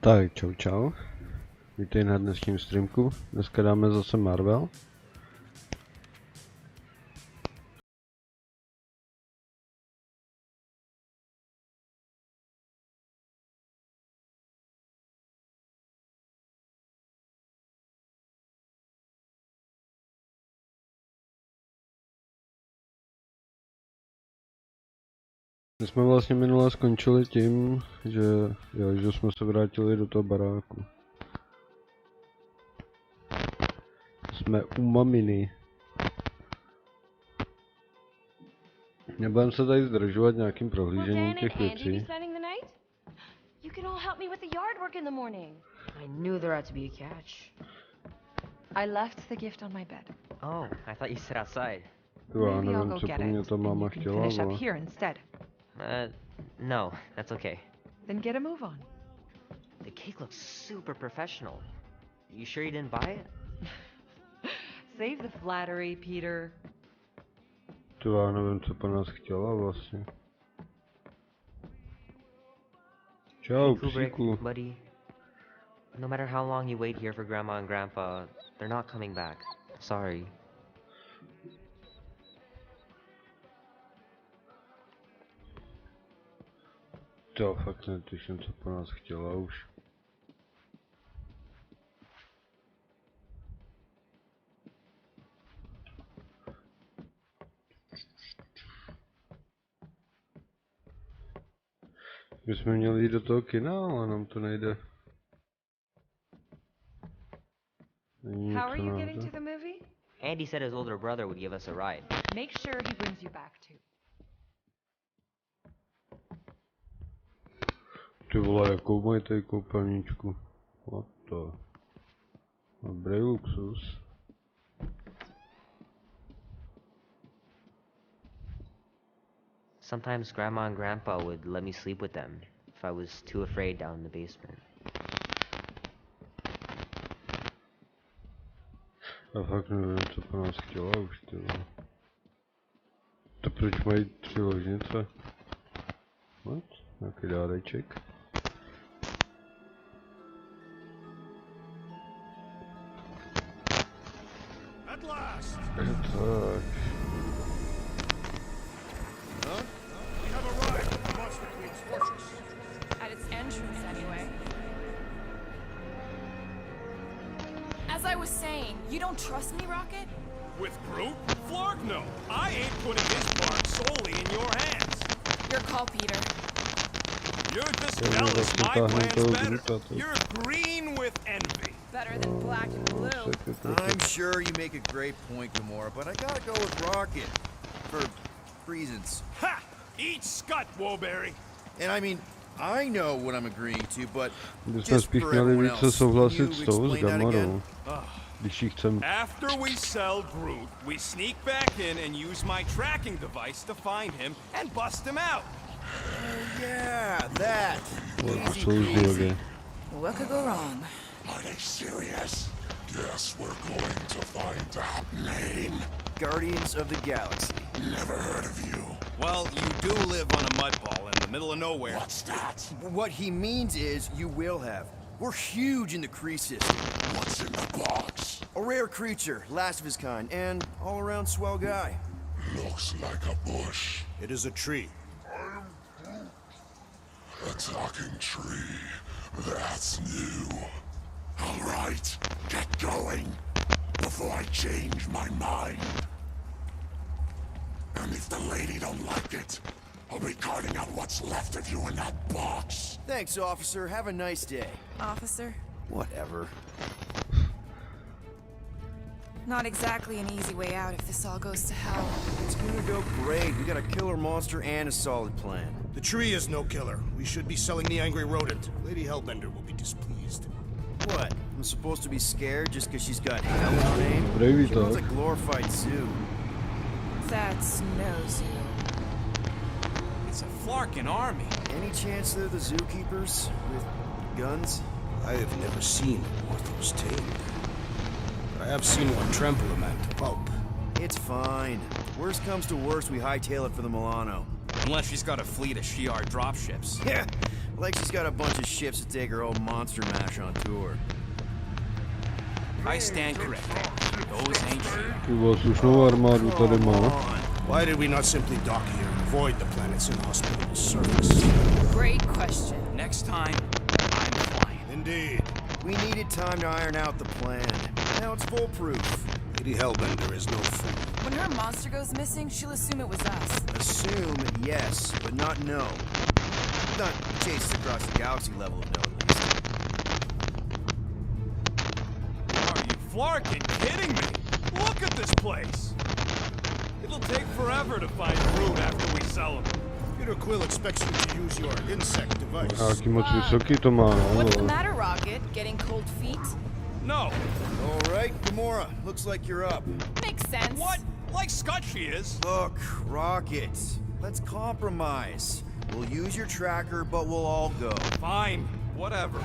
Tak, čau čau. Vítej na dnešním streamku. Dneska dáme zase Marvel. My jsme vlastně minule skončili tím, že jsme se vrátili do toho baráku. Jsme u maminy. Nebudeme se tady zdržovat nějakým prohlížením těch věcí. You can all help me with the yard work in the morning. I knew there had to be a catch. I left the gift on my bed. Oh, I thought you said outside. Maybe I'll go get it, and you can finish up here instead. No, that's okay. Then get a move on. The cake looks super professional. You sure you didn't buy it? Save the flattery, Peter. Já nevím, co po nás chtěla vlastně. Čau, psíku. Buddy. No matter how long you wait here for Grandma and Grandpa, they're not coming back. Sorry. To fakt netuším, co po nás chtěla už. My jsme měli jít do toho kina, ale nám to nejde. How are you getting to the movie? Andy said his older brother would give us a ride. Make sure he brings you back too. Ty vole, jakou mají tady koupelničku? What the? Dobrý luxus. Sometimes Grandma and Grandpa would let me sleep with them if I was too afraid down in the basement. Já fakt nevím, co po nás chtěla už, ty vole. To proč mají 3 ložnice? What? Nějaký dáreček? Tak. At its entrance, anyway. As I was saying, you don't trust me, Rocket? With Groot? Flark, no. I ain't putting his part solely in your hands. Your call, Peter. You're just jealous my plan's better. You're green with envy. Better than black and blue. I'm sure you make a great point, Gamora, but I gotta go with Rocket. For reasons. Ha! Eat scut, Woberry. And I mean, I know what I'm agreeing to, but Bychom just spíš for měli everyone více else, souhlasit can you s tou, s explain that again? Gamorou. Když jí chcem... After we sell Groot, we sneak back in and use my tracking device to find him and bust him out. Oh yeah, that. Easy Co už peasy. bylo, What could go wrong? Are they serious? Guess we're going to find that name. Guardians of the Galaxy. Never heard of you. Well, you do live on a mud ball in the middle of nowhere. What's that? What he means is you will have. We're huge in the Kree system. What's in the box? A rare creature, last of his kind, and all-around swell guy. Looks like a bush. It is a tree. A talking tree. That's new. All right, get going before I change my mind. And if the lady don't like it, I'll be carting out what's left of you in that box. Thanks, officer. Have a nice day. Officer? Whatever. Not exactly an easy way out if this all goes to hell. It's gonna go great. We got a killer monster and a solid plan. The tree is no killer. We should be selling the angry rodent. Lady Hellbender will be displeased. What? I'm supposed to be scared just because she's got hell in her name? Brave She runs a talk. glorified zoo. That's no zoo. It's a Flarkin army. Any chance they're the zookeepers with guns? I have never seen Orthos tamed. But I have seen one trample a man to pulp. It's fine. Worst comes to worst, we hightail it for the Milano. Unless she's got a fleet of Shi'ar dropships. Yeah, Like she's got a bunch of ships to take her old monster mash on tour. I stand corrected. Those ain't shit. Chyba slušnou armádu tady má. Why did we not simply dock here and avoid the planet's inhospitable surface? Great question. Next time, I'm flying. Indeed. We needed time to iron out the plan. Now it's foolproof. Lady Hellbender is no fool. When her monster goes missing, she'll assume it was us. Assume yes, but not no. Not chase across the galaxy level of no, at least. Are you flarkin' kidding me? Look at this place. It'll take forever to find fruit after we sell them. Peter Quill expects you to use your insect device. Jaký moc vysoký to má, no, What's the vole. matter, Rocket? Getting cold feet? No. All right, Gamora, looks like you're up. Makes sense. What? Like Scutchy is. Look, Rocket, let's compromise. We'll use your tracker, but we'll all go. Fine. Whatever.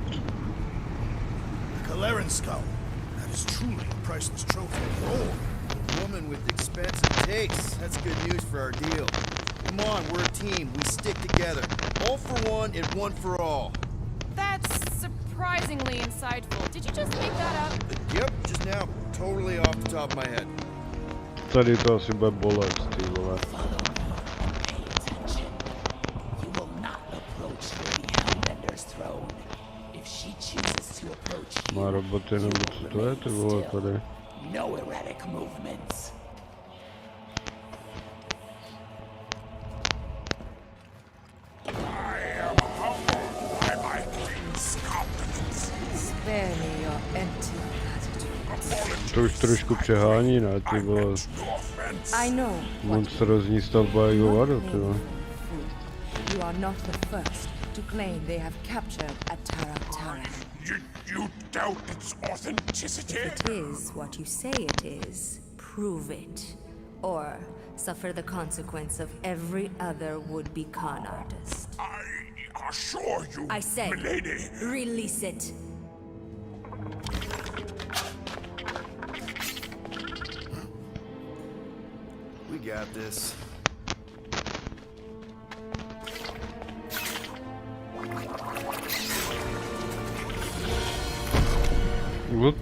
The Kaleran skull. That is truly a priceless trophy. Oh, A woman with expensive tastes. That's good news for our deal. Come on, we're a team. We stick together. All for one and one for all. That's surprisingly insightful. Did you just make that up? Yep, just now. Totally off the top of my head. Tady to asi bude bolet, ty vole. Pay attention. You will not approach Lady Hellbender's throne. If she chooses to approach you, Má roboty nebo co to je, ty vole, tady. no erratic movements. I am humbled by my queen's competence. Spare me your empty platitudes. To už trošku přehání, ne, ty vole. No offense. I know what Monstrozní stavba jako vado, ty vole. you are not the first to claim they have captured a Tara. You doubt its authenticity? It is what you say it is. Prove it. Or suffer the consequence of every other would-be con artist. I assure you, I say, milady. release it. We got this. What?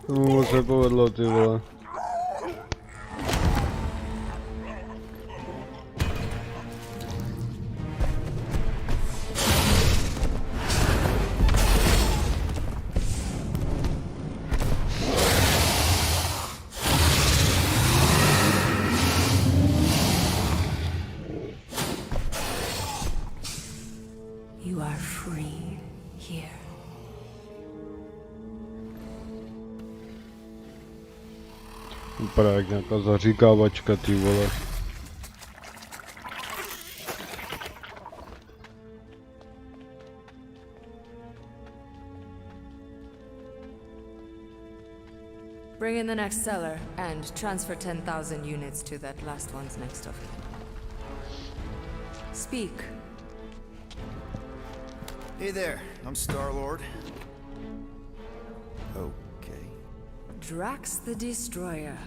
Tomu se povedlo, ty vole. You are free here. Vypadá jak nějaká zaříkávačka, ty vole. Bring in the next seller and transfer 10,000 units to that last one's next of kin. Speak. Hey there, I'm Star-Lord. Okay. Drax the Destroyer.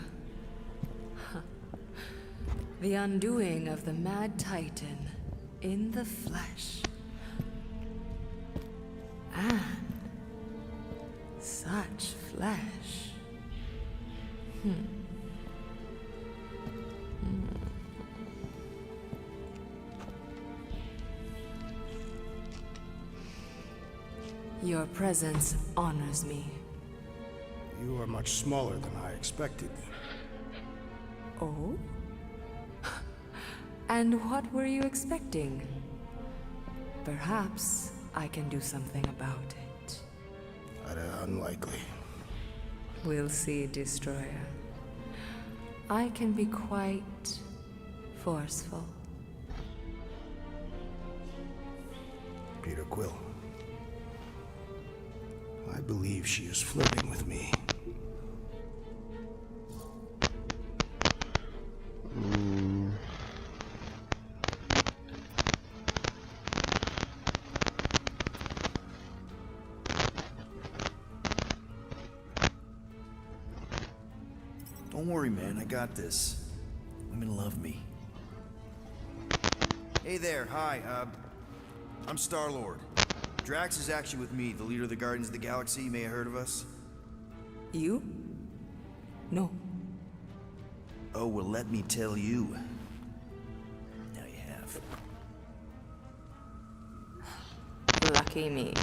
The undoing of the Mad Titan in the flesh. And such flesh. Your presence honors me. You are much smaller than I expected. Oh? And what were you expecting? Perhaps I can do something about it. Unlikely. We'll see, Destroyer. I can be quite forceful. Peter Quill. I believe she is flirting with me. Don't worry, man. I got this. Women love me. Hey there. Hi. I'm Star-Lord. Drax is actually with me, the leader of the Guardians of the Galaxy. You may have heard of us. You? No. Oh, well, let me tell you. Now you have. Lucky me.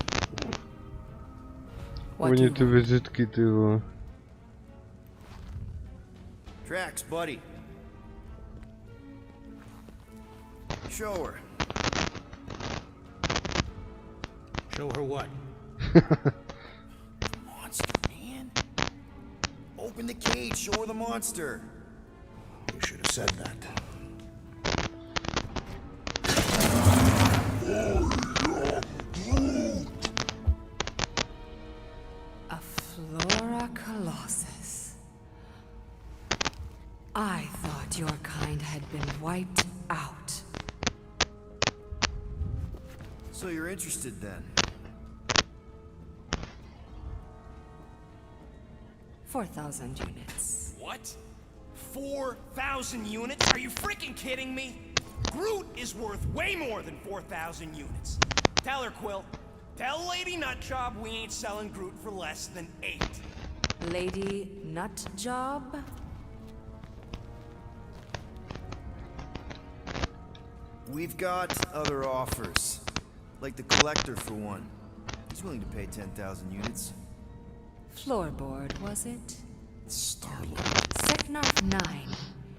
What Oni do you ty want? wizytki, ty vole. Drax, buddy. Show her. Show her what? Monster, man. Open the cage, show her the monster. You should have said that. A Flora Colossus. I thought your kind had been wiped out. So you're interested then? 4,000 units. What? 4,000 units? Are you freaking kidding me? Groot is worth way more than 4,000 units. Tell her, Quill. Tell Lady Nutjob we ain't selling Groot for less than 8. Lady Nutjob? We've got other offers. Like the Collector, for one. He's willing to pay 10,000 units. Floorboard, was it? Star-Lord. Seknarf 9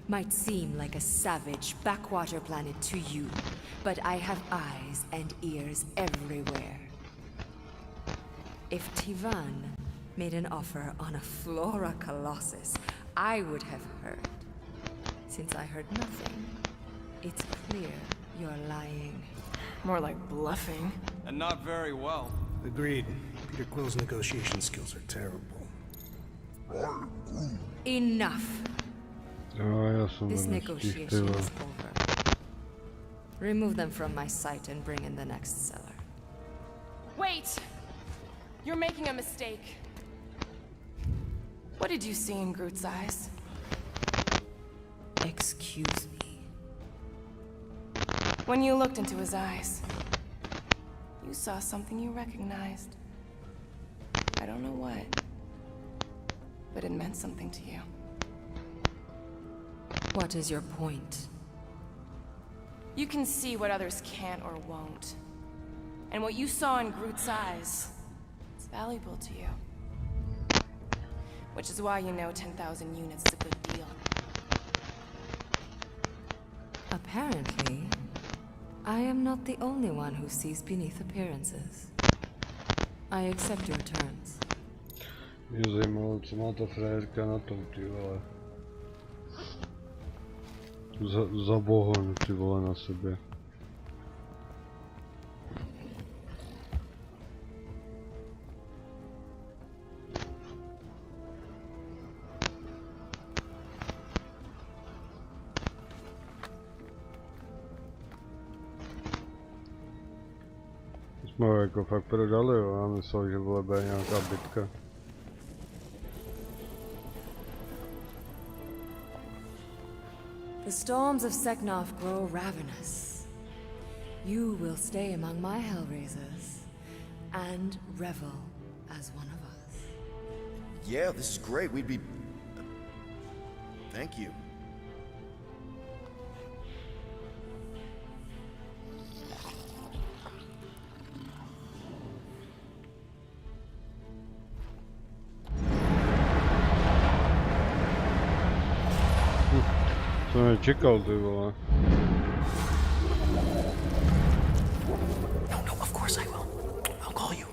might seem like a savage backwater planet to you, but I have eyes and ears everywhere. If Tivan made an offer on a Flora Colossus, I would have heard. Since I heard nothing, it's clear you're lying. More like bluffing. And not very well. Agreed. Peter Quill's negotiation skills are terrible. Enough. O, ja sam This będę z tych negotiation tyle. is over. Remove them from my sight and bring in the next seller. Wait! You're making a mistake. What did you see in Groot's eyes? Excuse me. When you looked into his eyes, you saw something you recognized. I don't know what, but it meant something to you. What is your point? You can see what others can't or won't. And what you saw in Groot's eyes is valuable to you. Which is why you know 10,000 units is a good deal. Apparently, I am not the only one who sees beneath appearances. I accept your terms. Mnie zajmowało, co ma ta frajerka na tą, ty vole. Za bohon, ty vole, na sobie. Jsme jako fakt prodali, jo, já myslel, že vole bude nějaká bitka. The storms of Seknarf grow ravenous. You will stay among my Hellraisers and revel as one of us. Yeah, this is great. We'd be... Thank you. Co mnie czekał, ty vole. No, of course I will. I'll call you.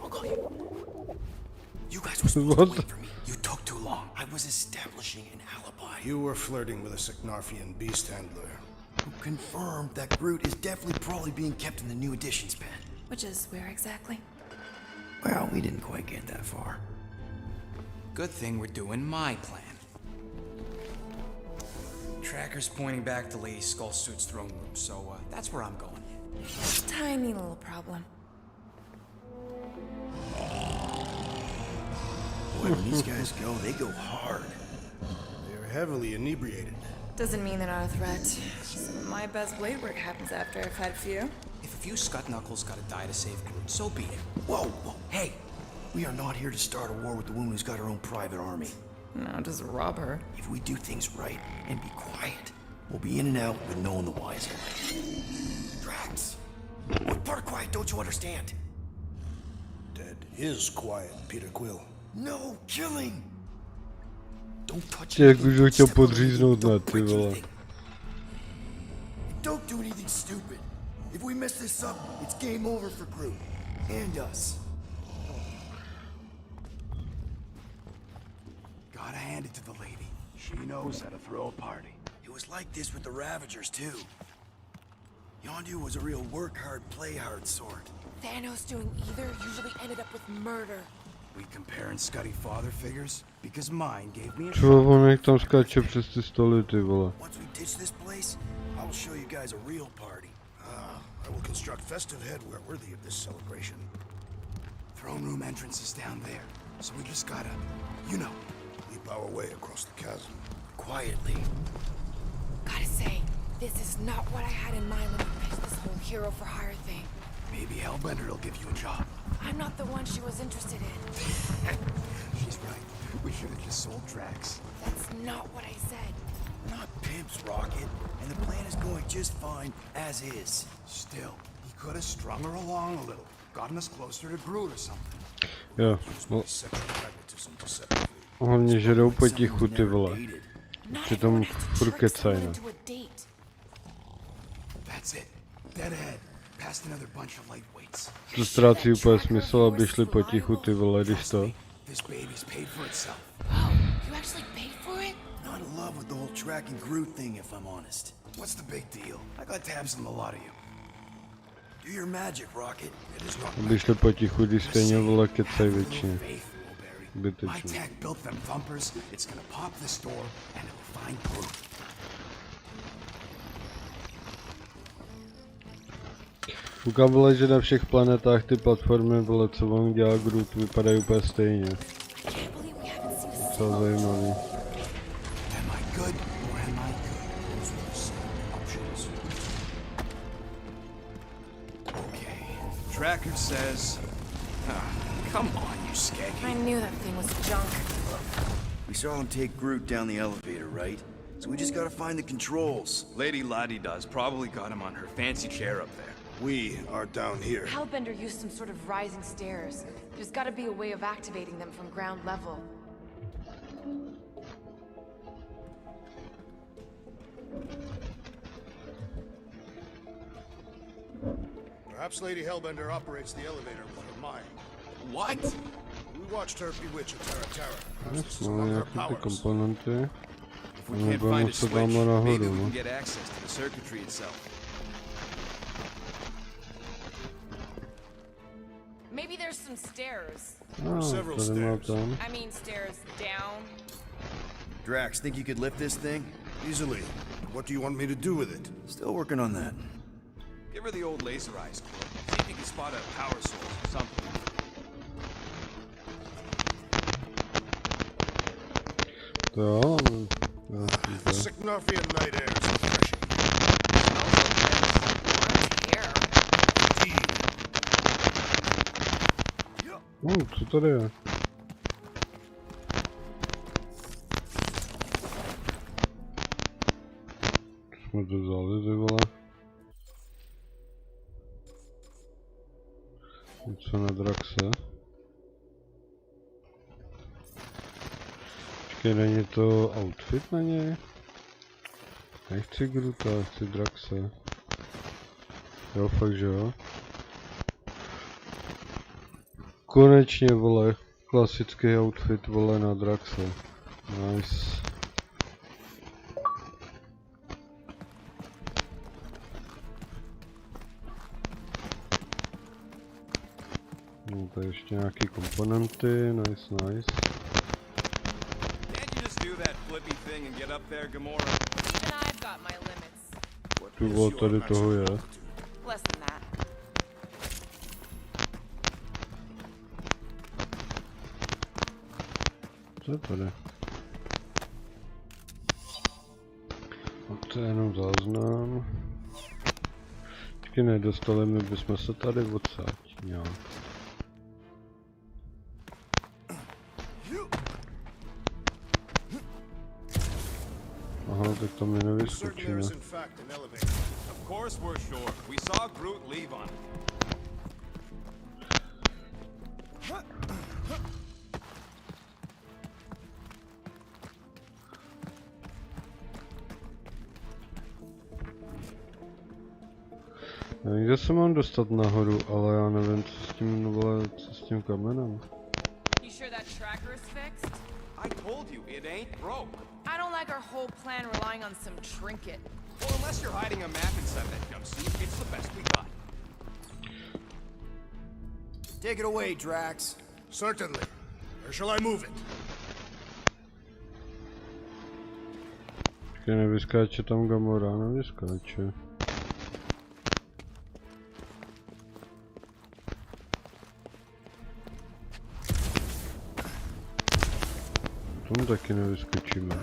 You guys were supposed to What wait the- for me. You took too long. I was establishing an alibi. You were flirting with a Seknarfian beast handler. Who confirmed that Groot is definitely probably being kept in the new editions pen. Which is where exactly? Well, we didn't quite get that far. Good thing we're doing my plan. Tracker's pointing back to Lady Skullsuit's throne room, so that's where I'm going. Tiny little problem. Boy, when these guys go, they go hard. They're heavily inebriated. Doesn't mean they're not a threat. Some of my best blade work happens after I've had a few. If a few scut knuckles gotta die to save Groot, so be it. Whoa, whoa, hey! We are not here to start a war with the woman who's got her own private army. No, just rob her. If we do things right and be quiet, we'll be in and out with no one the wiser. Drax, what part of quiet don't you understand? That is quiet, Peter Quill. No killing! Don't touch Jak anything, už ho don't chtěl step on podříznout, anything, ne, don't ty break vole. anything. Don't do anything stupid. If we mess this up, it's game over for Groot. And us. Gotta hand it to the lady. She knows how to throw a party. It was like this with the Ravagers, too. Yondu was a real work hard, play hard sort. Thanos doing either usually ended up with murder. We comparing Scuddy father figures? Because mine gave me a Třeba on jak tam skáče přes ty stoly, ty vole. Once we ditch this place, I'll show you guys a real party. I will construct festive headwear worthy of this celebration. throne room entrance is down there. So we just gotta, you know, Leap our way across the chasm. Quietly. Gotta say, this is not what I had in mind when we pitched this whole hero for hire thing. maybe Hellbender'll give you a job. I'm not the one she was interested in. She's right. We should have just sold Drax. That's not what I said. We're not pimps, Rocket, and the plan is going just fine as is. Still, he could have strung her along a little, gotten us closer to Groot or something. Jo, no. Hlavně žerou potichu, ty vole. Přitom furt kecaj, ne. That's it. Dead ahead. Past another bunch of lightweights. To ztrácí úplně smysl, aby šli potichu, ty vole, když to. This baby's paid for itself. Oh, you actually paid for it? Not in love with the whole tracking Groot thing, if I'm honest. What's the big deal? I got tabs on a lot of you. Do your magic, Rocket. It is not Aby šli potichu, když stejně, vole, kecaj většině. My Zbytečně. tech built them thumpers. It's gonna pop this door and it will find Groot. Koukám, vole, že na všech planetách ty platformy, vole, co on dělá Groot, vypadají úplně stejně. Co zajímavý. Am I good or am I good? Those were the same options. Okay. Tracker says... come on, you skeggy. I knew that thing was junk. We saw him take Groot down the elevator, right? So we just gotta find the controls. Lady Lottie does probably got him on her fancy chair up there. We are down here. Hellbender used some sort of rising stairs. There's gotta be a way of activating them from ground level. Perhaps Lady Hellbender operates the elevator with her mind. What? We watched her bewitch a Terra Terra. Perhaps this is Máme among her nějaké ty powers. komponenty. If we No, can't vamos find a se switch, dáme nahoru, maybe we no. can get access to the circuitry itself. Maybe there's some stairs. Several Tady má stairs. tam. I mean stairs down. Drax, think you could lift this thing? Easily. What do you want me to do with it? Still working on that. Give her the old laser eyes, Quill. See if you can spot a power source or something. To jo, no, The Sicknarfian night air is refreshing. co tady je? Jsme to vzali, ty vole. Něco na Draxe. Počkej, není to outfit na něj? Nechci Groota, chci Draxe. Jo, fakt, že jo. Konečně, vole, klasický outfit, vole, na Draxe. Nice. No, tady ještě nějaký komponenty, nice, nice. Can't you just do that flippy thing and get up there, Gamora? Even I've got my limits. Tu vole, tady toho je. Less than that. Co je tady? To je jenom záznam. Taky nedostali my bychom se tady odsáď nějak. Aha, tak to mi nevyskočíme. Of course we're sure. We saw Groot leave on it. Kde se mám dostat nahoru, ale já nevím, co s tím, vole, co s tím kamenem. You sure that tracker is fixed? I told you, it ain't broke. I don't like our whole plan relying on some trinket. Well, unless you're hiding a map inside that jumpsuit, it's the best we got. Take it away, Drax. Certainly. Where shall I move it? Počkej, nevyskáče tam Gamora, nevyskáče. Tam taky nevyskočíme.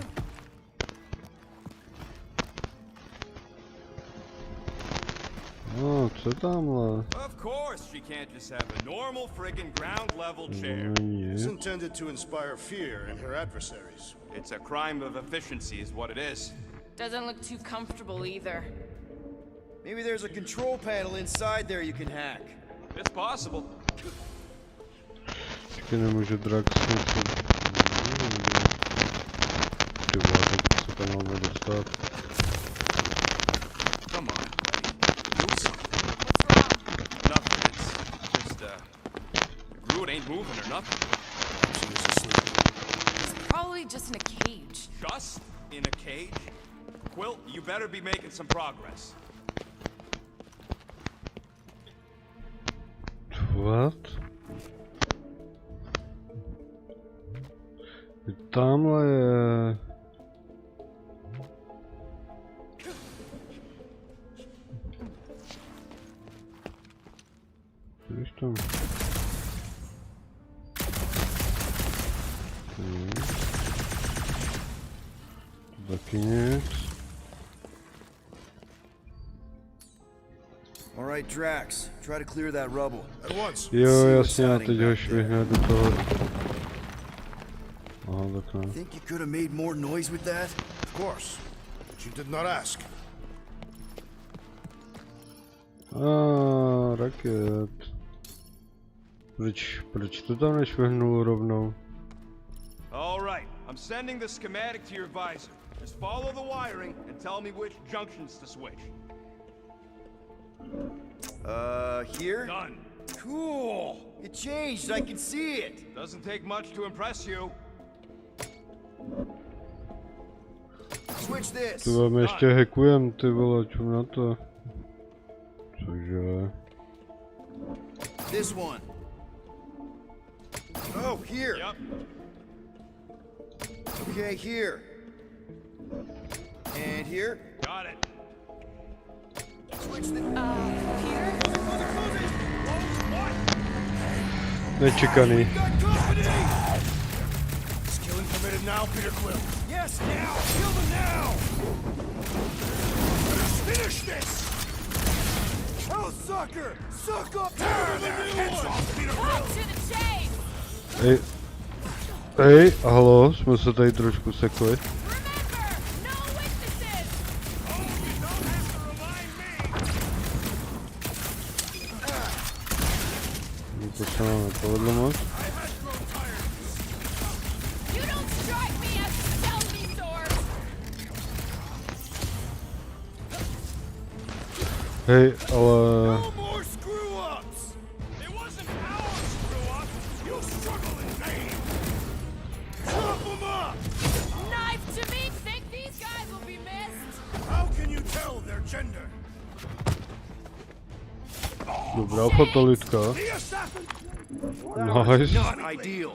No, co tamhle? Of course, she can't just have a normal friggin' ground level chair. It's intended to inspire fear in her adversaries. It's a crime of efficiency is what it is. Doesn't look too comfortable either. Maybe there's a control panel inside there you can hack. It's possible. Taky nemůže Drax něco... Ty vole, tak se tam máme dostat. Come on, buddy. Do something. Nothing. It's just, Groot ain't moving or nothing. She's asleep. He's probably just in a cage. Just in a cage? Quill, you better be making some progress. What? Tamhle je... Víš tam? Taky nic. All right, Drax, try to clear that rubble. At once. Jo, jasně, a teď ho švihne do toho. Aha, takhle. Think you could have made more noise with that? Of course. But you did not ask. Raket. Proč to tam nešvihnul rovnou? All right, I'm sending the schematic to your visor. Just follow the wiring and tell me which junctions to switch. Here? Done. Cool! It changed, I can see it! Doesn't take much to impress you. Switch this! To vám ještě hackujem, ty vole, čum na to. Cože? This one. Oh, here! Yep. Okay, here. And here. Got it. Switch the... Here? Nečekaný. Is killing permitted now, Peter Quill? Yes, now! Kill them now! Finish this! Oh, sucker! Suck up! Tear their heads off, Peter Cut Quill! to the chase! Hej, halo, jsme se tady trošku sekli. Remember, no witnesses! Oh, you don't have to remind me. To se nám nepovedlo moc. You don't strike me as a stealthy sword! Hej, ale... No more screw-ups! It wasn't our screw up. You struggle in vain. Chop them up! Knife to me, think these guys will be missed? How can you tell their gender? Dobrá fotolitka. The assassin! Nice. Not ideal.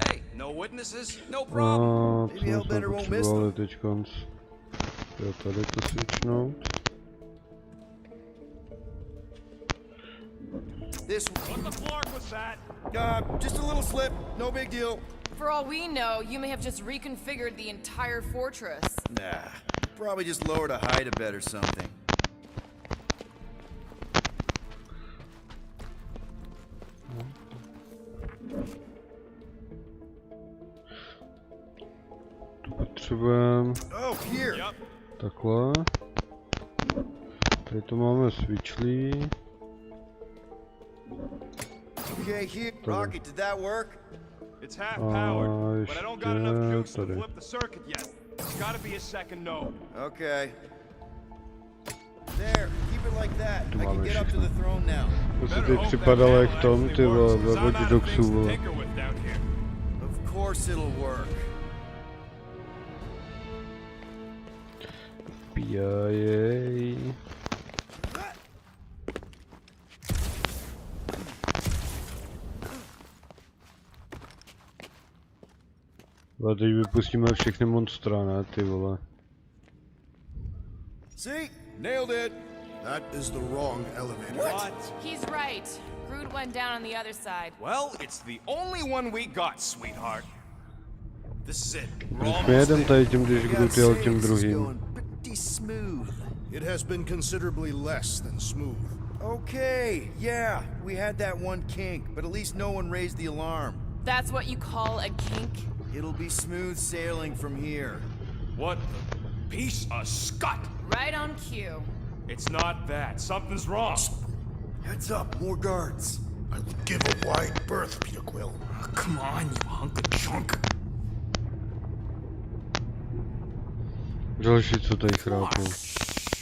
Hey, no witnesses, no problem. A co jsme potřebovali teďkonc? Jo, tady to svičnout. This What the flark was that? just a little slip, no big deal. For all we know, you may have just reconfigured the entire fortress. Nah, probably just lowered a height a bed or something. Tu potřebujeme Oh, here. takhle. Tady to máme switchlí. Okay, here. Rocket, did that work? It's half powered, but I don't got enough juice to tady. flip the circuit yet. There's gotta be a second node. Okay. There, keep it like that. Tu I can máme get up to the všechno. throne now. To se teď připadalo jak v tom, ty vole, ve Watch Dogsu, vole. Of course it'll work. Pijajej. A teď vypustíme všechny monstra, ne, ty vole. See? Nailed it. That is the wrong elevator. What? He's right. Groot went down on the other side. Well, it's the only one we got, sweetheart. This is it. We're Proč almost my jedem there. tady tím, když Groot jel tím This is druhým? going pretty smooth. It has been considerably less than smooth. Okay, yeah, we had that one kink, but at least no one raised the alarm. That's what you call a kink? It'll be smooth sailing from here. What the piece of scut? Right on cue. It's not that. Something's wrong. Heads up, more guards. I would give a wide berth, Peter Quill. Oh, come on, you hunk of junk. Další, co tady chrápou.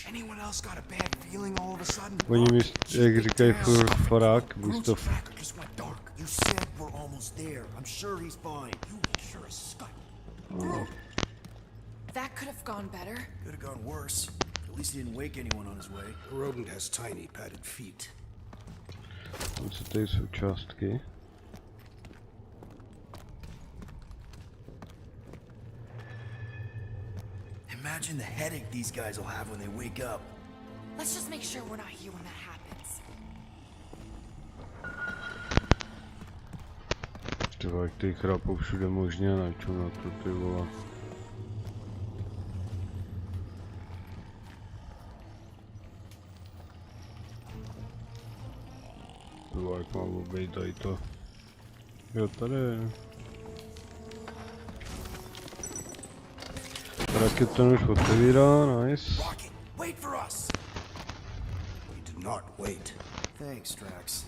Anyone else got a bad feeling all of a sudden? Oni mi, jak říkají, furt farák, místo Just went dark. You said we're almost there. I'm sure he's fine. You sure as scut. That could have gone better. Could have gone worse. At least he didn't wake anyone on his way. The rodent has tiny padded feet. co tady jsou částky. Imagine the headache these guys will have when they wake up. Let's just make sure we're not here when that happens. Ty vole, jak tady chrápou všude možně, naču na to, ty vole. Ty vole, jak mám obejít tady to. Jo, tady je. Raket ten už otevírá, nice. Rocket, wait for us. We did not wait. Thanks, Drax.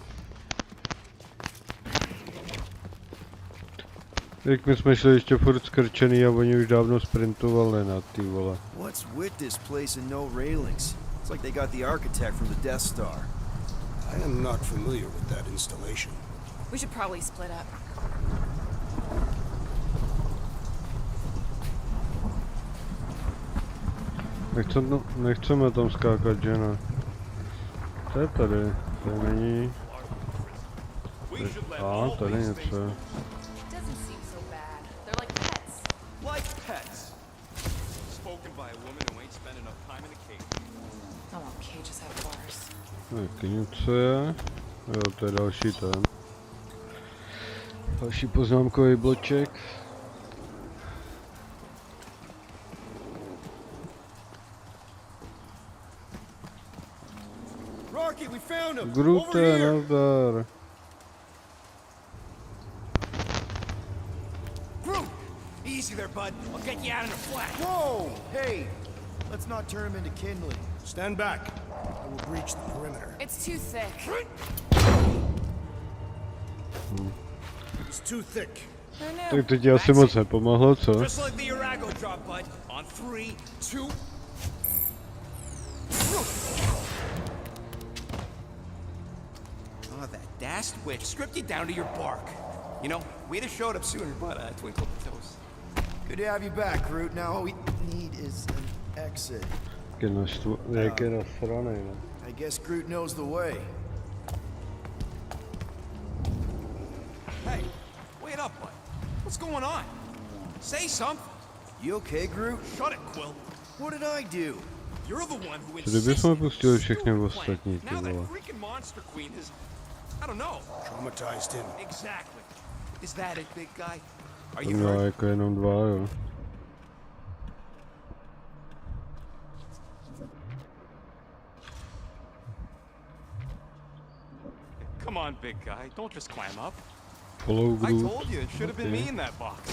Jak my jsme šli ještě furt skrčený a oni už dávno sprintovali na ty vole. What's with this place and no railings? It's like they got the architect from the Death Star. I am not familiar with that installation. We should probably split up. Nechceme tam skákat, že ne? To je tady, to není. Tady něco. Doesn't seem so bad. They're like pets. Like pets. Spoken by a woman who ain't spent enough time in a cage. Oh, well, cages have bars. Taky něco je. Jo, to je další ten. Další poznámkový bloček. Rocket, we found him. Groote, nazdar. Groot! Easy there, bud. I'll get you out in a flash. Whoa! Hey, let's not turn him into kindling. Stand back. I will breach the perimeter. It's too thick. It's too thick. I know. Tak teď asi moc nepomohlo, co? Just like the Arago drop, bud. On 3, 2. Oh, that dashed witch stripped you down to your bark. You know, we'd have showed up sooner, but twinkle toes. Good to have you back, Groot. Now all we need is an exit. Jak je nasranej, no. I guess Groot knows the way. Hey, wait up, bud. What's going on? Say something. You okay, Groot? Shut it, Quill. What did I do? You're the one who Kdybychom insisted pustili on všechny the ostatní, ty Now that vole. freaking Monster Queen has, I don't know. Traumatized him. Exactly. Is that it, big guy? Are To you měla hurt? jako jenom dva, jo. big guy. Don't just climb up. Follow I Groot. told you, it should have been me in that box.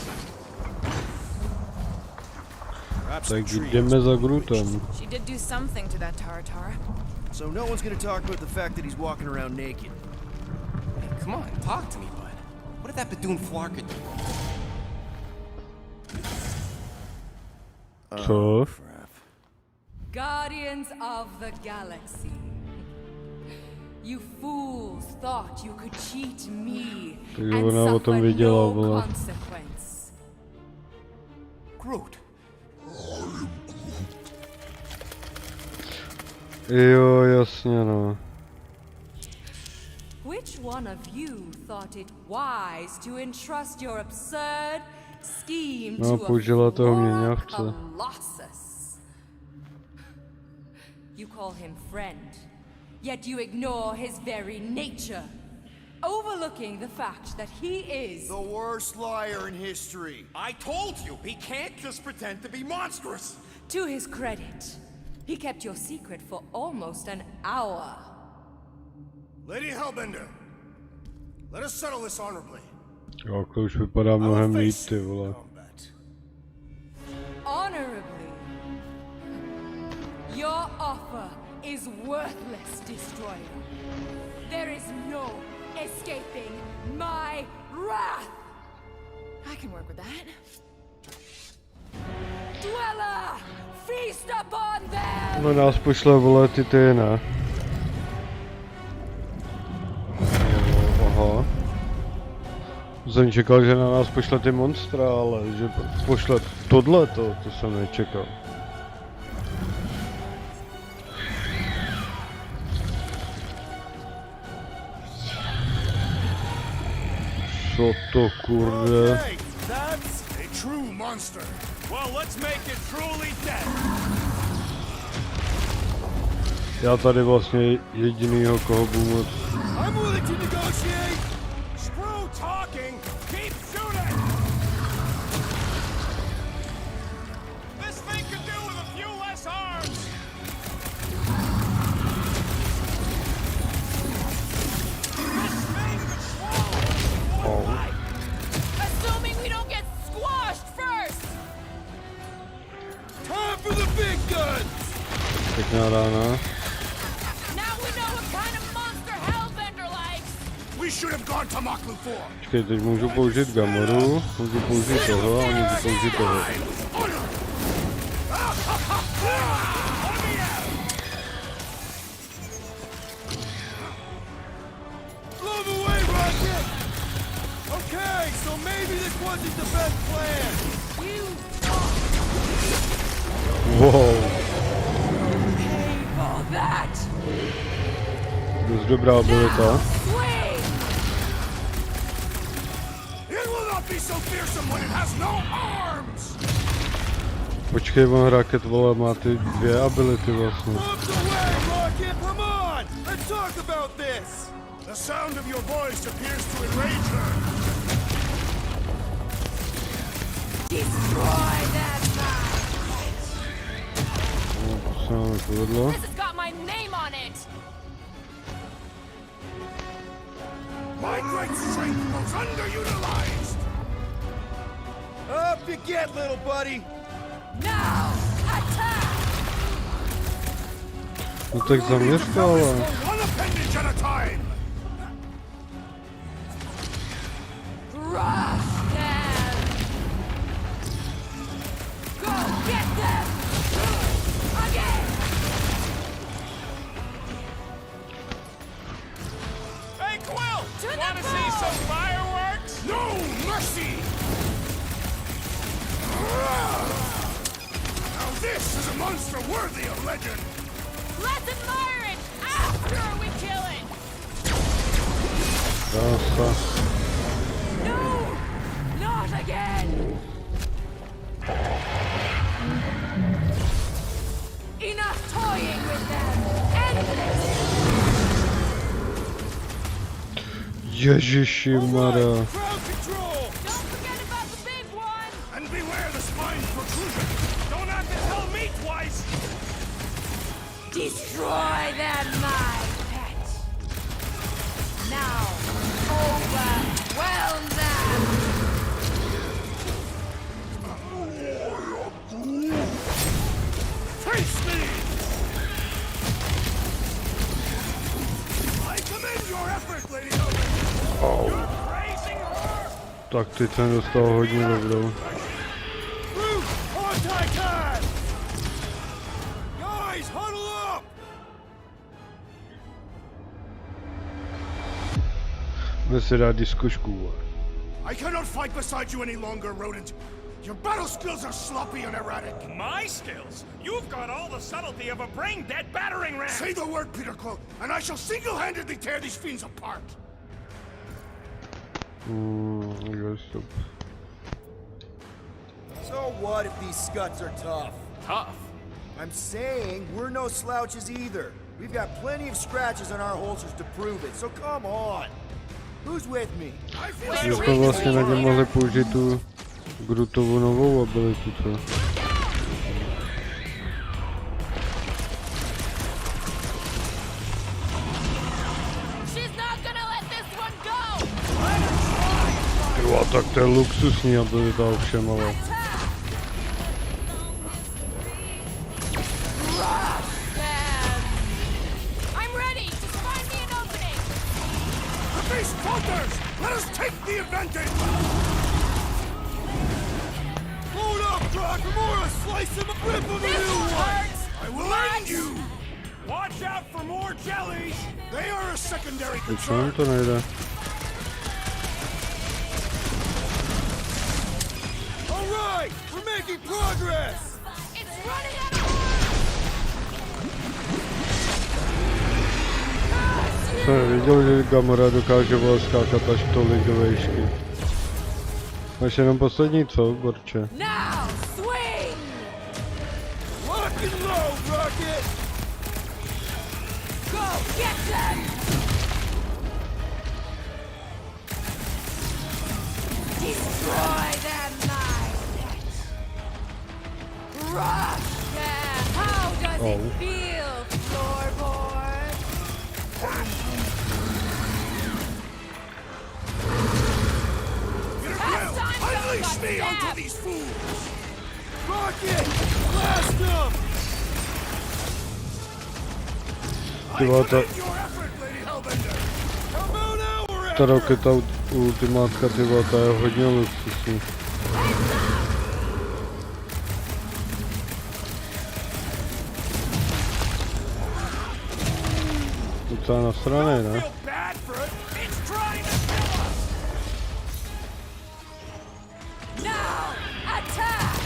Tak jdeme za Grootem. She did do something to that Tara. So no one's gonna talk about the fact that he's walking around naked. Hey, come on, talk to me, bud. What did that Badoon Flarka do? Co? Guardians of the Galaxy. You fools thought you could cheat me Takže and ona o tom suffer věděla, no vole. consequence. Groot. Jo, jasně no. Which one of you thought it wise to entrust your absurd scheme No, to použila a toho flora měňavce. colossus? You call him friend, yet you ignore his very nature, overlooking the fact that he is The worst liar in history. I told you, he can't just pretend to be monstrous. To his credit, he kept your secret for almost an hour. Lady Hellbender, let us settle this honorably. Jo, to už vypadá mnohem líp, ty vole. Honorably. Your offer is worthless, Destroyer. There is no escaping my wrath! I can work with that. Dweller! Feast upon them! No nás pošle, vole, ty ne. Aha. Jsem čekal, že na nás pošle ty monstra, ale že pošle tohleto, to jsem nečekal. Co to kurde? Okay, that's a true monster. Well, let's make it truly dead. Já tady vlastně jedinýho, koho budu moc. I'm willing to negotiate. Screw talking. Keep shooting. This thing could do with a few less arms. This thing could swallow one life. Assuming we don't get squashed first! Time for the big guns. Pěkná rána. Now we know what kind of monster Hellbender likes! We should have gone to Maklu 4. Počkej, teď můžu použít Gamoru, můžu použít toho a můžu použít toho. Blow them away, Rocket! Okay, so maybe this wasn't the best plan. Wow, Pay for that! dost dobrá abilita. Swing! It will not be so fearsome when it has no arms! Počkej, on Rocket, vole, má ty dvě ability vlastně. Pump away, Rocket! Come on! Let's talk about this! The sound of your voice appears to enrage her. Destroy that man! No, to se nám nepovedlo. This has got my name on it! My great strength goes underutilized! Up you get, little buddy! Now, attack! No tak zaměřte, ale. One appendage at a time! Crush them! Go get them! Again! Hey, Quill! To Wanna the see bow! some fireworks? No mercy! Now this is a monster worthy of legend! Let's admire it after we kill it! Krása. No! Not again! Enough toying with them! Endless! Ježišimara. Crowd control! Don't forget about the big one! And beware the spine protrusion! Don't have to tell me twice! Destroy them, my pet! Now, overwhelm them! Face me! I commend your effort, Lady Hellbender. You're praising her! Tak teď jsem dostal hodně dobrou. Brute, anti-time! Guys, huddle up! Jdeme si dát diskošku. I cannot fight beside you any longer, rodent. Your battle skills are sloppy and erratic. My skills? You've got all the subtlety of a brain-dead battering ram! Say the word, Peter Quill, and I shall single-handedly tear these fiends apart! So what if these scuds are tough? Tough? I'm saying we're no slouches either. We've got plenty of scratches on our holsters to prove it, so come on. Who's with me? I feel Že jsme vlastně na něm mohli použít tu Grutovu novou abilitu, co? She's not gonna let this one go! Jo, tak to je luxusní abilita ovšem, ale... I'm ready! Just find me an opening! The beast falters! Let us take the advantage! Hold up, Brock! Or a slice him a rip of a This new one! hurts! I will end you! Watch out for more jellies! They are a secondary Proč nám concern! to nejde? Alright! We're making progress! It's running out of Jsem viděl, že Gamora dokáže vole skákat až tolik do výšky. Máš jenom poslední, co, Borče? Now, swing! Lock and load, Rocket! Go get them! Destroy them, knight! Rush them! How does it feel, floorboard? Unleash me onto these fools! Rocket! Blast them! Ty vole, ta, Your effort, Lady Hellbender! About our ta raketa ultimátka, ty vole, ta je hodně luxusní. Docela nasranej, ne? feel bad for it. It's trying to kill us! Now, attack!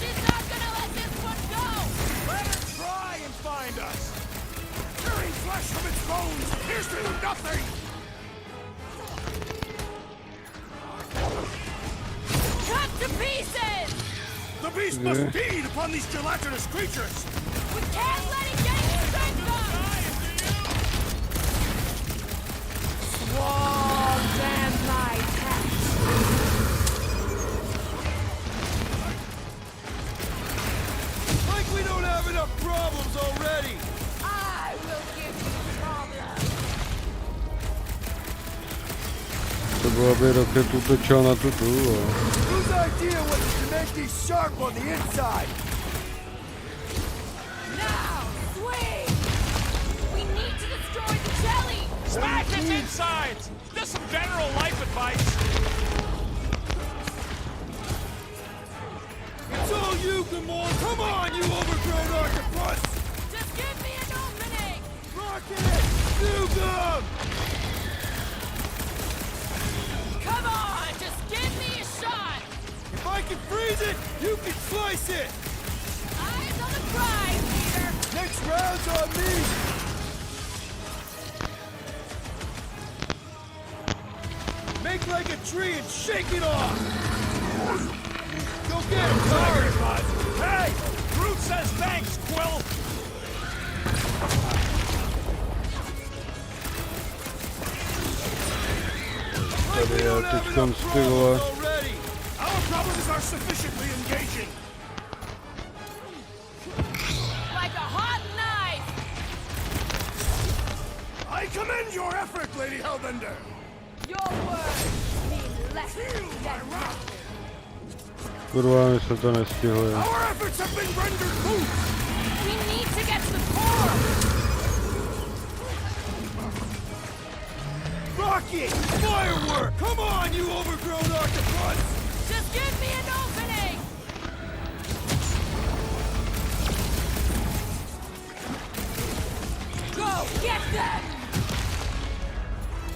She's not gonna let this one go! Let her try and find us! Tearing flesh from its bones! Here's to nothing! Cut to pieces! The beast must feed upon these gelatinous creatures! We can't let it get its strength up! Swallow them, my pets! Like we don't have enough problems already! I will give you problems! To bylo by raketu točil na tu tu, Whose idea was it to make these sharp on the inside? Now, swing! We need to destroy the jelly! Smash its insides! Just some general life advice! It's all you, Gamora! Come on, you overgrown octopus! Just give me an opening! Rocket! Nukem! Come on, just give me a shot! If I can freeze it, you can slice it! Eyes on the prize, Peter! Next round's on me! Make like a tree and shake it off! Go get him, Tiger! Hey! Groot says thanks, Quill! tady je teďkon ty vole. Our problems are sufficiently engaging! Like a I commend your effort, Lady Hellbender. Your words mean less than nothing. Kurwa, mi se to nestihuje. Our efforts have been rendered moot. We need to get to the core. Rocket! Firework! Come on, you overgrown octopus! Just give me an opening. Go get them.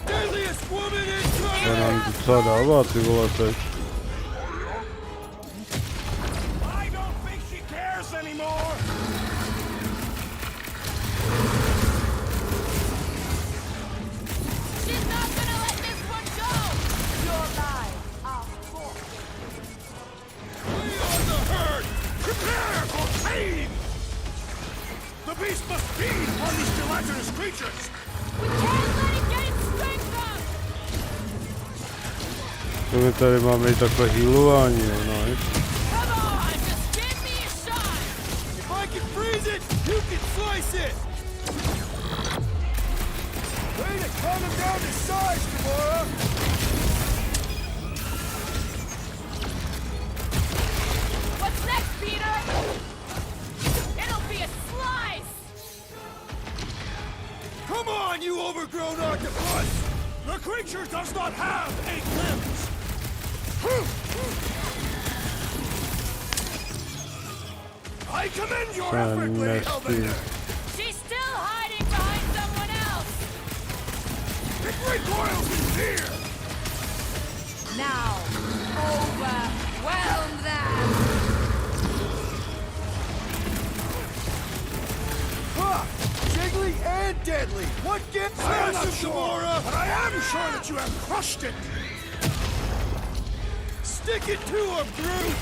Deadliest woman in To trouble! nám tu co dává, ty vole, teď. I don't think she cares anymore. She's not gonna let this one go. Your lives are forfeit. We are the herd. Prepare for pain. The beast must feed on these gelatinous creatures. We can't let it gain strength up. To my tady máme i takhle healování, jo, nice. Come on, just give me a shot. If I can freeze it, you can slice it! Way to calm him down to size, Gamora! What's next, Peter? It'll be a slice. Come on, you overgrown octopus! The creature does not have 8 limbs. I commend your effort, Lady Hellbender. She's still hiding behind someone else. It recoils in fear. Now, overwhelm them. Ha! Jiggly and deadly! What gives I am not us, sure, Gamora? but I am sure that you have crushed it. Stick it to him, Groot!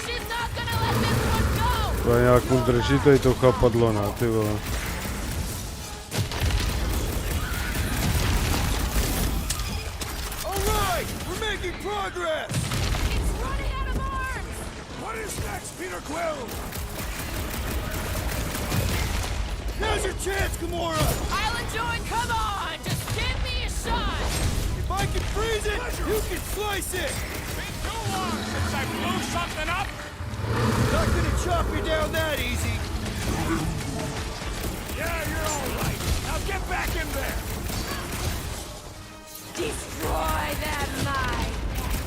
She's not gonna let this one go. To nějak mu držíte i to chapadlo, ne, ty vole. All right, we're making progress! It's running out of arms. What is next, Peter Quill? Now's your chance, Gamora! I'll enjoy. Come on, just give me a shot. If I can freeze it, you can slice it! Been too long since I blew something up. Not gonna chop you down that easy! Yeah, you're all right. Now get back in there. Destroy them, my pet.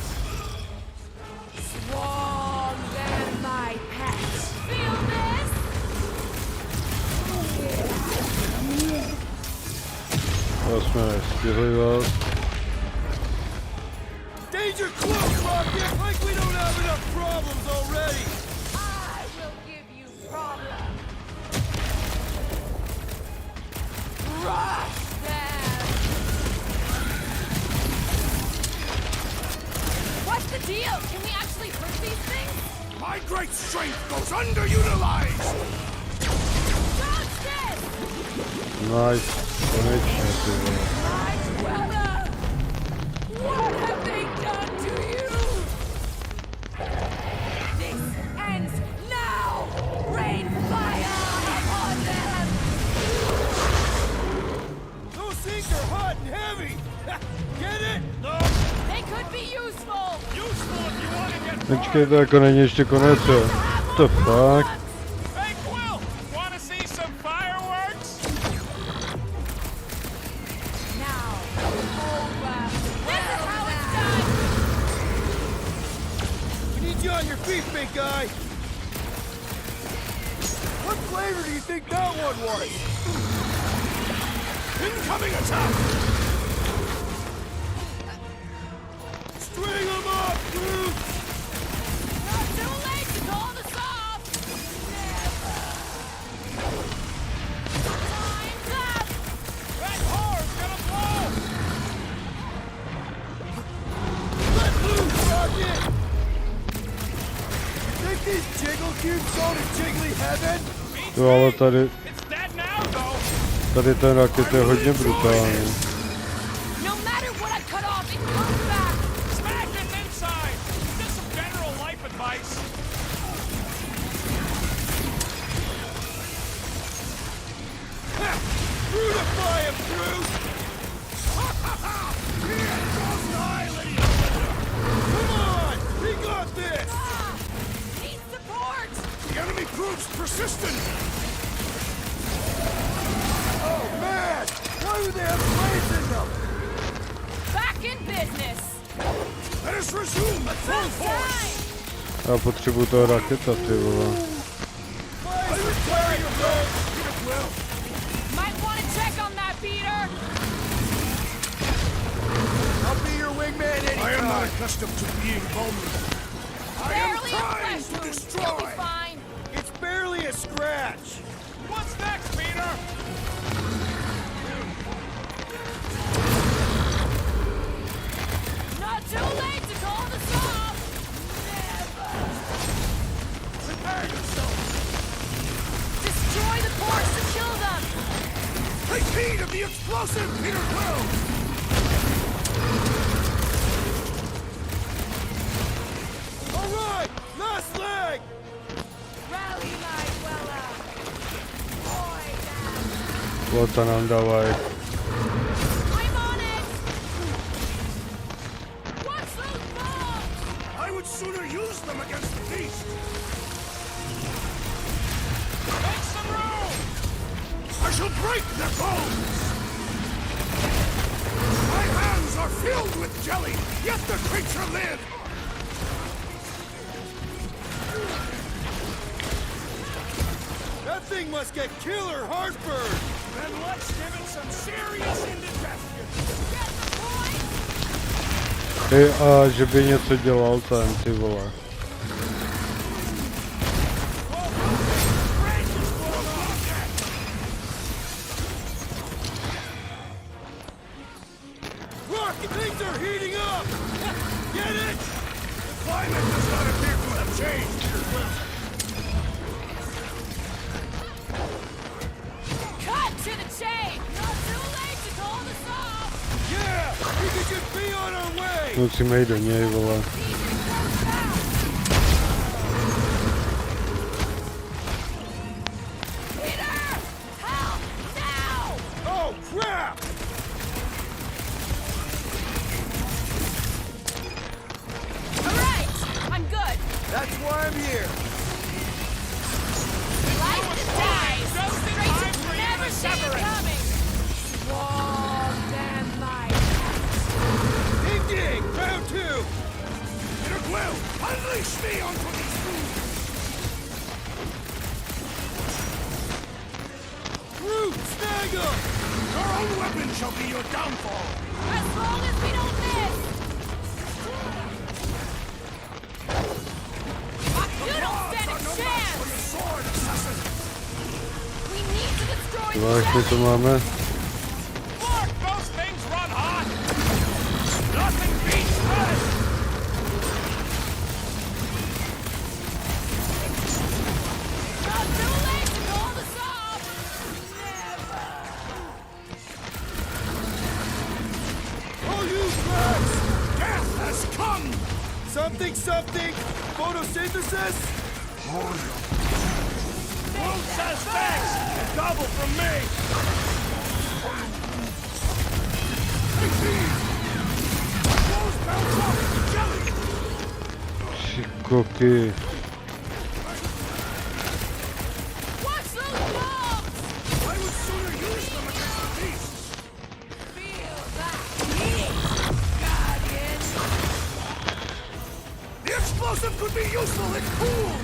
Swarm them, my pet. Feel this? To jsme nestihli vás. Danger close, Rocket! Like we don't have enough problems already! I will give you problems. Crush them. What's the deal? Can we actually hurt these things? My great strength goes underutilized. Justice! Nice, konečně, ty vole. My brother! What have they done to you? This ends now! Rain fire upon them! Those things are hot and heavy! Get it? No, They could be useful! useful if you want to get Počkej, to jako není ještě konec, jo. What the fuck? Hey, Quill! Want to see some fireworks? Now, over. This is how it's done! We need you on your feet, big guy! What flavor do you think that one was? Incoming attack! String them up, Groot! Not too late to call this off! Never! Time's up! That whore's gonna blow! Let loose, Rocket! Think these jiggle cubes go to jiggly heaven? Jo, ale tady, It's dead now, though! tady ten raket je hodně brutální. No matter what I cut off, it comes back! Smack it inside! Just some general life advice. Ha! Brutify him, Bruce! Here goes the island! Come on! We got this! Need support! The enemy proves persistent! Oh, man! Why would they have blades in them? Back in business! Let us resume at full force! A potrzebuję to rakieta, ty vole. I require your help, Peter Quill! Might want to check on that, Peter! I'll be your wingman anytime. I am not accustomed to being vulnerable. I am Barely a trying flesh to wound. You'll destroy! be fine. It's barely a scratch. What's next, Peter? Not too late to call this off! Prepare yourself! Destroy the ports to kill them! Take heed of the explosive, Peter Quill! All right, last leg. Rally, my Wella! Boy, down! Łota nam dawaj. I'm on it! Watch those bombs! I would sooner use them against the beast! Make some room! I shall break their bones! My hands are filled with jelly, yet the creature lives! That thing must get killer heartburn. Then let's give it some serious indigestion! Get the point! Ty, a żeby něco dělal ten, ty vole. Rocket, things are heating up. Get it? The climate does not appear to have changed, Peter Quill. Cut to the chase! Not too late to call this off! Yeah, we could just be on our way. Musíme jít do něj, vole. Peter! Help! Now! Oh, crap! Alright! I'm good! That's why I'm here. Life to die! Straight to never see it coming! Whoa, damn life! Ding ding, round two. Peter Quill, unleash me onto these fools! Root, snag 'em. Your own weapon shall be your downfall! As long as we don't miss! You don't stand a chance! For your sword, assassin! We need to destroy the Właśnie tu jelly! mamy. Mark, those things run hot! Nothing beats this! Not too late to call this off! Never! Oh, you brats! Death has come! Something, something. Photosynthesis? Who says thanks? Double from me! Hey, Steve! Those bounce off the jelly! Sikoky. Watch those bombs! I would sooner use them against the beast! Feel that heat, Guardian! The explosive could be useful if cooled!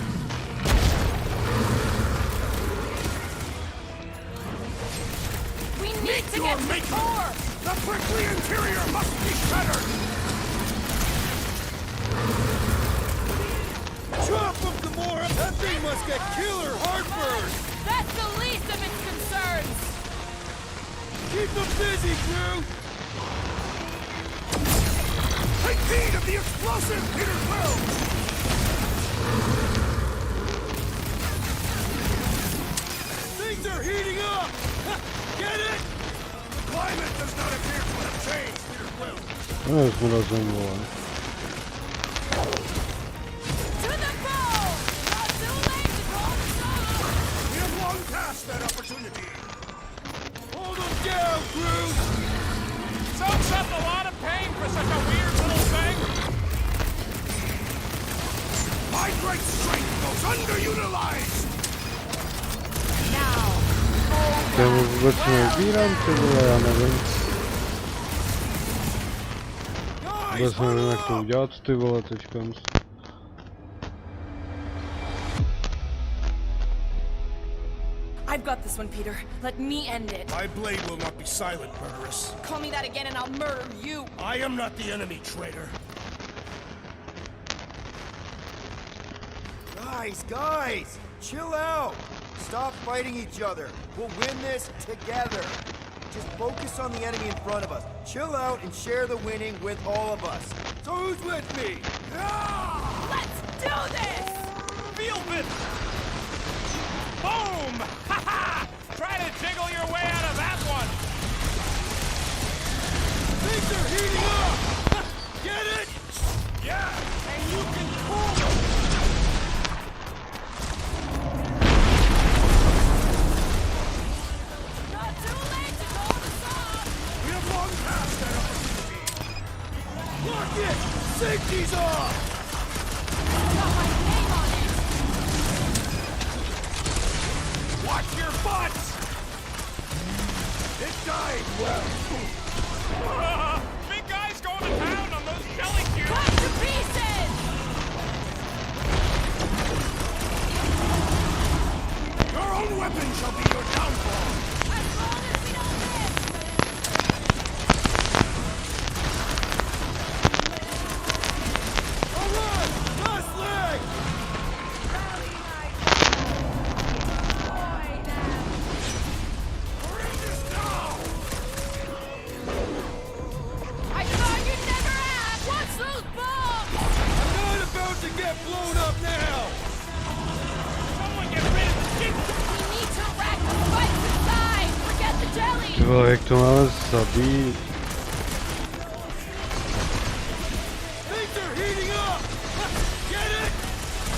We need to get to the core! The prickly interior must be shattered! Chop up the more. That thing must get killer heartburn. That's the least of its concerns! Keep them busy, crew. Take heed of the explosive, Peter Quill! Things are heating up. Get it? The climate does not appear to have changed, Peter Quill. No już mu razem, vole. To the bow! Not too late to call this off! We have long past that opportunity. Hold down, Groot! Soaks up a lot of pain for such a weird little thing. My great strength goes underutilized! Now, Czemu zobaczymy Wiran, czy było, ja nie wiem. Zobaczymy jak to udělat, ty vole, teďkon. I've got this one, Peter. Let me end it. My blade will not be silent, murderess. Call me that again and I'll murder you. I am not the enemy, traitor. Guys, chill out. Stop fighting each other. We'll win this together. Just focus on the enemy in front of us. Chill out and share the winning with all of us. So who's with me? let's do this! Feel it! Boom! Ha ha! Try to jiggle your way out of that one! Things are heating up! Get it? Yeah! And you can cool them! Not too late to call the song! We have long passed that opportunity. Lock it! Safety's off! Got my name on it! Watch your butts! It died well. Big guy's going to town on those jelly cubes! Cut to pieces! Your own weapon shall be your downfall. As long as we don't miss! All right! Last leg! Bring this down! I thought you'd never ask! What's those bombs? I'm not about to get blown up now! Someone get rid of the shit! We need to wreck the fights inside! Forget the jelly! Ty vole, jak to máme zabít? Things are heating up! Get it?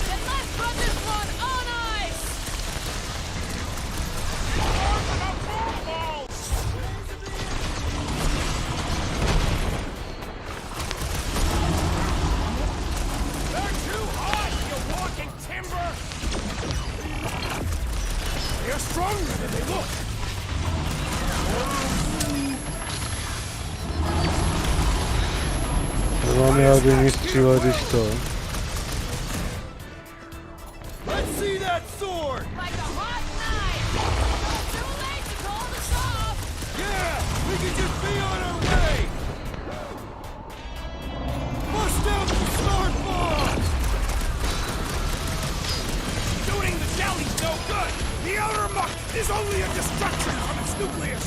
Then let's put this one on ice! They're too hot, you walking timber! They are stronger than they look. Chyba miałbym mi strzelić to. Let's see that sword! Like a hot knife! Not too late to call this off! Yeah! We can just be on our way! Bust out the smart bombs! Shooting the jelly's no good. The outer muck is only a distraction from its nucleus.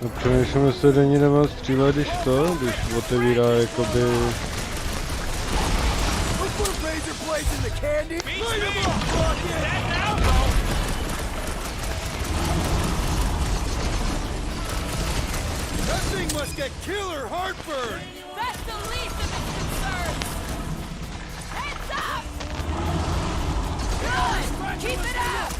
No přemýšlím, jestli do ní nemá střílet, když otevírá jakoby... Look for razor blades in the candy! Light 'em up, Rocket! That now, though! That thing must get killer heartburn! That's the least of its concerns! Heads up! Good! Keep it up!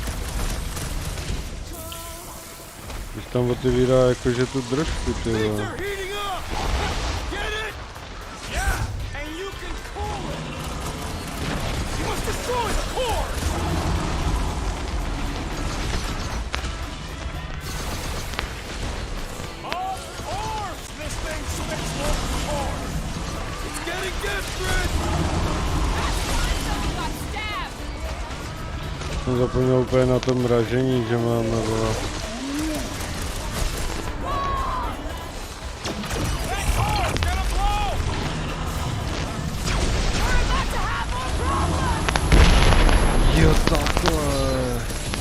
Když tam otevírá jakože tu držku, ty Things vole. are heating up! Get it? Yeah! And you can cool it! You must destroy the core. Of course this thing spits molten core! It's getting desperate! That's why someone got stabbed! Jsem zapomněl úplně na tom mražení, že mám na vole. That core's gonna blow! We're about to have more problems! Jo, takhle.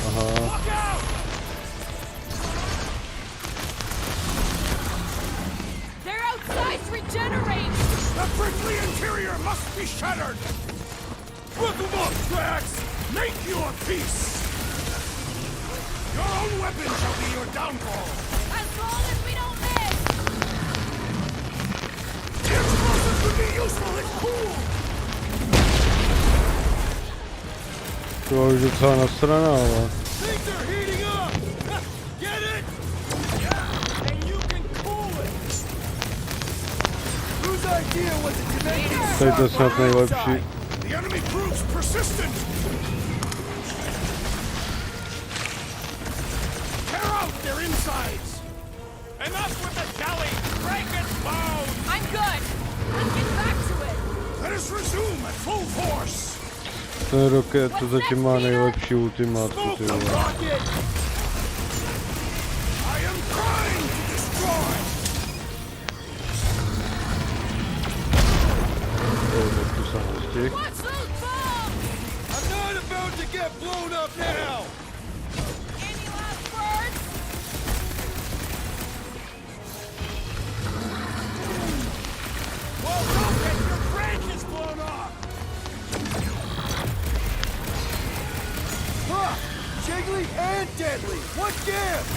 Aha. Look out! Their outsides regenerate! The prickly interior must be shattered. Look 'em up, Drax. Make your peace. Your own weapon shall be your downfall. As long as we don't miss! The explosive could be useful if cool. Ska vi ta nästa den här va? Things are heating up! Get it? Yeah, and you can cool it! Whose idea was it to make it To jest na najlepszy. The enemy proves persistent! Tear out their insides! Enough with the jelly! Break its bones! I'm good. Let's get back to it. Let us resume at full force! Ten rocket to za cię ma najlepszy ultimat Smoke tutaj. the rocket! I am trying to destroy! Tu sam ściek. Watch those bombs! I'm not about to get blown up now! Any last words? Well, don't get your branches blown off! Huh! Jiggly and deadly! What gives?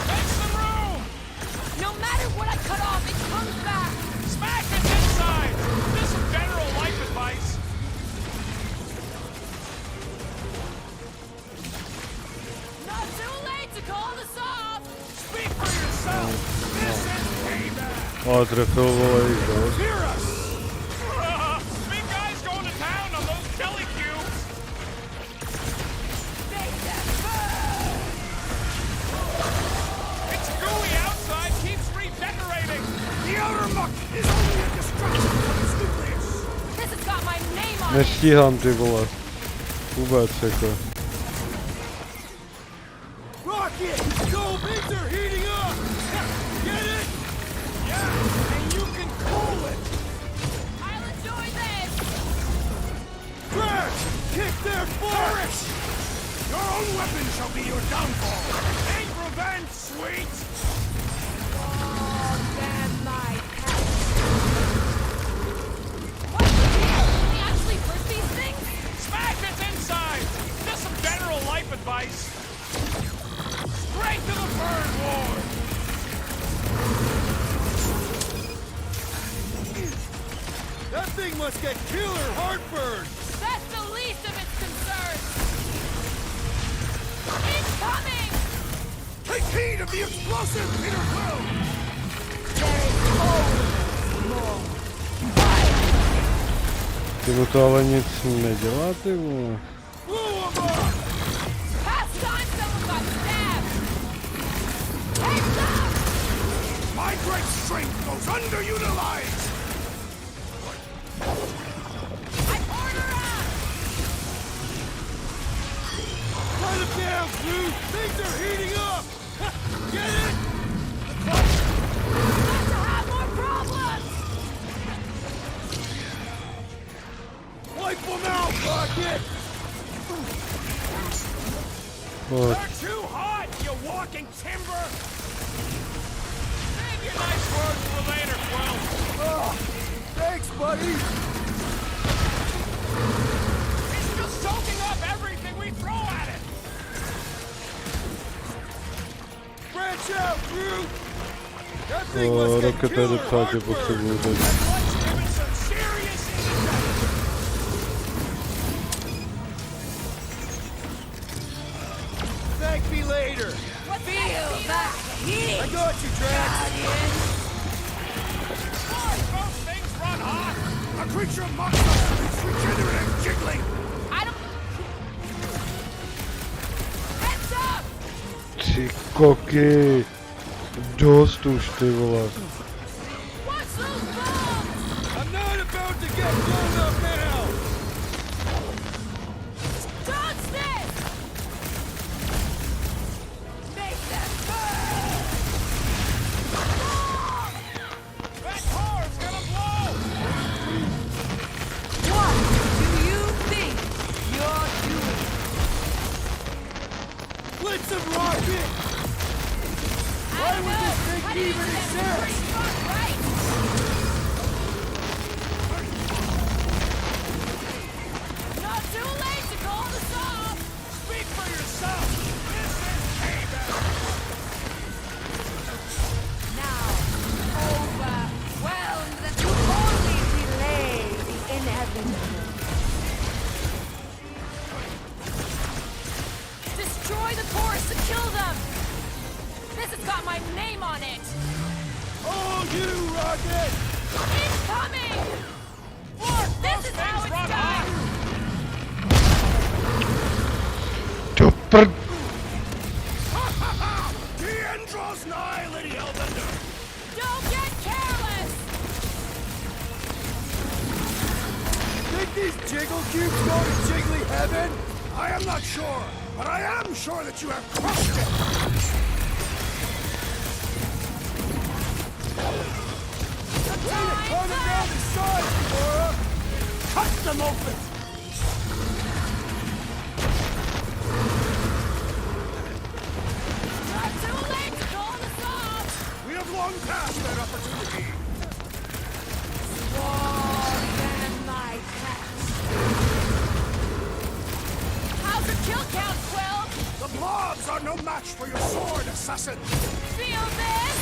Make some room! No matter what I cut off, it comes back. Smash its inside! Just some general life advice. Not too late to call this off. Speak for yourself! This is payback! O, trefiowo i go. Hear us! Big guy's going to town on those jelly cubes! Make them burn. It's gooey outside, keeps regenerating! The outer muck is only a distraction from its nucleus! This has got my name on Nie it. ścicham ty vole. Vůbec jako. Rocket! Go! Things are heating up! Get it? Yeah, and you can cool it! I'll enjoy this. Crash! Kick their butt! Your own weapon shall be your downfall! Take revenge, sweet! Oh, damn my cat. What's the deal? Can we actually push these things? Smash its inside! Just some general life advice. Straight to the burn ward! That thing must get killer heartburn! That's the least of its concerns. It's coming. Take heed of the explosive, Peter Quill! There is always more. Ty mu to ale nic nie działa ty vole. Blow 'em up! Past time someone got stabbed. Heads up. My great strength goes underutilized! I'm order up. Let him down, Groot! Things are heating up! Get it? Got to have more problems. Wipe them out, Rocket! O, They're too hot, you walking timber! Save your nice words for later, Quill! Oh, thanks, buddy! It's just soaking up everything we throw at it! Branch out, Groot! That thing o must get rokietę killer ptacie heartburn! potrzebuję dać. Let's give it some serious insight! Thank me later! Feel that heat. I got you, Drax! Those things run hot! A creature of monster is regenerative jiggling! I don't. Heads up. Ty koky. Dost už ty vole. Watch those bombs. I'm not about to get blown up now! Dodge this. Make them burn. That car's gonna blow! What do you think you're doing? Blitz of rocket! Why would this thing even exist? Right. Not too late to call this off. Speak for yourself! This is payback! Now, overwhelmed that you only delay the inevitable. This has got my name on it! Oh, you, Rocket! Incoming! Look, this is how it's done! The end draws nigh, Lady Hellbender! Don't get careless! Think these jiggle cubes go to jiggly heaven? I am not sure, but I am sure that you have crushed it! Coming down the side, Laura! Cut them open! Not too late to call this off! We have long passed that opportunity. How's your kill count, Quill? The blobs are no match for your sword, assassin! Feel this?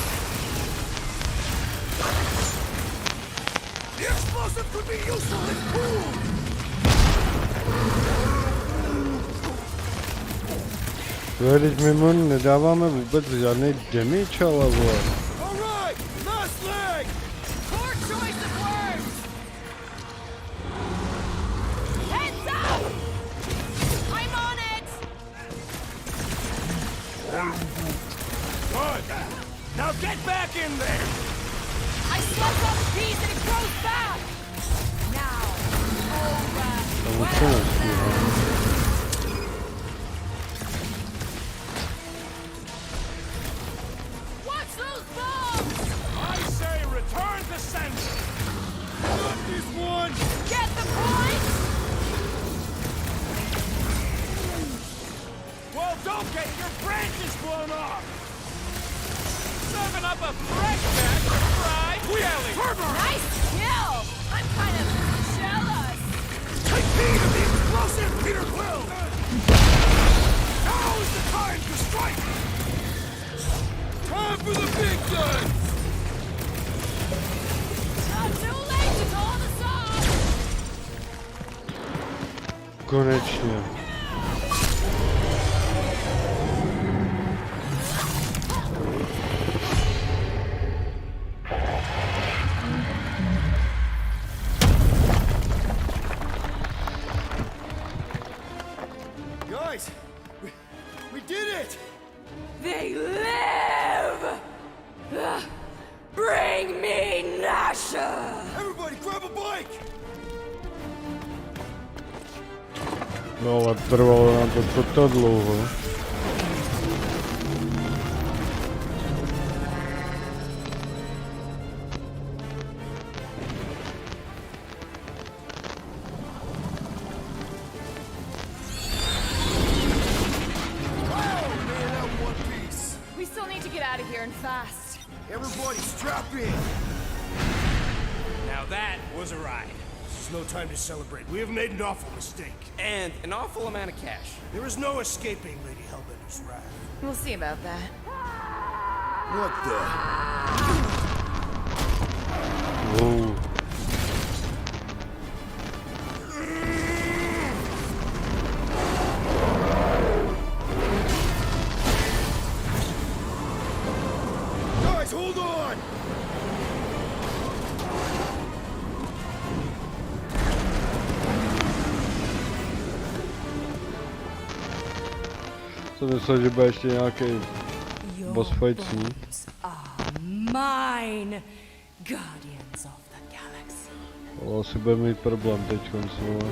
The explosive could be useful if cooled! Veď my nedáváme vůbec žádný damage, ale vole. Alright, last leg! Poor choice of words! Heads up! I'm on it! Good! Now get back in there! I slept on the piece and it grows back! Now, over. Watch those bombs! I say return to sender! Not this one! Get the point? Well, don't get your branches blown off! Serving up a fresh batch of fried jelly! Nice kill! I'm kind of jealous! Take heed of the explosive, Peter Quill! Now is the time to strike! Time for the big guns! Not too late to call this off! Konečně. Guys, we did it! They live! Bring me Nasha! Everybody grab a bike! No ale trvalo nám to dlouho. We still need to get out of here and fast. Everybody strap in! Now that was a ride. This is no time to celebrate. We have made an awful mistake. And an awful amount of cash. There is no escaping Lady Hellbender's wrath. We'll see about that. What the? Whoa. Guys, hold on! Jsem myslel, že bude ještě nějaký boss fight s ní. Mine, guardians of the galaxy. Ale asi bude mít problém teď koncové.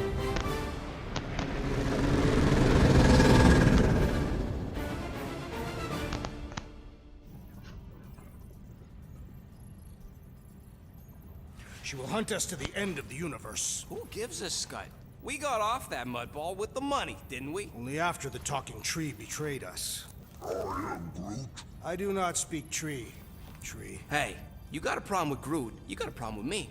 She will hunt us to the end of the universe. Who gives a scut? We got off that mudball with the money, didn't we? Only after the talking tree betrayed us. I am Groot. I do not speak tree. Tree. Hey, you got a problem with Groot, you got a problem with me.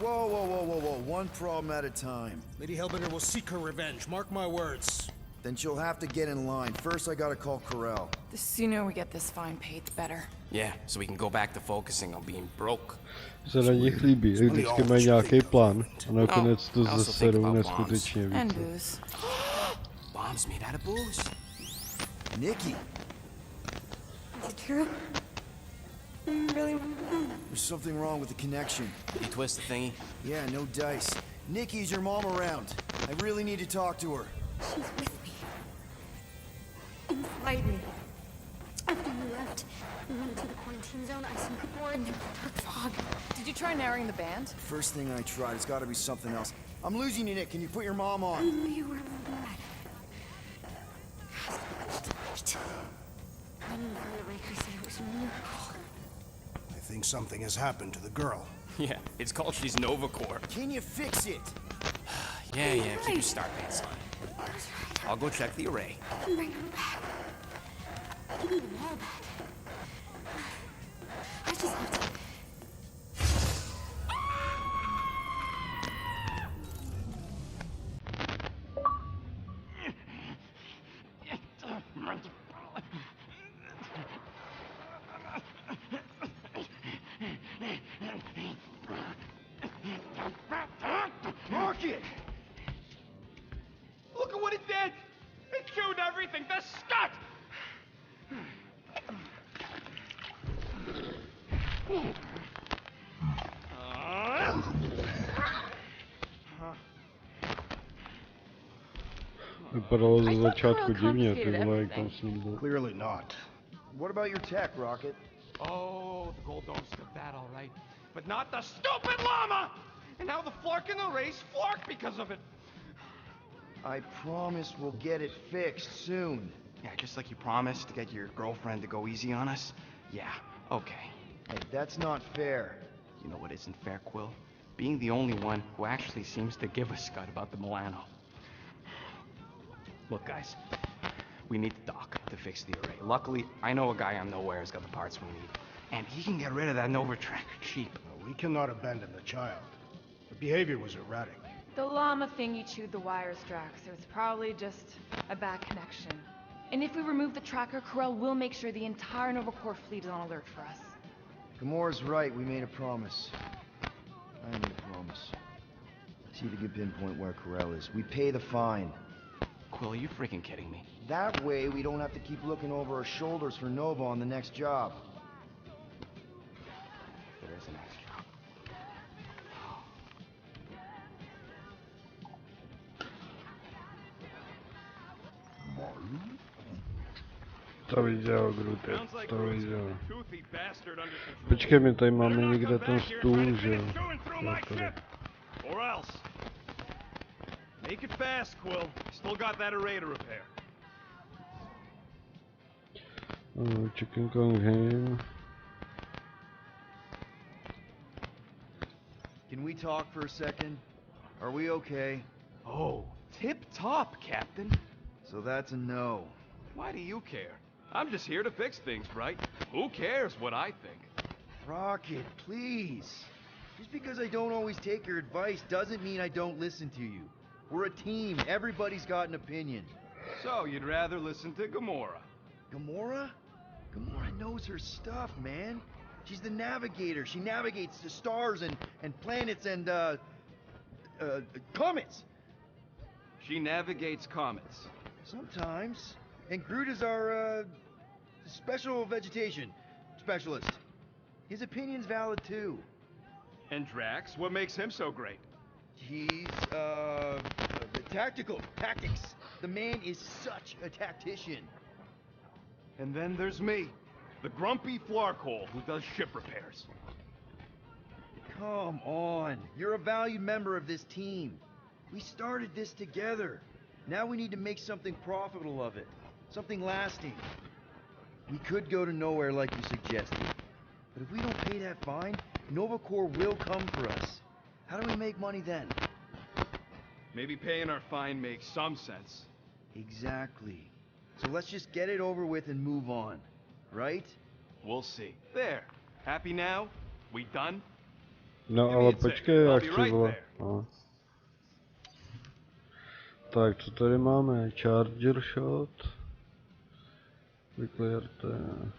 Whoa, whoa, whoa, whoa, whoa. One problem at a time. Lady Hellbender will seek her revenge. Mark my words. Then she'll have to get in line. First, I gotta call Corel. The sooner we get this fine paid, the better. Yeah, so we can go back to focusing on being broke. Se na nich líbí, že vždycky mají nějaký plán a nakonec to zaserou neskutečně And více. booze. Bombs made out of booze. Nikki! Is it true? Really? There's something wrong with the connection. Did you twist the thingy? Yeah, no dice. Nikki, is your mom around? I really need to talk to her. She's with me. Inside me. After you left, we went to the quarantine zone. I snuck aboard in the dark fog. Did you try narrowing the band? First thing I tried, it's gotta be something else. I'm losing you, Nick. Can you put your mom on? I knew you were bad. I knew the Raker said it was a miracle. I think something has happened to the girl. Yeah, it's called she's Novacore. Can you fix it? Yeah, keep your star pants on. I'll go check the array. Bring her back. Give me them all back. I just have to... Rocket! Look at what it did! It chewed everything to scut! Wypadało za zaciatku dziwnie, ty była jak tam z nim był. Clearly not. What about your tech, Rocket? Oh, the gold dome stood that all right. But not the stupid llama! And now the Flark in the race Flark because of it. I promise we'll get it fixed soon. Yeah, just like you promised to get your girlfriend to go easy on us. Yeah, okay. Hey, that's not fair. You know what isn't fair, Quill? Being the only one who actually seems to give a scut about the Milano. Look, guys, we need the doc to fix the array. Luckily, I know a guy on Nowhere has got the parts we need. And he can get rid of that Nova tracker cheap. We cannot abandon the child. The behavior was erratic. The llama thingy chewed the wires, Drax. It was probably just a bad connection. And if we remove the tracker, Corel will make sure the entire Nova Corps fleet is on alert for us. Gamora's right, we made a promise. I made a promise. See if you can pinpoint where Corel is. We pay the fine. Quill, are you freaking kidding me? That way, we don't have to keep looking over our shoulders for Nova on the next job. There is a next job. To widziało Grutek, to widziało. Poczekajmy, tutaj mamy nigdy ten stół wziął. Or else. Make it fast, Quill. Still got that array to repair. Chicken Kong ham. Can we talk for a second? Are we okay? Oh, tip-top, Captain. So that's a no. Why do you care? I'm just here to fix things, right? Who cares what I think? Rocket, please. Just because I don't always take your advice doesn't mean I don't listen to you. We're a team. Everybody's got an opinion. So, you'd rather listen to Gamora? Gamora? Gamora knows her stuff, man. She's the navigator. She navigates the stars and planets and, comets. She navigates comets. Sometimes. And Groot is our, special vegetation specialist. His opinion's valid, too. And Drax? What makes him so great? He's, tactics. The man is such a tactician. And then there's me, the grumpy Flarkhole who does ship repairs. Come on. You're a valued member of this team. We started this together. Now we need to make something profitable of it. Something lasting. We could go to Nowhere like you suggested. But if we don't pay that fine, Nova Corps will come for us. How do we make money then? Maybe paying our fine makes some sense. Exactly. So let's just get it over with and move on. Right? We'll see. There. Happy now? We done? No, ale poczekaj, jak to było. O. Tak, co tady máme? Charger shot. Wyklearte.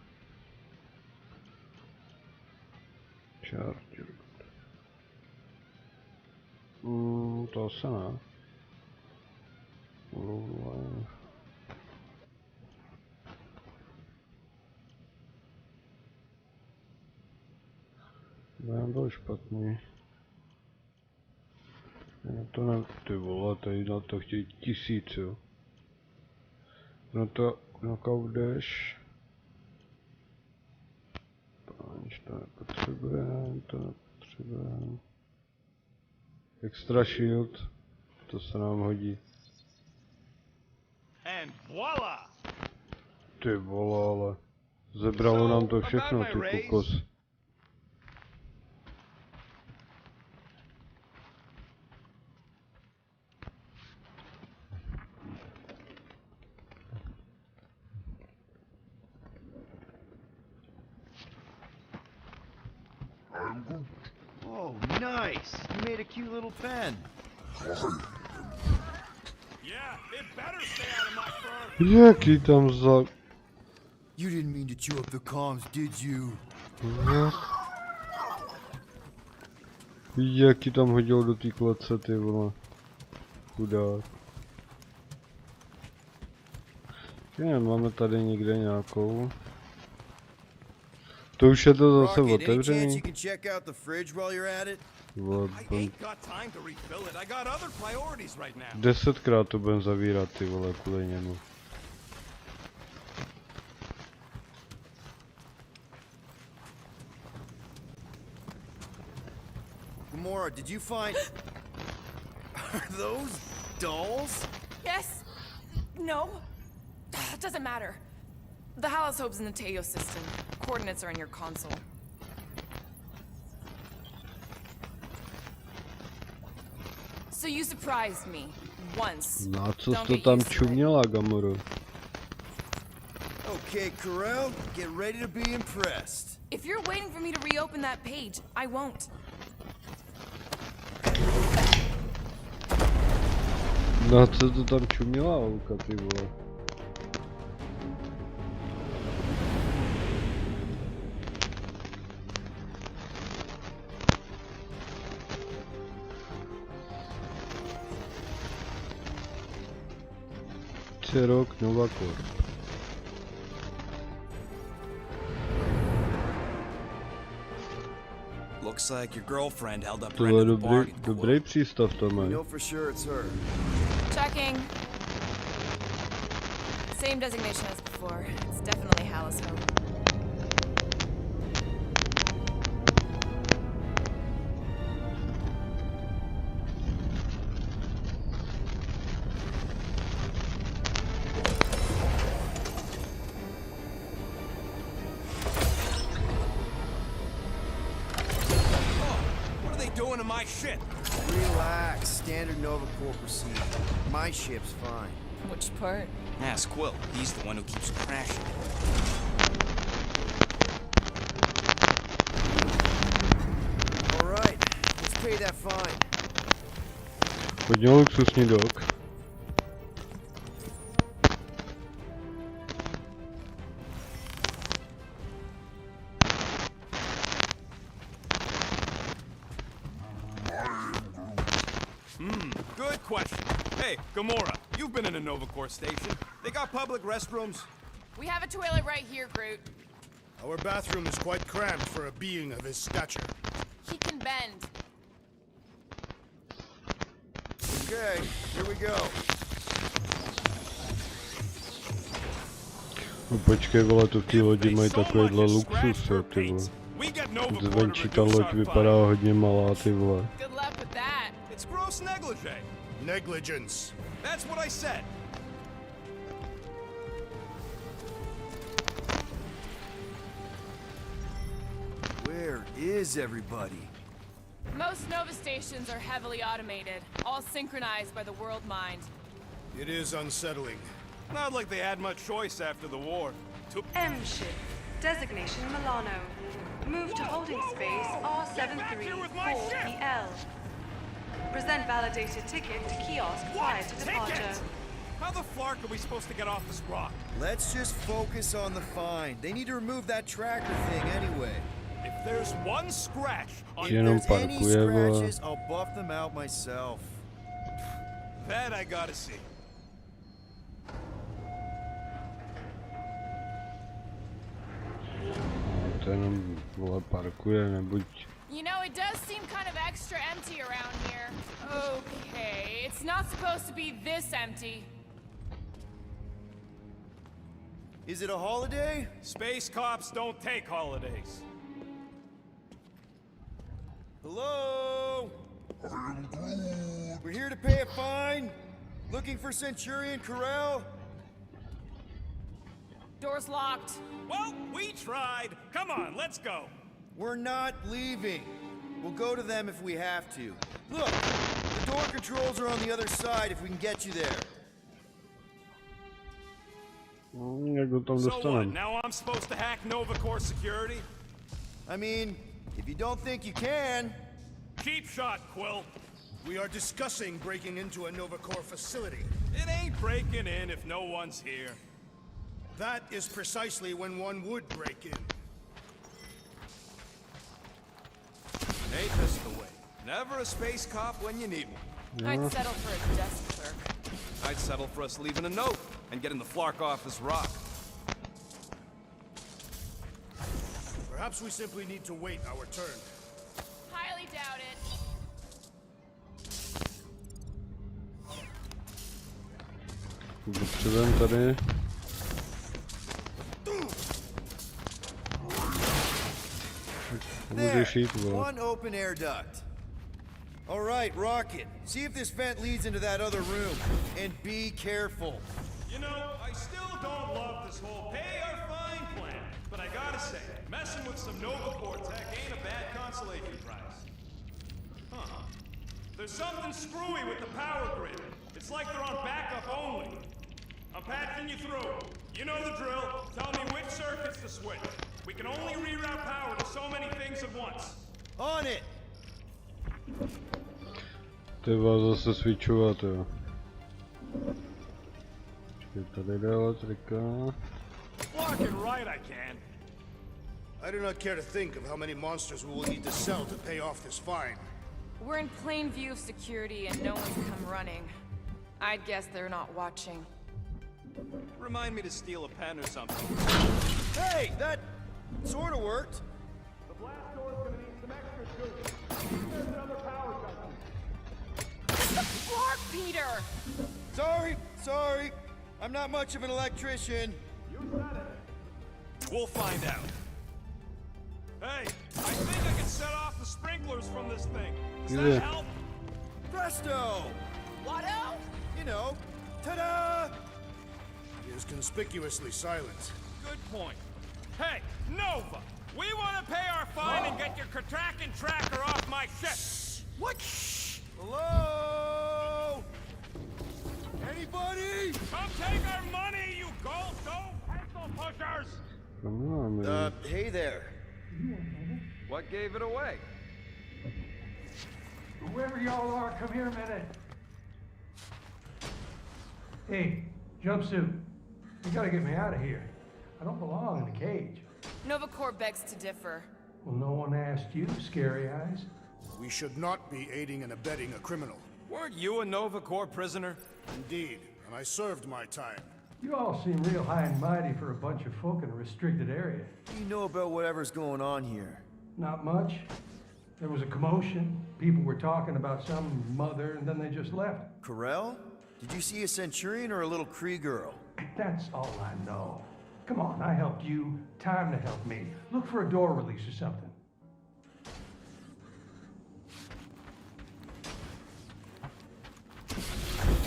Charger. To se ne. Byl špatný. No to ne, ty vole, tady na to chtějí 1000, jo. No to knockouteš. Páč, to nepotřebujeme, Extra shield, to se nám hodí. And voila! Ty vole, ale zebralo nám to všechno, ty kokos. Oh, nice! You made a cute little pen. Yeah, it better stay out of my fur. Jaký tam za... You didn't mean to chew up the comms, did you? Jaký tam hodil do té klece, ty vole. Chudák. Máme tady někde nějakou. To už je to zase otevřený. Vole, 10krát to budem zavírat, ty vole, kvůli němu. Gamora, did you find... Are those dolls? Yes. No. It doesn't matter. The holosope's in the Teo system. Coordinates are in your console. So you surprised me. Once. Na co jsi to tam čuměla, Gamoro? Okay, Karel, get ready to be impressed. If you're waiting for me to reopen that page, I won't. Na co to tam čuměla, Olka, ty vole? Rok Nova Corp. Looks like your girlfriend held up To je dobrý přístav, Tome. Checking. Same designation as before. It's definitely holosope. My shit. Relax. Standard Nova Corp procedure. My ship's fine. Which part? Ask Quill. He's the one who keeps crashing. All right. Let's pay that fine. Hodně luxusní dok. Good question. Hey, Gamora, you've been in a Nova Corps station. They got public restrooms? We have a toilet right here, Groot. Our bathroom is quite cramped for a being of his stature. He can bend. Okay, here we go. No počkej, vole, to v té lodi mají takovýhle luxus, jo, ty vole. Zvenčí ta loď vypadá hodně malá, ty vole. Good luck with that. It's gross negligee. Negligence. That's what I said. Where is everybody? Most Nova stations are heavily automated, all synchronized by the world mind. It is unsettling. Not like they had much choice after the war. M ship. Designation Milano. Move to holding space R734PL. Present validated ticket to kiosk prior to departure. How the flark are we supposed to get off this rock? Let's just focus on the find. They need to remove that tracker thing anyway. If there's one scratch on any scratches, I'll buff them out myself. That I gotta see. To jenom, vole, parkuje, nebuď You know, it does seem kind of extra empty around here. Okay, it's not supposed to be this empty. Is it a holiday? Space cops don't take holidays. Hello? We're here to pay a fine. Looking for Centurion Corral? Door's locked. Well, we tried. Come on, let's go. We're not leaving. We'll go to them if we have to. Look, the door controls are on the other side if we can get you there. Jak go tam So what, dostaneme? now I'm supposed to hack Novacore security? I mean, if you don't think you can... Cheap shot, Quill. We are discussing breaking into a Novacore facility. It ain't breaking in if no one's here. That is precisely when one would break in. Ain't this the way? Never a space cop when you need one. I'd settle for a desk clerk. I'd settle for us leaving a note and getting the Flark off this rock. Perhaps we simply need to wait our turn. Highly doubt it. Potřebujeme tady. There, one open air duct. All right, Rocket, see if this vent leads into that other room. And be careful. You know, I still don't love this whole pay or fine plan. But I gotta say, messing with some Novacore tech ain't a bad consolation prize. Huh. There's something screwy with the power grid. It's like they're on backup only. I'm patching you through. You know the drill. Tell me which circuits to switch. We can only reroute power to so many things at once. On it! Ty vás zase switchovat, jo. Počkej, tady jde elektrika. Fucking right I can. I do not care to think of how many monsters we will need to sell to pay off this fine. We're in plain view of security and no one's come running. I'd guess they're not watching. Remind me to steal a pen or something. Hey, that sort of worked. The blast door's gonna need some extra juice. There's another power junction. Flark, Peter! Sorry. I'm not much of an electrician. You said it. We'll find out. Hey, I think I can set off the sprinklers from this thing. Does that help? Presto! Watto? You know, ta-da! He is conspicuously silent. Good point. Hey, Nova! We want to pay our fine and get your Kraken tracker off my ship! What? Hello? Anybody? Come take our money, you gold-dome pencil pushers! Come on, man. Hey there. What gave it away? Whoever y'all are, come here a minute. Hey, jumpsuit. You gotta get me out of here. I don't belong in a cage. Novacore begs to differ. Well, no one asked you, Scary Eyes. We should not be aiding and abetting a criminal. Weren't you a Novacore prisoner? Indeed, and I served my time. You all seem real high and mighty for a bunch of folk in a restricted area. What do you know about whatever's going on here? Not much. There was a commotion. People were talking about some mother, and then they just left. Corel? Did you see a Centurion or a little Kree girl? That's all I know. Come on, I helped you. Time to help me. Look for a door release or something.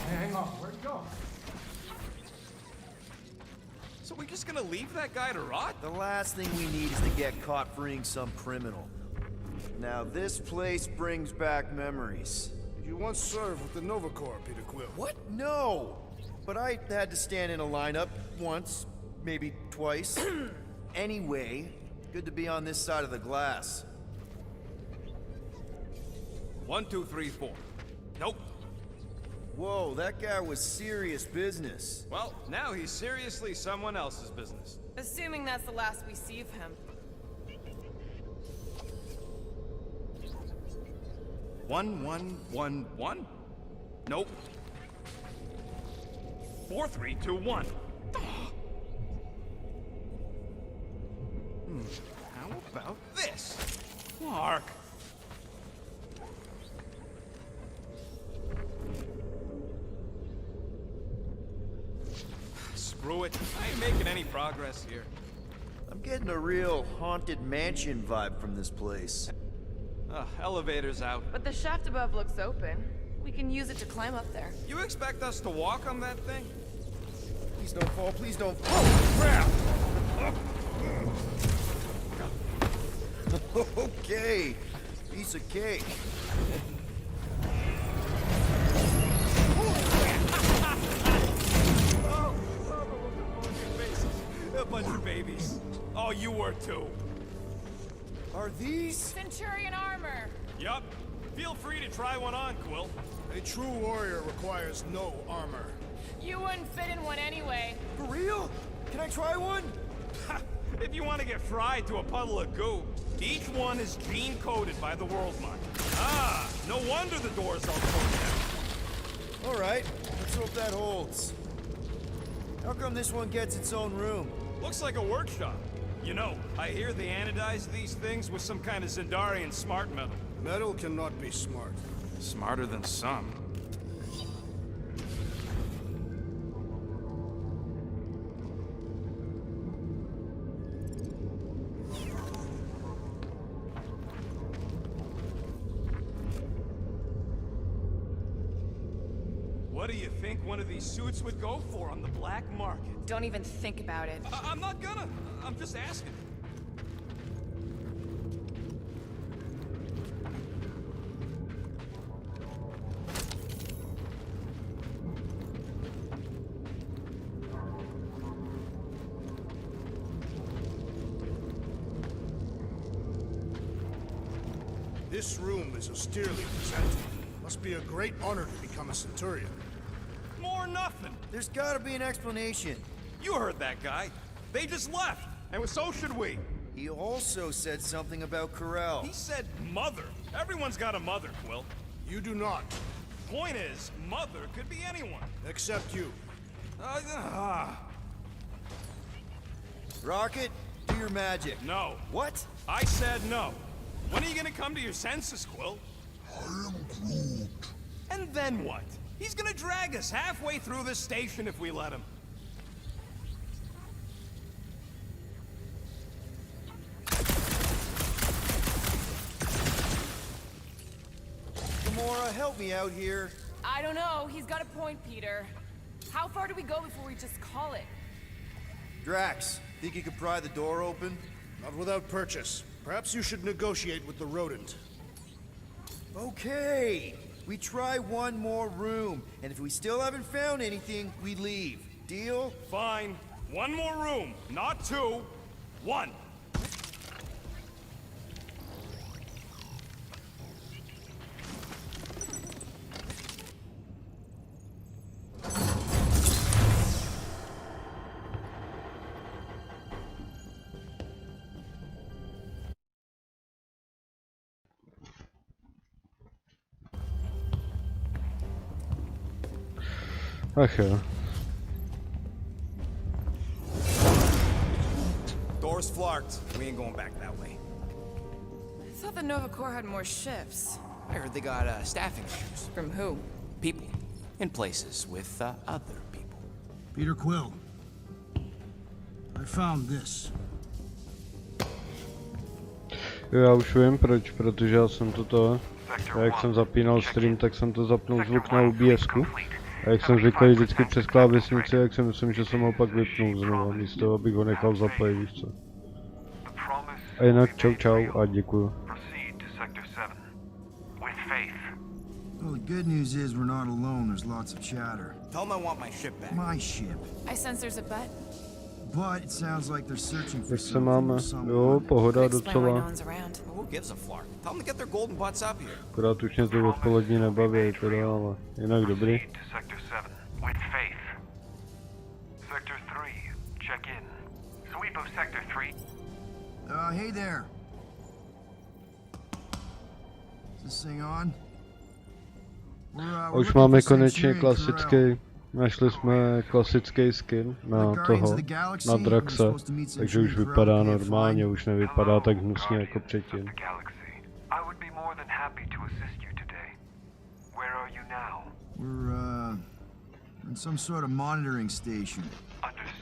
Hang on, where'd you go? So we're just gonna leave that guy to rot? The last thing we need is to get caught freeing some criminal. Now this place brings back memories. Did you once serve with the Novacore, Peter Quill? What? No! But I had to stand in a lineup once, maybe twice. Anyway, good to be on this side of the glass. 1, 2, 3, 4. Nope. Whoa, that guy was serious business. Well, now he's seriously someone else's business. Assuming that's the last we see of him. 1, 1, 1, 1? Nope. 4, 3, 2, 1. How about this? Mark, Screw it. I ain't making any progress here. I'm getting a real haunted mansion vibe from this place. Elevator's out. But the shaft above looks open. We can use it to climb up there. You expect us to walk on that thing? Please don't fall, please don't fall. Oh, crap! Okay, piece of cake. A bunch of babies. Oh, you were too. Are these? Centurion armor! Yup. Feel free to try one on, Quill. A true warrior requires no armor. You wouldn't fit in one anyway. For real? Can I try one? If you want to get fried to a puddle of goo, each one is gene-coded by the World Mind. Ah, no wonder the doors all closed down. All right, let's hope that holds. How come this one gets its own room? Looks like a workshop. You know, I hear they anodize these things with some kind of Zendarian smart metal. Metal cannot be smart. Smarter than some. What do you think one of these suits would go for on the black market? Don't even think about it. I'm not gonna. I'm just asking. This room is austerely presented. Must be a great honor to become a Centurion. More nothing. There's gotta be an explanation. You heard that guy. They just left, and so should we. He also said something about Corral. He said mother. Everyone's got a mother, Quill. You do not. Point is, mother could be anyone. Except you. Rocket, do your magic. No. What? I said no. When are you gonna come to your senses, Quill? I am Groot. And then what? He's gonna drag us halfway through this station if we let him. Gamora, help me out here. I don't know. He's got a point, Peter. How far do we go before we just call it? Drax, think you could pry the door open? Not without purchase. Perhaps you should negotiate with the rodent. Okay. We try one more room, and if we still haven't found anything, we leave. Deal? Fine. One more room. Not two. One. Ach jo. Door's flarked. We ain't going back that way. I thought the Nova Corps had more shifts. I heard they got staffing issues. From who? People. In places with other people. Peter Quill. I found this. Jo, já už vím proč, protože já jsem toto, a jak jsem zapínal stream, tak jsem to zapnul zvuk na OBSku. A jak jsem zvyklý vždycky přes klávesnici, jak si myslím, že jsem ho pak vypnul znovu, místo abych ho nechal zaplay, víš co. A jinak čau čau a děkuju. Well, the good news is we're not alone. There's lots of chatter. Tell them I want my ship back. My ship. I sense there's a bet. But it sounds like they're searching for Jak se something máme? or someone. Jo, pohoda Explain why no docela. one's around. Who gives a flark? Tell them to get their golden butts up here. Akorát už mě to odpolední nebaví, teda, ale jinak dobrý. Sector 7 with Faith. Sector 3, check in. Sweep of Sector 3. Hey there. Is this thing on? Už máme konečně klasický, našli jsme klasický skin na toho, na Draxe, takže už vypadá normálně, už nevypadá tak hnusně jako předtím. I would be more than happy to assist you today. Where are you now? We're in some sort of monitoring station. Understood.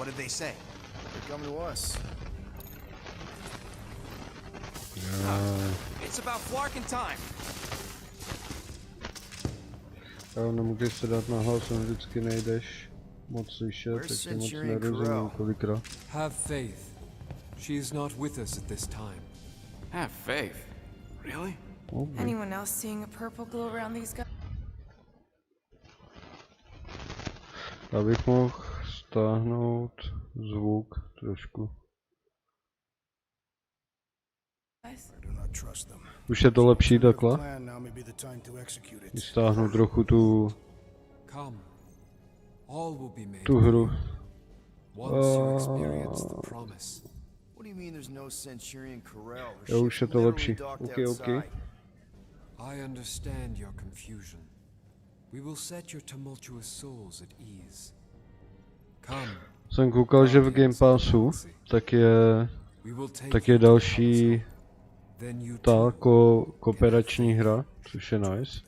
What did they say? They're coming to us. It's about Flarkin time. Jo, nemůžeš se dát na hlas, vždycky nejdeš moc slyšet, tak se moc nerozumím kolikrát. Have faith. She is not with us at this time. Have faith? Really? Okay. Anyone else seeing a purple glow around these guys? Abych mohl stáhnout zvuk trošku. Už je to lepší takhle? Stáhnu trochu tu hru. Jo, už je to lepší. OK. I understand your confusion. We will set your tumultuous souls at ease. Come. Jsem koukal, že v Game Passu tak je další ta kooperační hra, což je nice.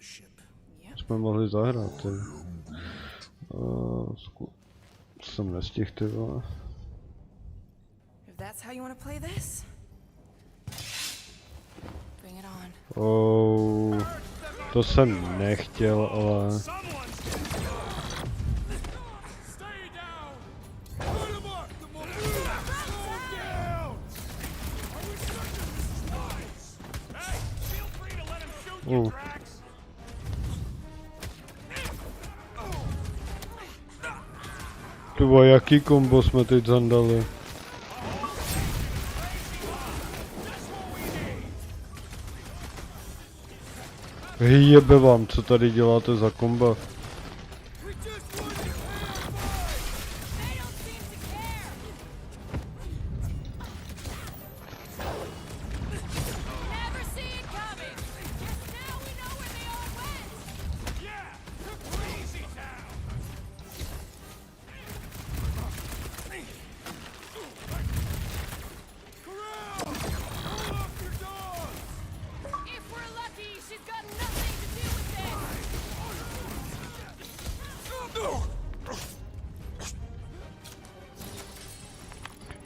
Jsme mohli zahrát. Jsem nestihl, ty vole. If that's how you want to play this, bring it on. Oh, to jsem nechtěl, ale... Tyvo, jaký kombo jsme teď zandali? Jebe vám, co tady děláte za komba?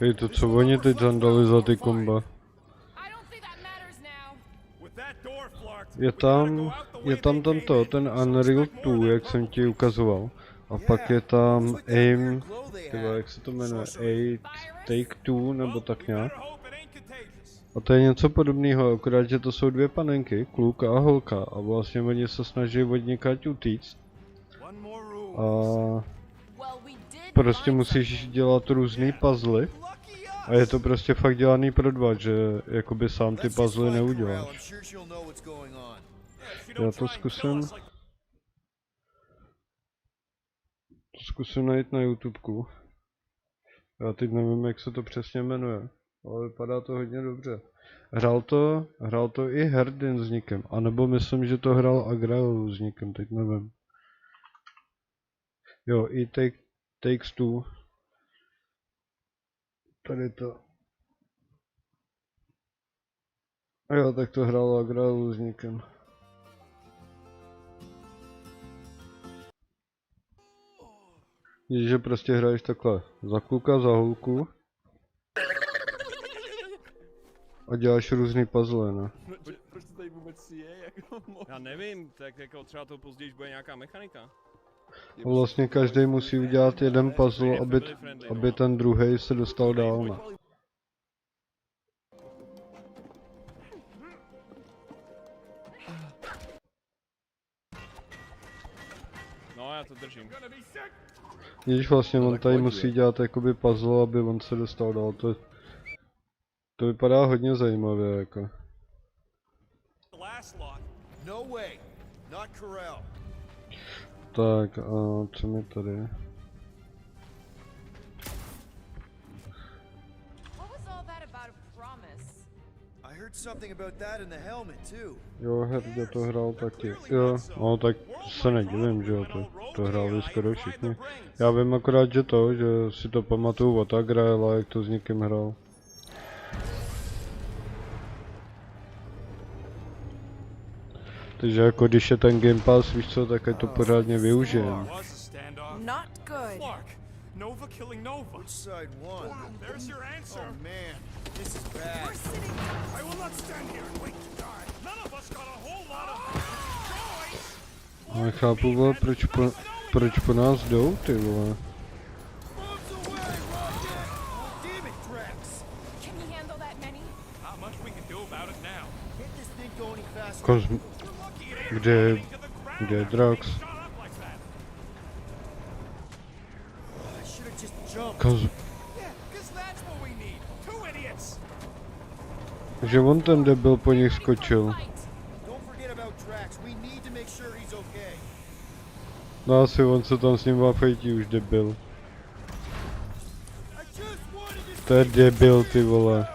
Hej, to co oni teď zandali za ty komba? Je tam ten Unreal 2, jak jsem ti ukazoval. A pak je tam Aim, tyhle, jak se to jmenuje, Take Two, nebo tak nějak. A to je něco podobného, akorát, že to jsou dvě panenky, kluk a holka. A vlastně oni se snaží od někať utíct. A prostě musíš dělat různý puzzle. A je to prostě fakt dělaný pro dva, že jakoby sám ty puzzle neuděláš. Já to zkusím najít na YouTubeku. Já teď nevím, jak se to přesně jmenuje, ale vypadá to hodně dobře. Hrál to i Herdin s někým, anebo myslím, že to hrál Agrael s někým, teď nevím. Jo, i Takes Two. Tady to. Jo, tak to hrál Agrael s někým. Že prostě hraješ takhle za kluka, za holku a děláš různý puzzle, ne? Proč to tady vůbec je? Jako já nevím, tak jako třeba to později bude nějaká mechanika. A vlastně každý musí udělat jeden puzzle, aby ten druhý se dostal dál, ne? No, já to držím. Když vlastně on tady musí dělat jakoby puzzle, aby on se dostal dál, to vypadá hodně zajímavě, jako. Tak, a co mi tady? Jo, Herdě to hrál taky. Jo, no tak se nedivím, že jo, to hráli skoro všichni. Já vím akorát, že si to pamatuju od Agraela, jak to s někým hrál. Takže jako když je ten Game Pass, víš co, tak ať to pořádně využijem. Nova killing Nova. Which side won? There's your answer. Oh man, this is bad. We're sitting. I will not stand here and wait to die. None of us got a whole lot of choice. Ale chápu, vole, proč po nás jdou, ty vole. Damn it, Drax! Can you handle that many? Not much we can do about it now. Can't this thing go any faster? Kde je Drax? I should have just jumped. Yeah, because that's what we need. Two idiots. Že on ten debil po nich skočil. Don't forget about Drax. We need to make sure he's okay. No asi on se tam s ním váfejtí už debil. To je debil, ty vole.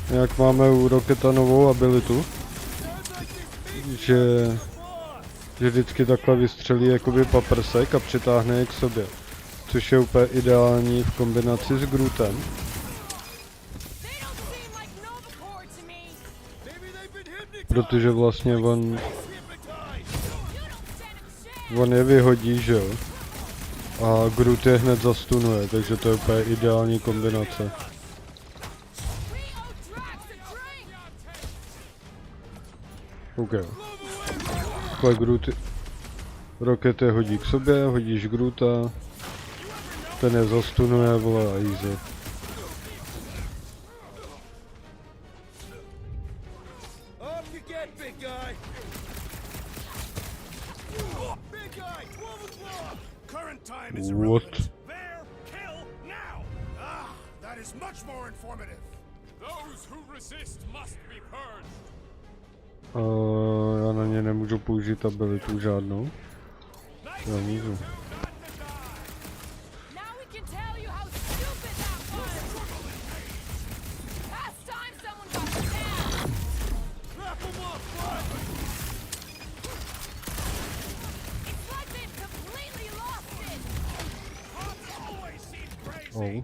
Jak máme u Rocketa novou abilitu, že vždycky takhle vystřelí jakoby paprsek a přitáhne je k sobě. Což je úplně ideální v kombinaci s Grootem. Protože vlastně on je vyhodí, že jo? A Groot je hned zastunuje, takže to je úplně ideální kombinace. OK. Takhle Groot, Rocket je hodí k sobě, hodíš Groota, ten je zastunuje, vole, a easy. What? There, kill now. Ah, that is much more informative. Those who resist must be purged. Já na ně nemůžu použít abilitu žádnou. Já můžu. Oh.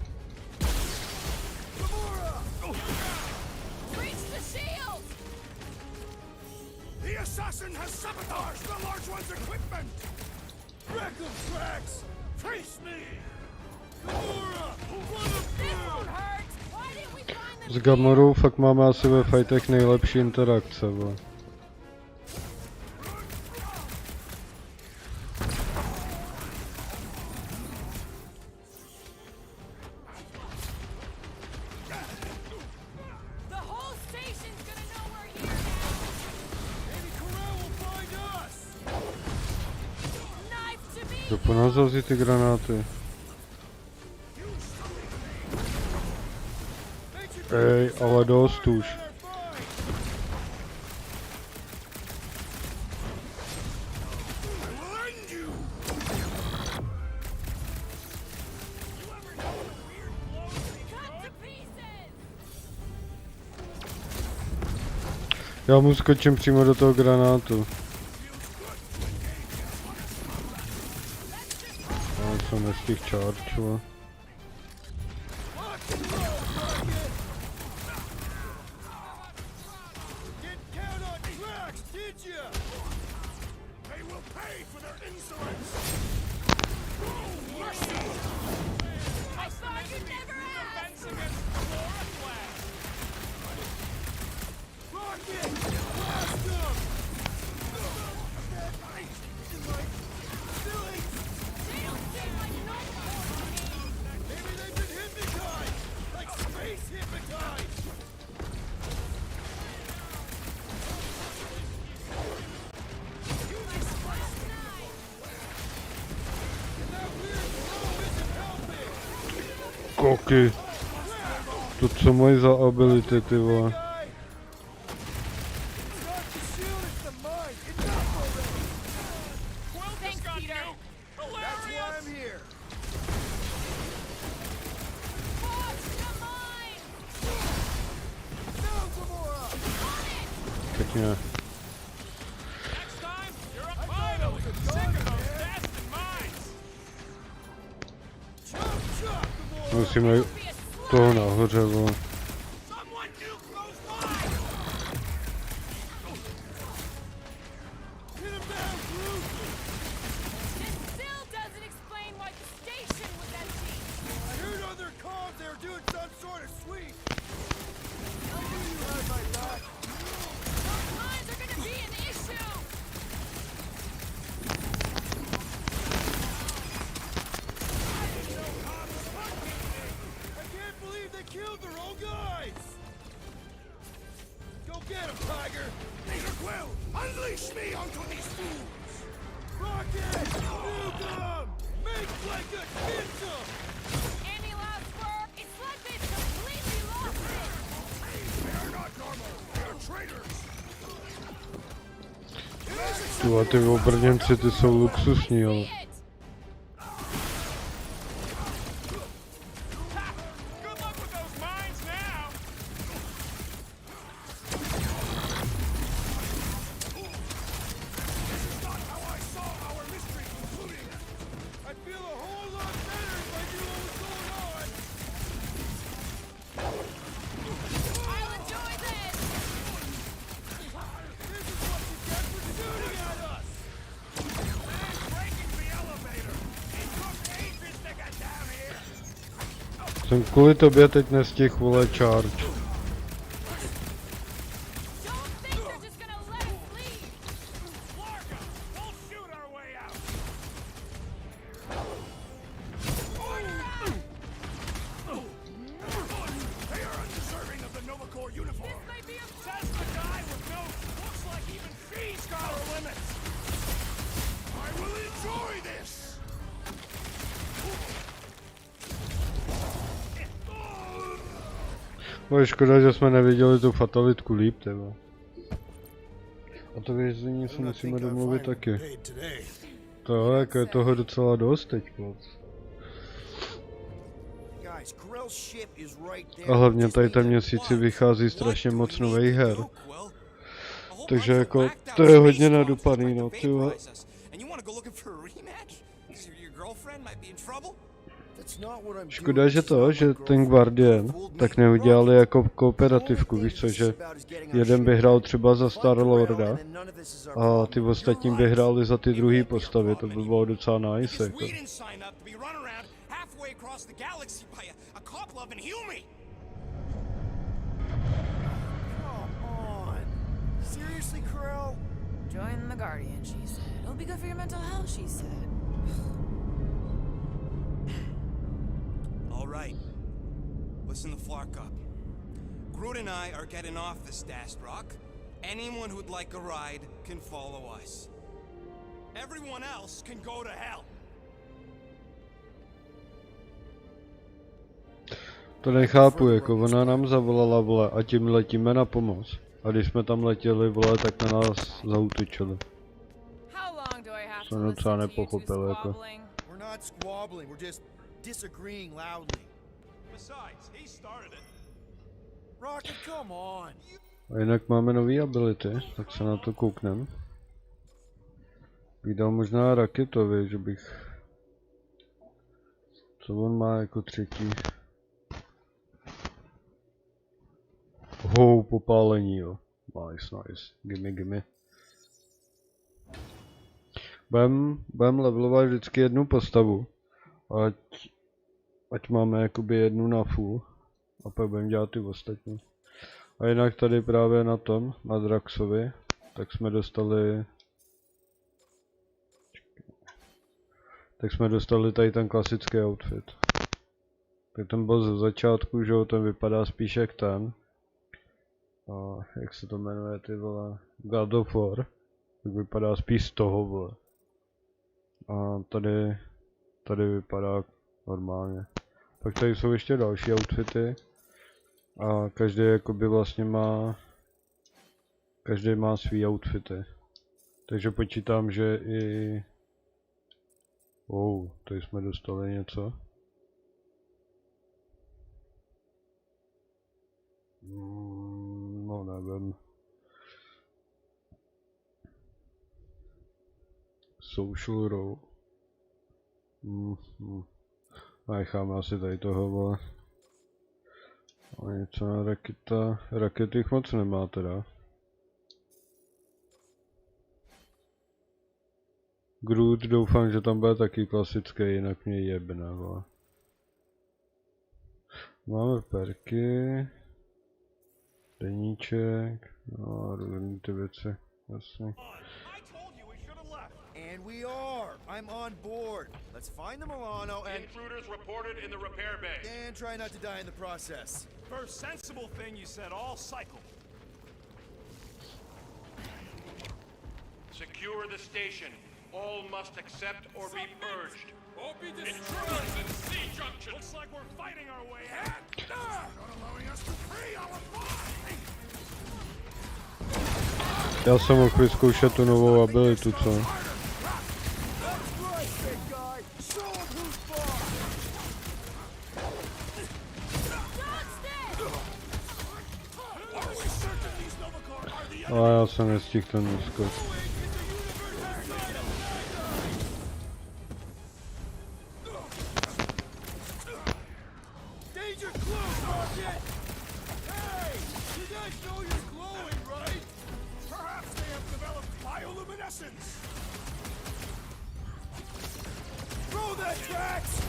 The assassin has sabotaged the large one's equipment! Wreck him, Drax! Face me! Gamora! S Gamorou fakt máme asi ve fightech nejlepší interakce, bo. To po nás vzít ty granáty. Ej, ale dost už. Já mu skočím přímo do toho granátu. Já jsem nestihl charge. Koky. To co mají za ability, ty vole. Pěkně. musíme toho nahoře, vole. Unleash me onto these fools! Rocket! Nuke them! Make like a pizza! Any last word? It's like they've completely lost it! They are not normal! They are traitors! Tu a ty obrněnci, ty jsou luxusní, ale. Jsem kvůli tobě teď nestihl, vole, charge. No, škoda, že jsme neviděli tu fatalitku líp, teba. A to vězení se musíme domluvit taky. To jako je toho docela dost teď, a hlavně tady ten měsíci vychází strašně moc nových her. Takže jako, to je hodně nadupaný, no, tyjo. Škoda, že ten Guardian tak neudělali jako kooperativku, víš co, že jeden by hrál třeba za Star-Lorda a ty ostatní by hráli za ty druhé postavy, to by bylo docela nice, jako. Join the Guardian, she said. It'll be good for your mental health, she said. All right. Listen to Flark up. Groot and I are getting off this dashed rock. Anyone who'd like a ride can follow us. Everyone else can go to hell. To nechápu, jako ona nám zavolala, vole, a tím letíme na pomoc. A když jsme tam letěli, vole, tak na nás zaútočili. Jsem docela nepochopil, jako. A jinak máme nový ability, tak se na to kouknem. Bych dal možná raketovi, že bych... Co on má jako třetí? Popálení, jo. Nice, nice. Gimme. Budem levelovat vždycky jednu postavu. Ať máme jakoby jednu na full. A pak budeme dělat ty ostatní. A jinak tady právě na tom, na Draxovi, tak jsme dostali tady ten klasický outfit. Tak ten byl ze začátku, že jo, ten vypadá spíš jak ten. A jak se to jmenuje, ty vole, God of War. Tak vypadá spíš z toho, vole. A tady vypadá normálně. Pak tady jsou ještě další outfity. A každý jakoby vlastně každý má svý outfity. Takže počítám, že i... tady jsme dostali něco. No nevím. Social row. A necháme asi tady toho, vole. A něco na raketa. Rakety jich moc nemá teda. Groot doufám, že tam bude taky klasický, jinak mě jebne, vole. Máme perky. Deníček. No, různý ty věci. Jasně. And we are. I'm on board. Let's find the Milano and... Intruders reported in the repair bay. And try not to die in the process. First sensible thing you said all cycle. Secure the station. All must accept or be purged. Won't be destroyed in C junction. Looks like we're fighting our way out. Not allowing us to free our mind. Já jsem mohl vyzkoušet tu novou abilitu, co? Ale já jsem nestihl ten skok. Throw that tracks!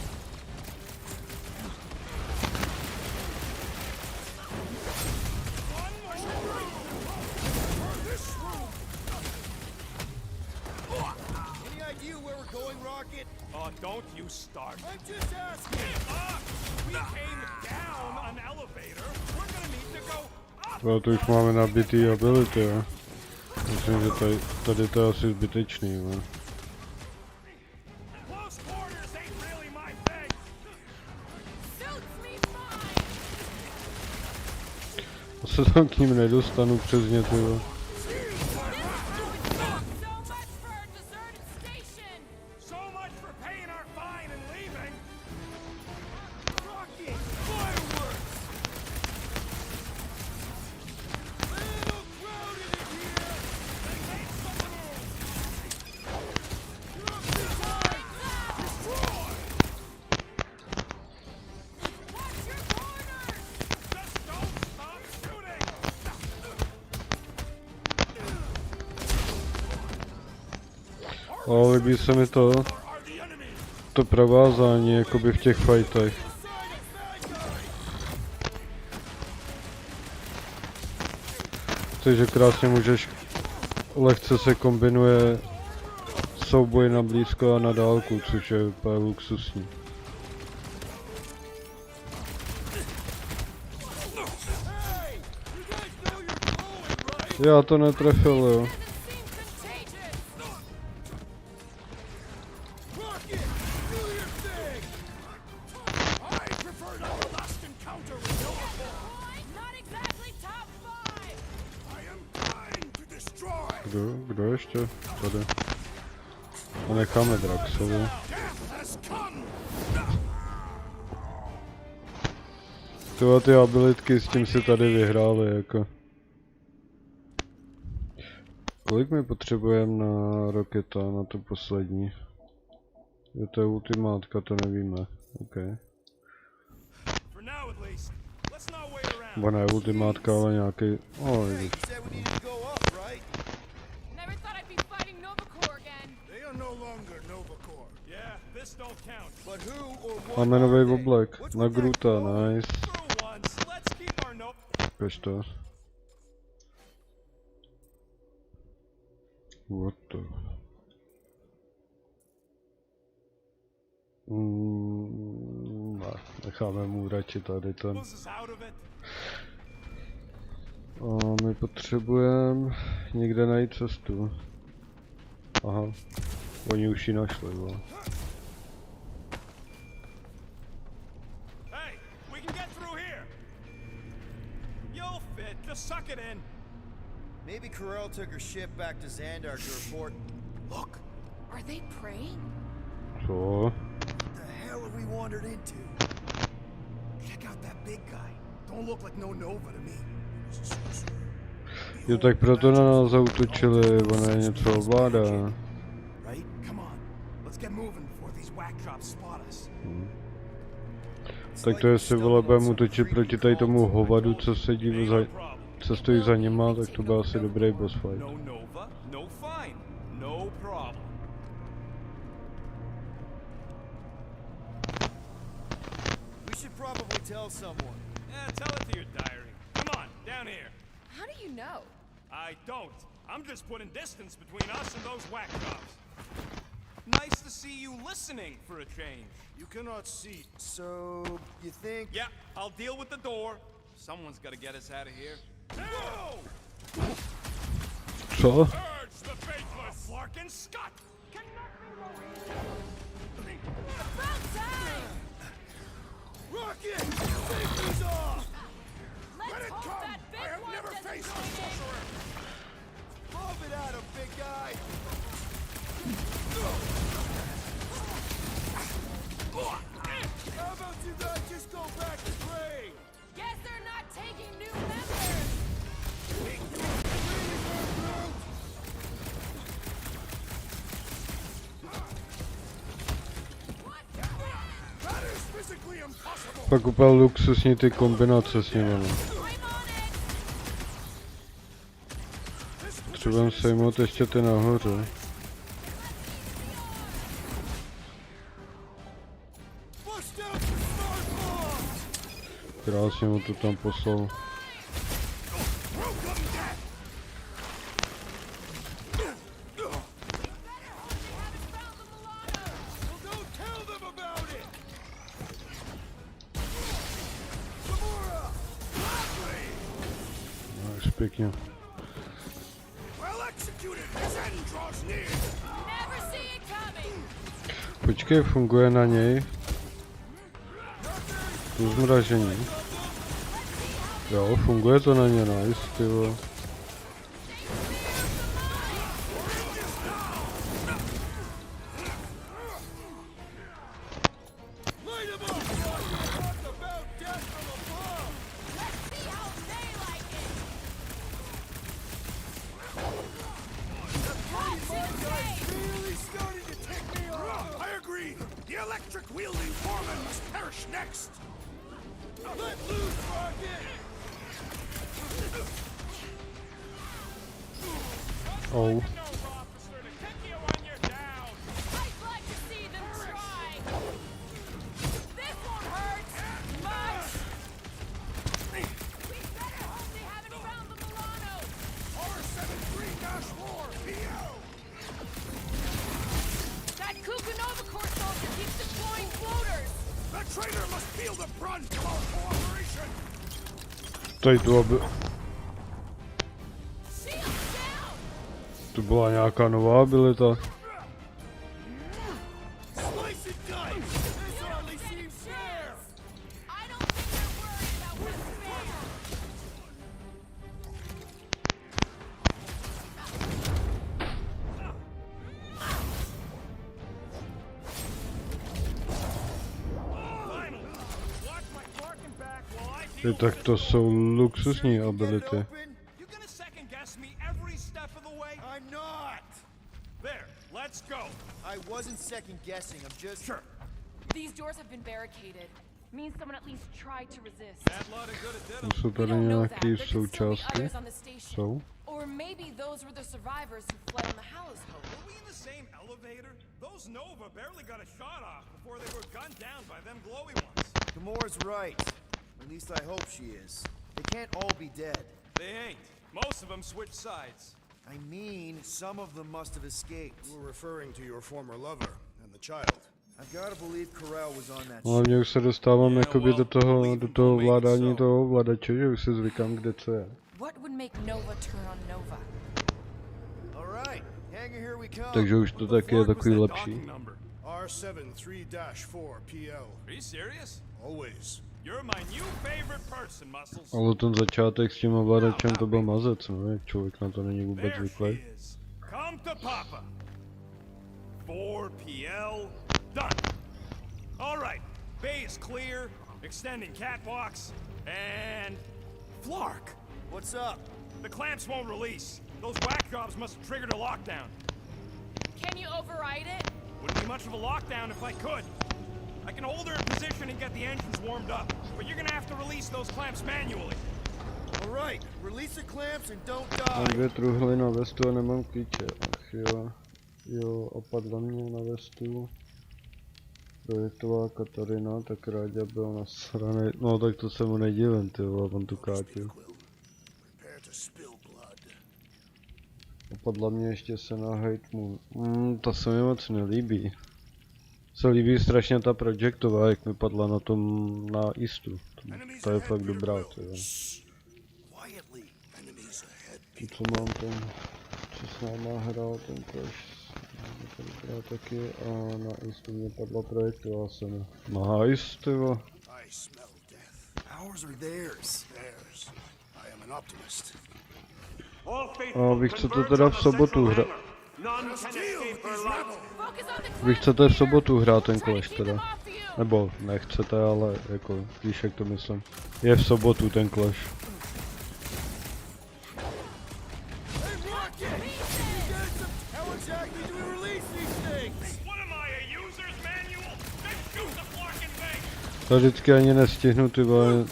Any idea where we're going, Rocket? Oh, don't you start. I'm just asking. We came down an elevator. We're gonna need to go up. No to už máme nabitý ability, jo. Myslím, že tady to je asi zbytečný, jo. Close quarters ain't really my thing. Suits me fine. A se tam k ním nedostanu přes ně, ty jo. So much for paying our fine and leaving. Rocket! Fireworks! Little crowded in here! They made some moves. You're up to time! Destroy! Watch your corners. Just don't stop shooting. Ale líbí se mi to provázání jakoby v těch fightech. Takže krásně můžeš, lehce se kombinuje souboj na blízko a na dálku, což je úplně luxusní. Já to netrefil, jo. Kdo ještě? Tady. A necháme Draxovi. Tyhle ty abilitky s tím si tady vyhráli, jako. Kolik my potřebujeme na Rocketa, na tu poslední? Je to ultimátka, to nevíme. OK. Bo ne ultimátka, ale nějaký... Oh, Never thought I'd be fighting Novacore again. They are no longer Novacore. Yeah, this don't count. But who or what máme nový oblek. Na Groota, nice. Let's keep our Ukaž to. What the... necháme mu radši tady ten. A my potřebujeme někde najít cestu. Aha, oni už ji našli, vole. Hey, we can get through here. You'll fit. Just suck it in. Maybe Corel took her ship back to Xandar to report. Look, Are they praying? Co? what the hell have we wandered into? Check out that big guy. Don't look like no Nova to me. Jo, tak proto na nás zautočili, ona je něco ovládá. Right? Come on. Let's get moving before these whack drops spot us. Tak to jestli vole budeme útočit proti tady tomu hovadu, co sedí za, co stojí za nima, tak to byl asi dobrý boss fight. No Nova, no fine, no problem. We should probably tell someone. Yeah, tell it to your diary. Come on, down here. How do you know? I don't. I'm just putting distance between us and those whack jobs. Nice to see you listening for a change. You cannot see. So, you think? Yeah, I'll deal with the door. Someone's gotta get us out of here. No! Co? Urge the faithless! Larkin Scott! About time! Rocket! Safety's off! Let's Let it hope come! that big I have one never doesn't faced a join in. sorcerer! Lob it at him, big guy! How about you guys just go back to praying? Guess they're not taking new members. That is physically impossible! Pak úplně luxusní ty kombinace s nimi. No. Třeba sejmout ještě ty nahoře. Krásně mu to tam poslal. No, pěkně. Well executed! His end draws near! Never see it coming. Počkej, funguje na něj. Tu zmražení. Jo, funguje to na ně, nice, ty vole. I agree! The electric-wielding foreman must perish next! Let loose, Rocket! Oh. I'd like to see them try. This won't hurt much. We better hope they haven't found the Milano. R73-4, PL! That Kukunova Corps soldier keeps deploying floaters. The traitor must feel the brunt of our cooperation! Tady to aby... To byla nějaká nová abilita. Slice and dice! This hardly seems fair! I don't think they're worried about what's fair. Ty, tak to jsou luxusní ability. You gonna second guess me every step of the way? I'm not! There, let's go. I wasn't second guessing, I'm just... Sure. These doors have been barricaded. Means someone at least tried to resist. That lot of good it did Jsou tady nějaký součástky? Jsou? Or maybe those were the survivors who fled in the Hallows Hope. Were we in the same elevator? Those Nova barely got a shot off before they were gunned down by them glowy ones. Gamora's right. At least I hope she is. They can't all be dead. They ain't. Most of them switched sides. I mean, some of them must have escaped. We're referring to your former lover and the child. I've got to believe Corral was on that Hlavně už se dostávám jakoby do toho vládání toho ovladače, že už si zvykám, kde co je. What would make Nova turn on Nova? All right, Hanger, here we come. Takže už to taky je takový lepší. R73-4, PL. Are you serious? Always. You're my new favorite person, Muscles. Ale ten začátek s tím ovladačem to byl mazec, no, jak člověk na to není vůbec There zvyklý. she is. Come to Papa. 4PL, done. All right, bay is clear, extending catwalks, and... Flark! What's up? The clamps won't release. Those whack jobs must have triggered a lockdown. Can you override it? Wouldn't be much of a lockdown if I could. I can hold her in position and get the engines warmed up, but you're gonna have to release those clamps manually. All right, release the clamps and don't Mám die. 2 truhly na vestu a nemám klíče. Ach jo. Jo, opadla mě na vestu. Projektová Katarina, tak Ráďa byl nasranej. No tak to se mu nedivím, ty vole, on tu kátil. Opadla mě ještě se na hejtmu. To se mi moc nelíbí. Se líbí strašně ta projektová, jak mi padla na tom, na Eastu. To je fakt dobrá, ty vole. Co mám tam, co s náma hrál ten Clash. Dobrá taky a na Eastu mě padla projektová se mi. Nice, ty vole. Ours or theirs? Theirs. I am an optimist. A vy chcete teda v sobotu hrát. Vy chcete v sobotu hrát ten Clash teda. Nebo nechcete, ale jako, víš jak to myslím. Je v sobotu ten Clash. To vždycky ani nestihnu, ty vole.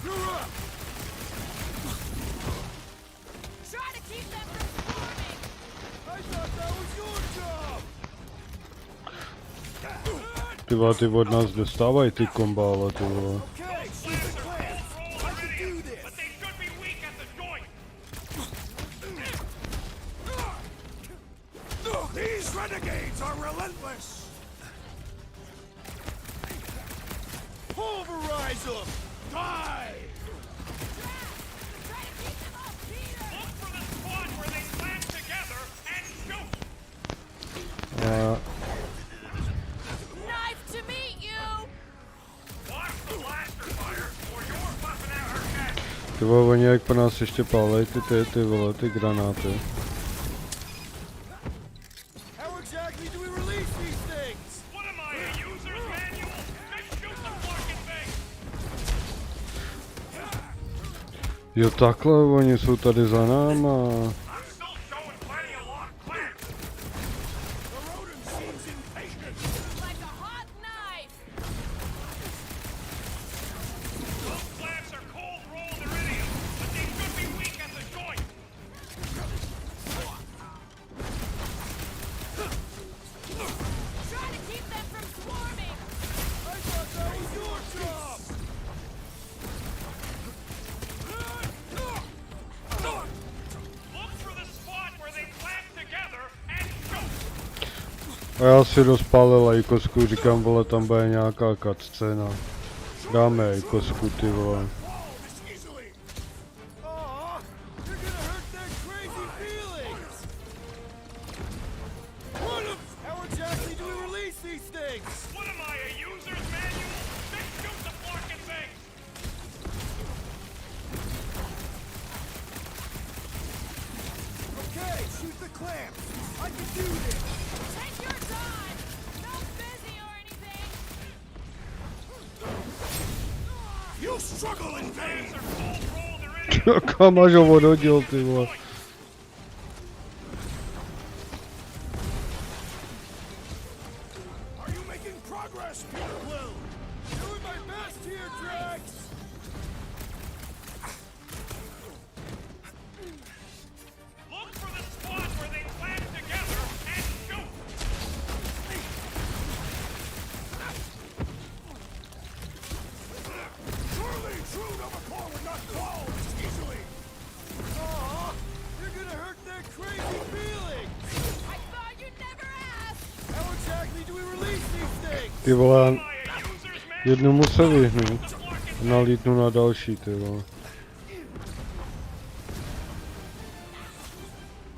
Ty vole, ty od nás dostávají ty komba, ale ty vole. These renegades are relentless! Pulverize them! Die! Look for the spot where they clamp together and shoot! Knife to meet you! Watch the blaster fire, or you're buffing out her cat! Ty vole, oni jak po nás ještě pálej ty vole, ty granáty. How exactly do we release these things? What am I, a user's manual? Just shoot the fucking thing! Jo takhle, oni jsou tady za náma. A já si rozpálil lajkosku, říkám, vole, tam bude nějaká cutscéna. Dáme lajkosku, ty vole. Kam až ho odhodil, ty vole. Ty vole, jednu musel vyhnout. Nalítnu na další, ty vole.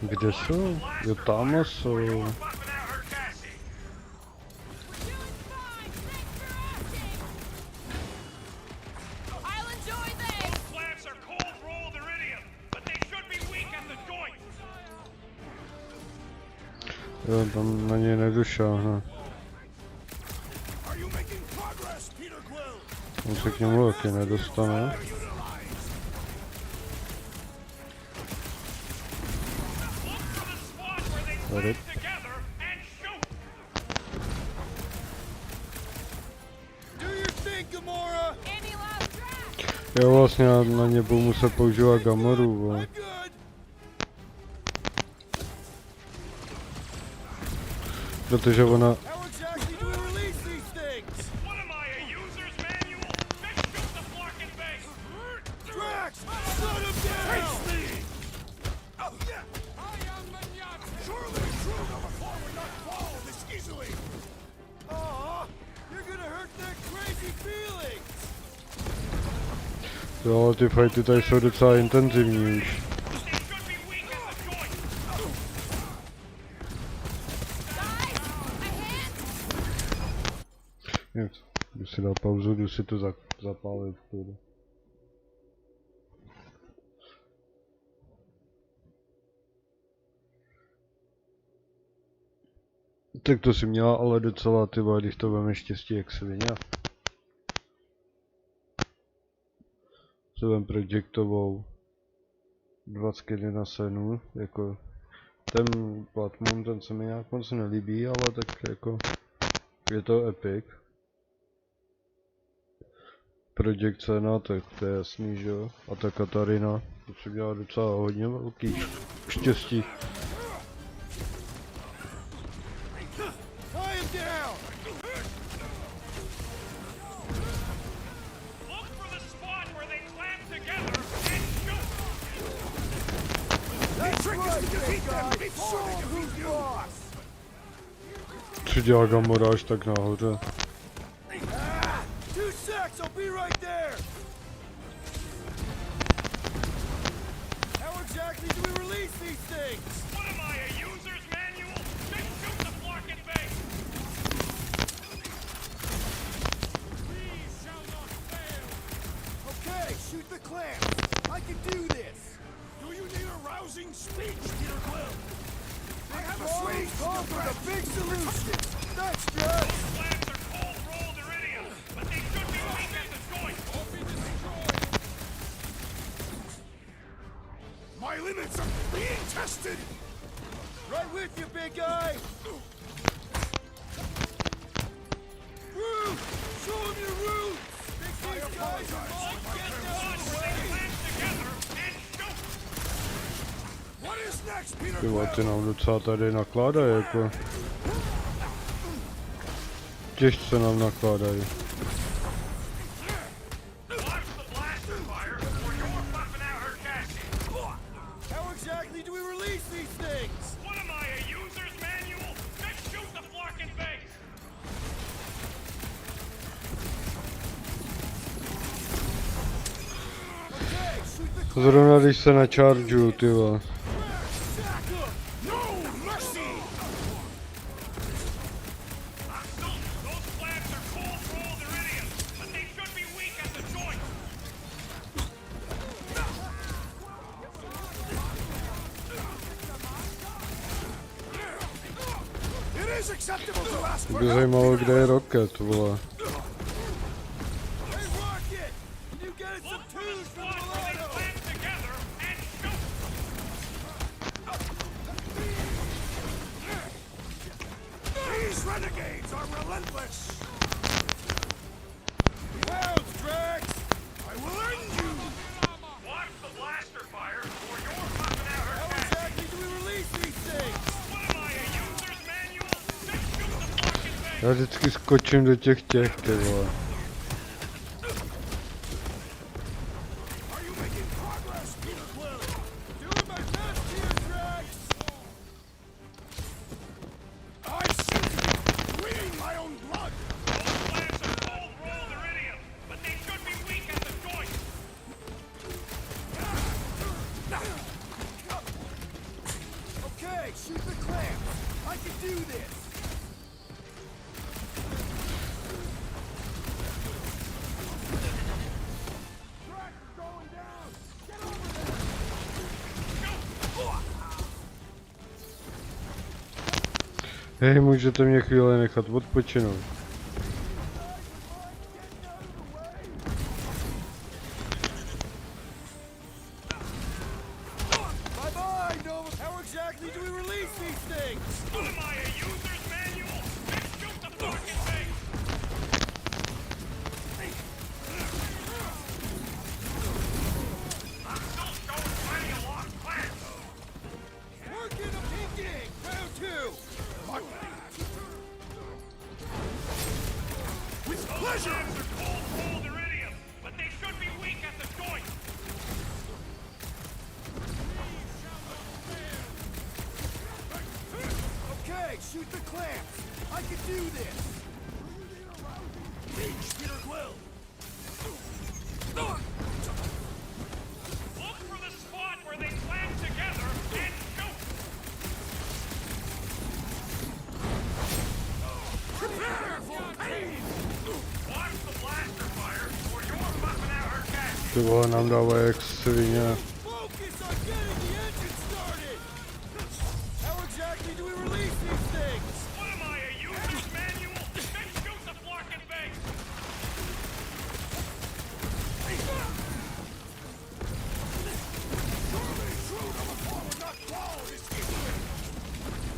Kde jsou? Jo, tam jsou. Jo, tam na něj nedošáhne. On se k němu taky nedostane. Ryb. Do Jo, vlastně na ně budu muset používat gamoru, vole. Protože ona... Jo, ty fighty tady jsou docela intenzivní už. Nic, když si dal pauzu, jdu si to zapálit. Tak to si měla ale docela, ty vole, když to veme štěstí jak svině. Se vem projektovou 2 skiny na senu, jako ten Platmon, ten se mi nějak moc nelíbí, ale tak jako je to epic. Project Cena, tak to je jasný, že jo, a ta Katarina, to si měla docela hodně velký štěstí. Co dělá Gamora až tak nahoře? My limits are being tested! Right with you, big guy! Root! Show him your roots! These guys are all getting out of the way! What is next, Peter? Ty vole, ty nám docela tady nakládají, jako. Těžce nám nakládají. Zrovna když se načaržuju, ty vole. Mě by zajímalo, kde je Rocket, vole. Já vždycky skočím do těch, ty vole. Hej, můžete mě chvíli nechat odpočinout. Okay, shoot the clamps. I can do this. Reach, Peter Quill. Look for the spot where they clamp together and shoot! Prepare for pain! Watch the blaster fire, or you're buffing out her gas. Ty vole, nám dávají jak svině. Focus on getting the engine started! How exactly do we release these things? What am I, a user's manual? Then shoot the blocking base!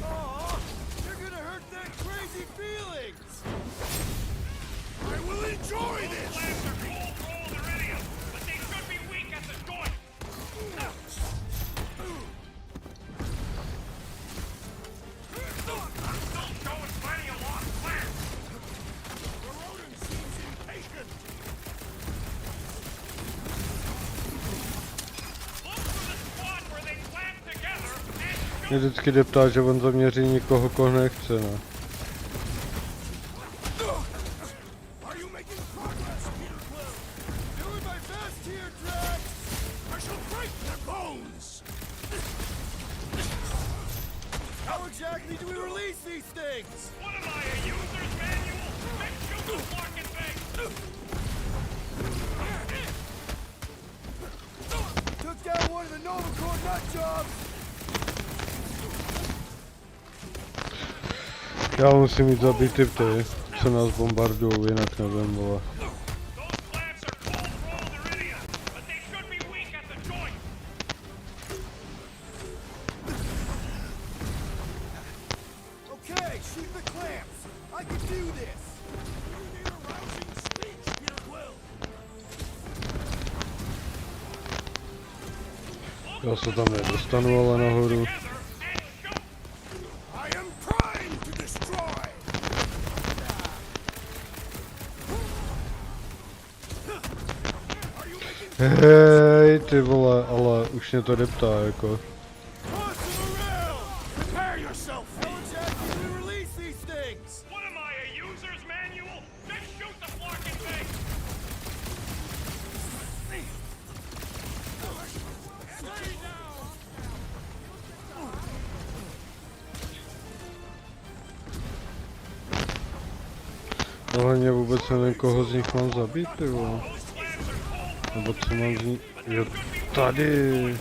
Aw, you're gonna hurt that crazy feelings! I will enjoy this! Those flaps are cold-rolled iridium, but they should be weak at the joint! I'm still showing plenty of lost flaps! The rodent seems impatient! Look for the spot where they clamp together and Mě vždycky jde ptát, že on zaměří někoho, koho nechce, ne? Are you making progress, Peter Quill? Doing my best here, Drax! I shall break their bones! How exactly do we release these things? What am I, a user's manual? Then shoot the blocking base! Took down one of the Nova Corps nut jobs! Já musím jít zabít ty ty, co nás bombardujou, jinak nevím, vole. Okay, shoot the clamps! I can do this! You need a rousing speech, Peter Quill! Já se tam nedostanu, ale nahoru. I am primed to destroy! Hej, ty vole, ale už mě to deptá, jako. Prepare yourself! How exactly do we release these things? What am I, a user's manual? Then shoot the blocking base! Stay down! Hlavně vůbec nevím, koho z nich mám zabít, ty vole. Nebo co mám z nich... Jo, tady!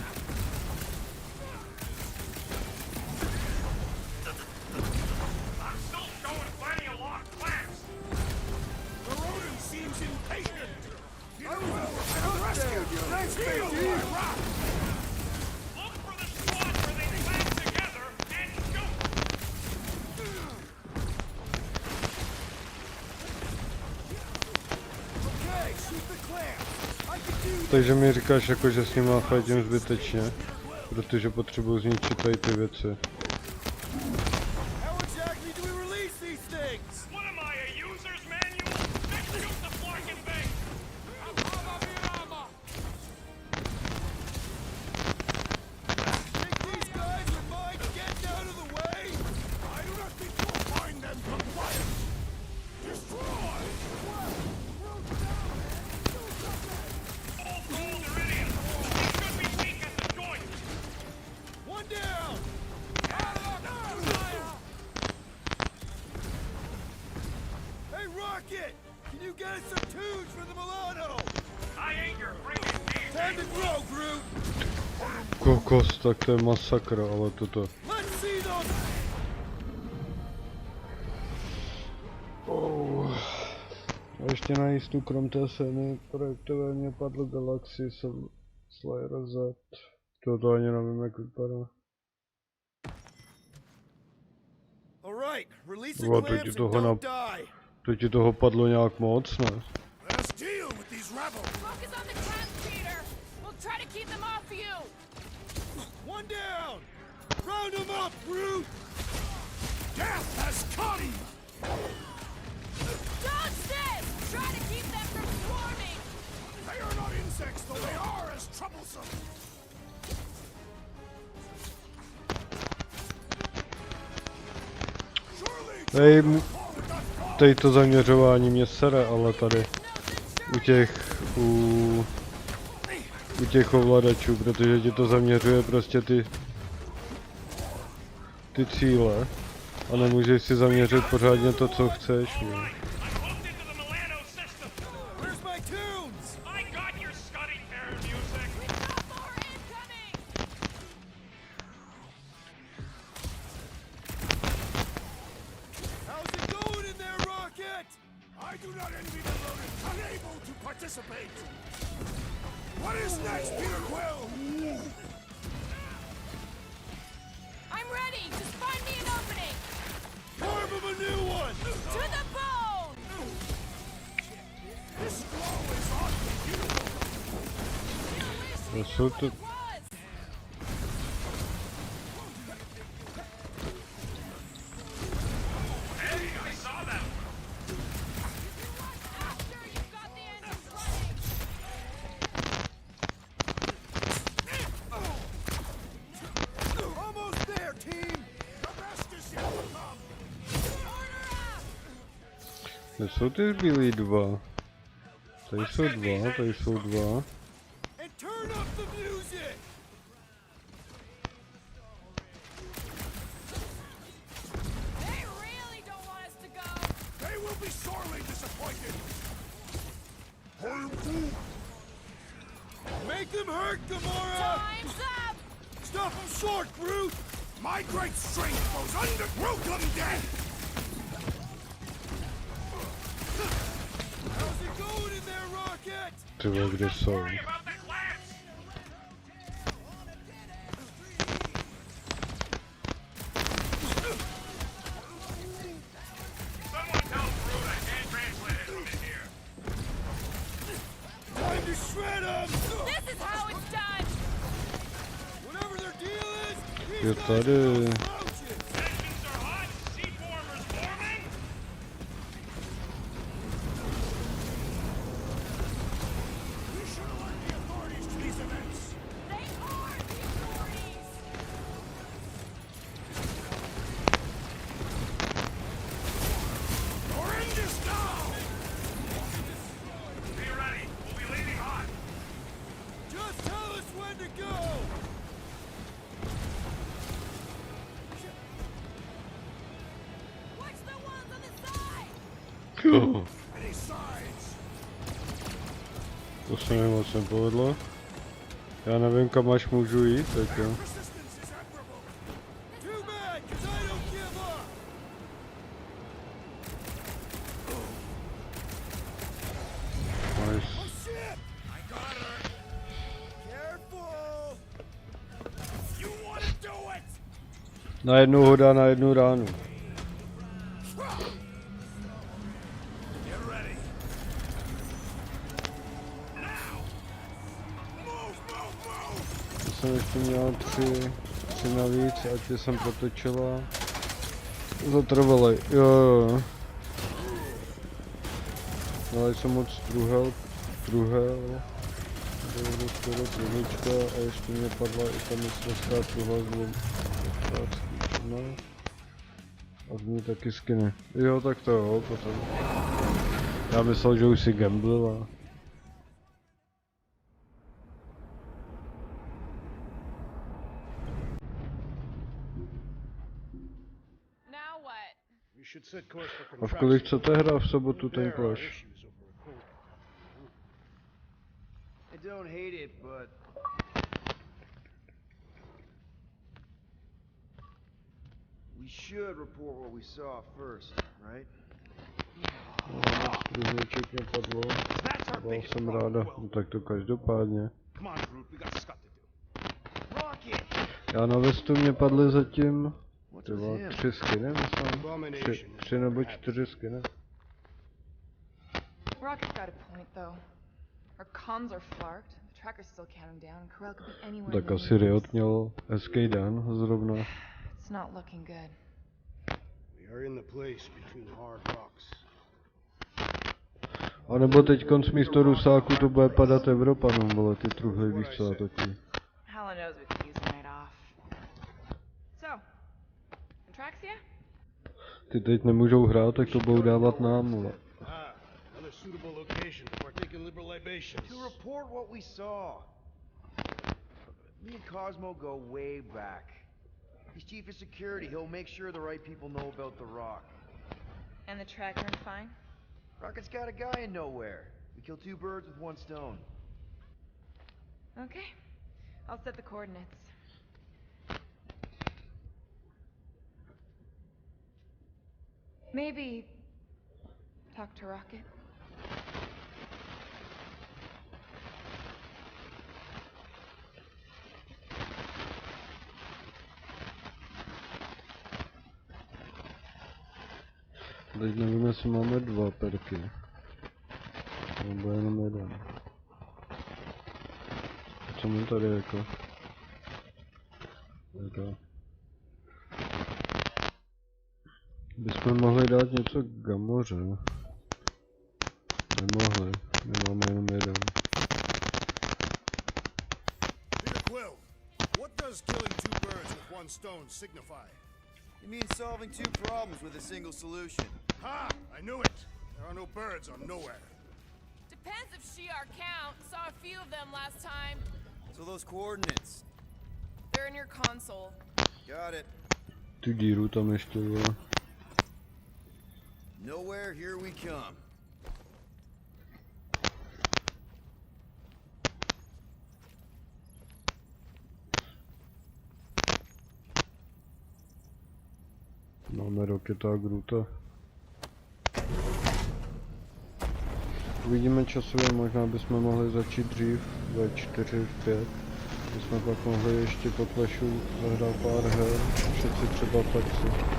Takže mi říkáš jako, že s nima fajtím zbytečně, protože potřebuji zničit tady ty věci. Kokos, tak to je masakra, ale toto. A ještě na jistu, krom té scény, projektově padl Galaxy Slayer Z. To ani nevím, jak vypadá. To ti toho padlo nějak moc, ne? One down! Round him up, brute! Death has come! Dodge this! Try to insects, though they are as troublesome. Hej, tady to zaměřování mě sere, ale tady u těch ovladačů, protože ti to zaměřuje prostě ty cíle a nemůžeš si zaměřit pořádně to, co chceš. Ne? I do not envy the rodents unable to participate. What is next, Peter Quill? I'm ready! Just find me an opening! Carve him a new one! To the bone! This glow is oddly beautiful. Co to? Kde jsou ty zbylí dva? Tady jsou dva, tady jsou dva. Make them hurt, Gamora! Time's up! Stop them short, Groot! My great strength goes under Groot them dead! How's it going in there, Rocket? Ty vole, kde jsou? Je tady. To se mi moc nepovedlo. Já nevím, kam až můžu jít, tak jo. Nice. Na jednu hoda, na jednu ránu. Jsem ještě měl tři navíc, ať je jsem protočila. Zatrvalej, jo. Dali jsem moc druhel. Bylo skoro trinička a ještě mě padla i ta mistrovská truhla z dvou. A v ní taky skiny. Jo, tak to jo, potom. Já myslel, že už si gamblila. A v kolik chcete hrát v sobotu ten Clash? I don't hate it, but we should report what we saw first, right? Průzněček mě padlo. Byl jsem ráda, no tak to každopádně. Já na vestu mě padly zatím tyvo, 3 skiny, myslím. 3 nebo 4 skiny. Rocket's got a point, though. Our comms are flarked, the tracker's still counting down, and Corel could be anywhere. Tak asi Riot měl hezký den zrovna. It's not looking good. We are in the place between hard rocks. A nebo teď konc místo Rusáku to bude padat Evropanům, vole, ty truhly, víš co, a taky. Hella knows we could use a night off. So, Antraxia? Ty teď nemůžou hrát, tak to budou dávat nám, vole. Another suitable location to partake in liberal libations. To report what we saw. Me and Cosmo go way back. He's chief of security. He'll make sure the right people know about the Rock. And the tracker and fine? Rocket's got a guy in nowhere. We kill two birds with one stone. Okay. I'll set the coordinates. Maybe talk to Rocket. Teď nevím, jestli máme 2 perky. Nebo jenom 1. Co mi tady jako? Bychom mohli dát něco Gamoře. Nemohli, nemáme jenom 1. Peter Quill, what does killing two birds with one stone signify? It means solving two problems with a single solution. Ha! I knew it. There are no birds on nowhere. Depends if she our count. Saw a few of them last time. So those coordinates. They're in your console. Got it. Tu díru tam ještě je. Nowhere, here we come. Máme Roketa a Groota. Uvidíme časově, možná bychom mohli začít dřív, ve 4, v 5. Bychom pak mohli ještě po flashu zahrát pár her, všetci třeba taxi.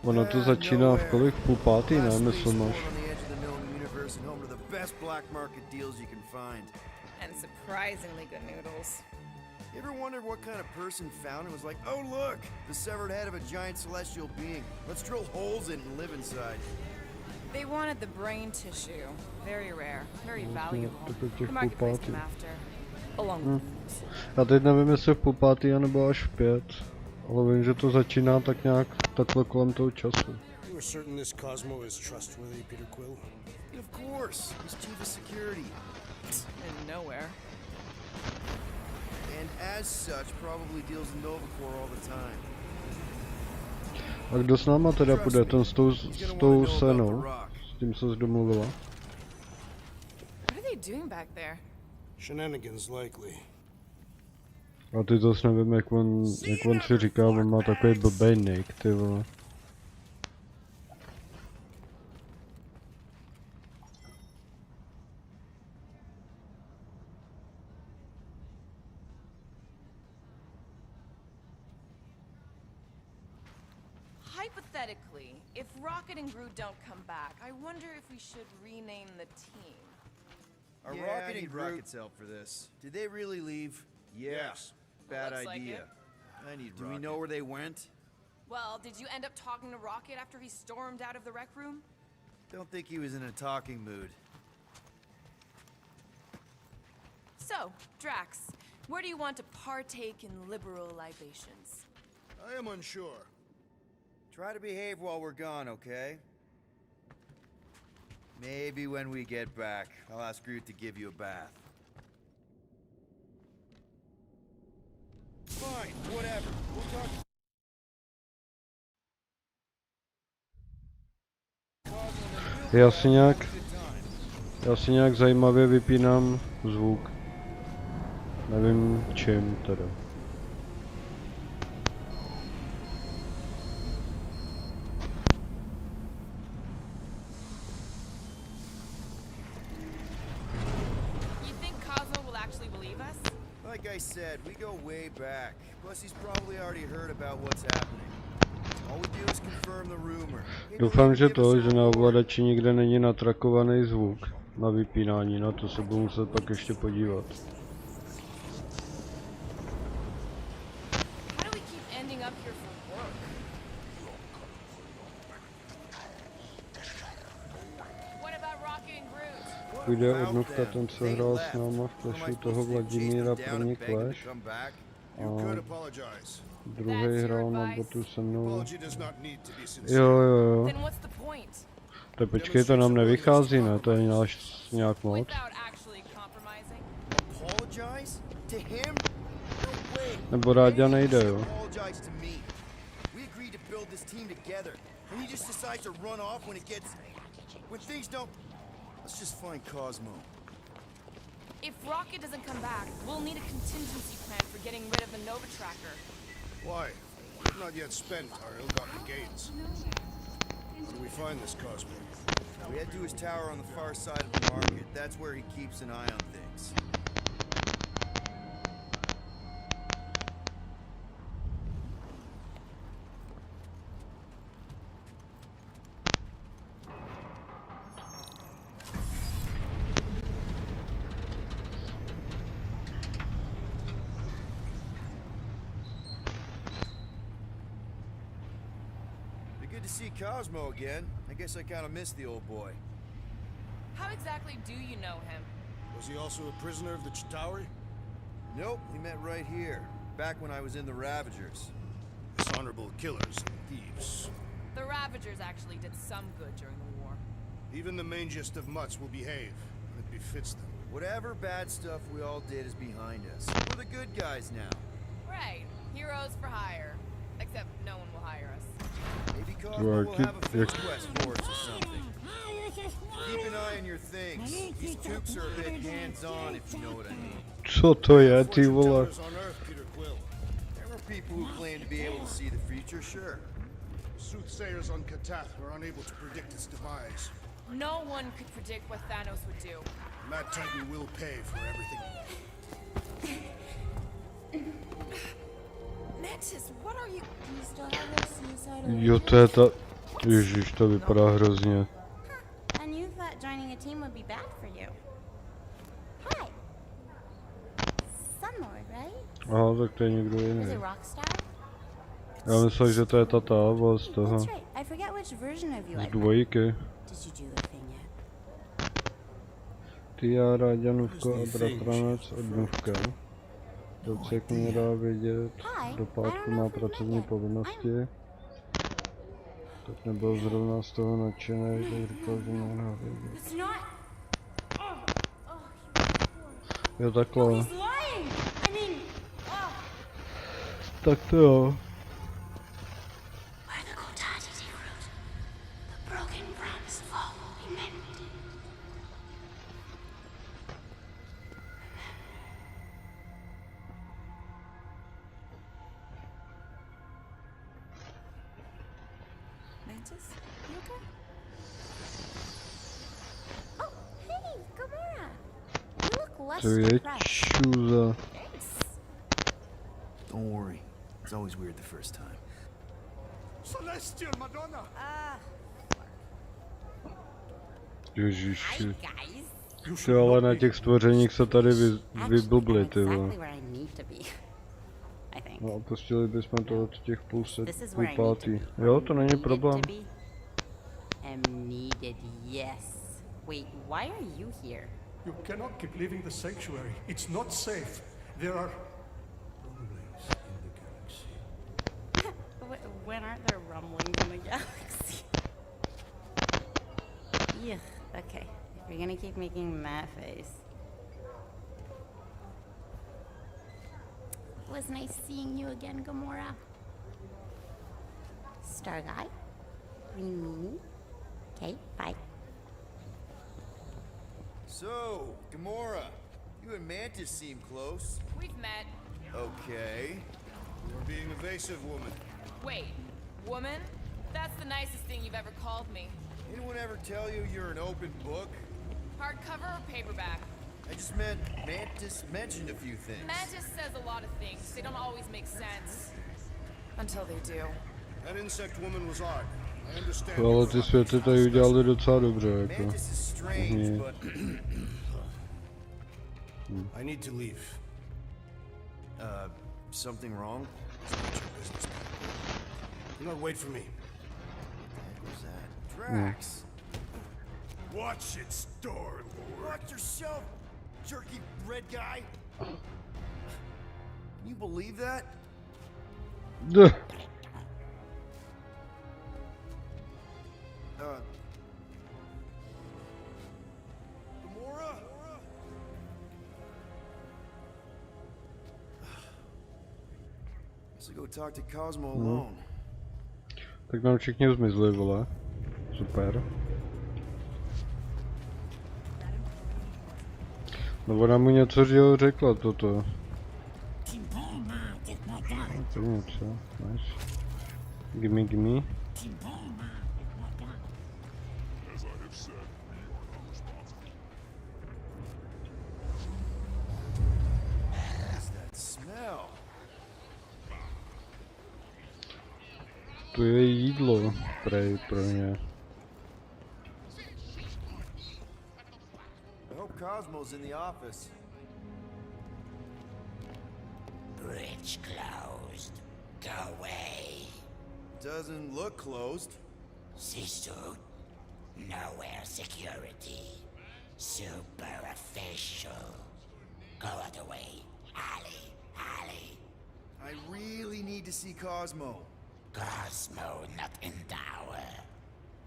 Ono to začíná v kolik? V 4:30, ne? Myslím máš. And surprisingly good noodles. You ever wondered what kind of person found it was like, oh look, the severed head of a giant celestial being. Let's drill holes in it and live inside. They wanted the brain tissue. Very rare, very valuable. těch The market placed them 4:30. after. Along with Já teď nevím, jestli v 4:30 nebo až v 5. Ale vím, že to začíná tak nějak takhle kolem toho času. You are certain this Cosmo is trustworthy, Peter Quill? Of course, he's chief of security. in nowhere. And as such, probably deals in Novacore all the time. A kdo s náma teda půjde? Ten s tou senou? S tím se domluvila? What are they doing back there? Shenanigans, likely. A ty zase nevím, jak on si říká, on má takový blbej nick, ty vole. Hypothetically, if Rocket and Groot don't come back, I wonder if we should rename the team. Are Rocket and Rocket's help for this? Did they really leave? Yes. Bad Looks like idea. it. I need Do we know where they went? Well, did you end up talking to Rocket after he stormed out of the rec room? Don't think he was in a talking mood. So, Drax, where do you want to partake in liberal libations? I am unsure. Try to behave while we're gone, okay? Maybe when we get back, I'll ask Groot to give you a bath. Fine, whatever. We'll talk. Já si nějak zajímavě vypínám zvuk. Nevím čím teda. Like I said, we go way back. Plus he's probably already heard about what's happening. All we do is confirm the rumor. Doufám, že na ovladači nikde není natrakovaný zvuk na vypínání, na to se budu muset pak ještě podívat. půjde od Nukta, ten co hrál s náma v Clashu, toho Vladimíra první Clash. A druhý hrál na botu se mnou. Jo. Tak počkej, to nám nevychází, ne? To je náš nějak moc. Nebo Ráďa nejde, jo? Let's just find Cosmo. If Rocket doesn't come back, we'll need a contingency plan for getting rid of the Nova Tracker. Why? We've not yet spent our ill-gotten gains. Where do we find this Cosmo? We head to his tower on the far side of the market. That's where he keeps an eye on things. Good to see Cosmo again. I guess I kind of missed the old boy. How exactly do you know him? Was he also a prisoner of the Chitauri? Nope, we met right here, back when I was in the Ravagers. Dishonorable killers and thieves. The Ravagers actually did some good during the war. Even the mangiest of mutts will behave when it befits them. Whatever bad stuff we all did is behind us. We're the good guys now. Right. Heroes for hire. Except no one will hire us. Maybe Cosmo will have a field quest for us or something. Keep an eye on your things. These tubes are a bit hands-on, if you know what I mean. Co to je, ty vole? There are people who claim to be able to see the future, sure. Soothsayers on Katath are unable to predict its demise. No one could predict what Thanos would do. Mad Titan will pay for everything. Mantis, what are you? Do you still have those suicidal? Jo, to je ta... Ježiš, to vypadá hrozně. And you thought joining a team would be bad for you. Hi. Sunlord, right? Aha, tak to je někdo Is jiný. it Rockstar? Já myslel, že to je ta táva z toho. That's right. I forget which version of you Z I dvojky. Did you do the thing yet? Ty, já, Ráďanůvko a bratranec od Nůvka. Docek mě dá vědět, do pátku má pracovní povinnosti. Tak nebyl zrovna z toho nadšený, tak říkal, že mě dá vědět. Jo, takhle. Tak to jo. Mantis, you okay? Oh, hey, Gamora! You look less To je depressed. čůza. Don't worry. It's always weird the first time. Celestial Madonna! Ježiši. Ty, ale na těch stvořeních se tady vyblbli, ty vole. No a pustili bychom to od těch půl pátý. Jo, to není problém. Am needed, yes. Wait, why are you here? You cannot keep leaving the sanctuary. It's not safe. There are rumblings in the galaxy. When aren't there rumblings in the galaxy? Yuck, okay. If you're gonna keep making that face. It was nice seeing you again, Gamora. Star Guy? Green Meanie? Okay, bye. So, Gamora, you and Mantis seem close. We've met. Okay. You're being evasive, woman. Wait, woman? That's the nicest thing you've ever called me. Anyone ever tell you you're an open book? Hardcover or paperback? I just meant Mantis mentioned a few things. Mantis says a lot of things. They don't always make sense. Until they do. That insect woman was odd. I understand. Ale ty světy tady udělali docela dobře, jako. Mantis is strange, but I need to leave. Something wrong? Do not wait for me. What was that? Drax. Watch it, Star-Lord. Watch yourself, jerky bread guy. Can you believe that? Duh. Gamora? Let's go talk to Cosmo alone. Tak nám všichni zmizli, vole. Super. No ona mu něco řekla toto. To je něco, nice. Gimme, gimme. To je jídlo, prej pro ně. I hope Cosmo's in the office. Bridge closed. Go away. Doesn't look closed. C-suit. Nowhere security. Super official. Go other way. Alley. Alley. I really need to see Cosmo. Cosmo not in tower.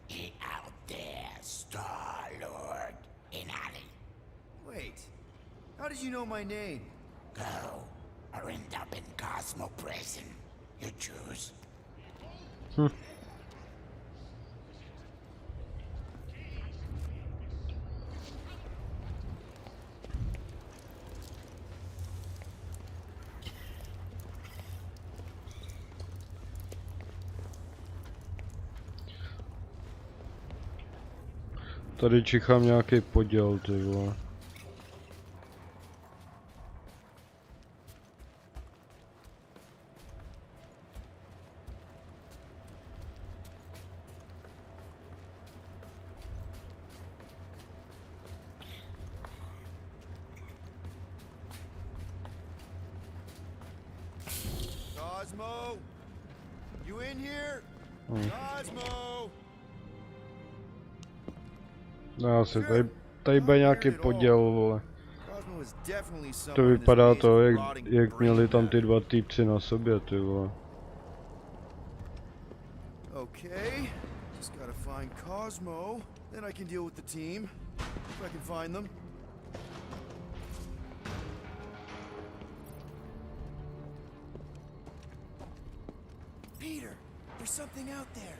He out there, Star-Lord. In alley. Wait. How did you know my name? Go. Or end up in Cosmo prison. You choose. Tady čichám nějaký poděl, ty vole. Cosmo? You in here? Cosmo? No asi, tady bude nějaký poděl, vole. To vypadá to, jak měli tam ty dva týpci na sobě, ty vole. Okay, just gotta find Cosmo, then I can deal with the team, if I can find them. Peter, there's something out there,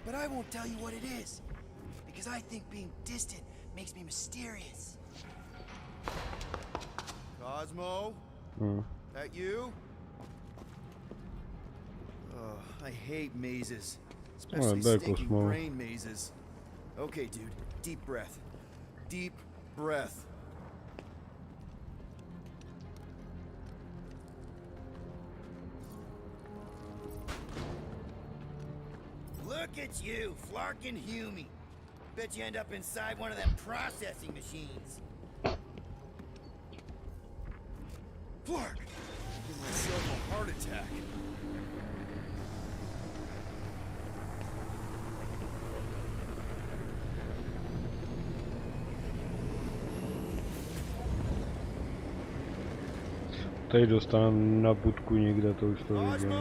but I won't tell you what it is, because I think being distant makes me mysterious. Cosmo? That you? I hate mazes. Especially stinking brain mazes. Okay, dude. Deep breath. Deep breath. Look at you, Flarkin Humie. Bet you end up inside one of them processing machines. Flark! Give myself a heart attack. Tady dostanu na budku někde, to už to vidím.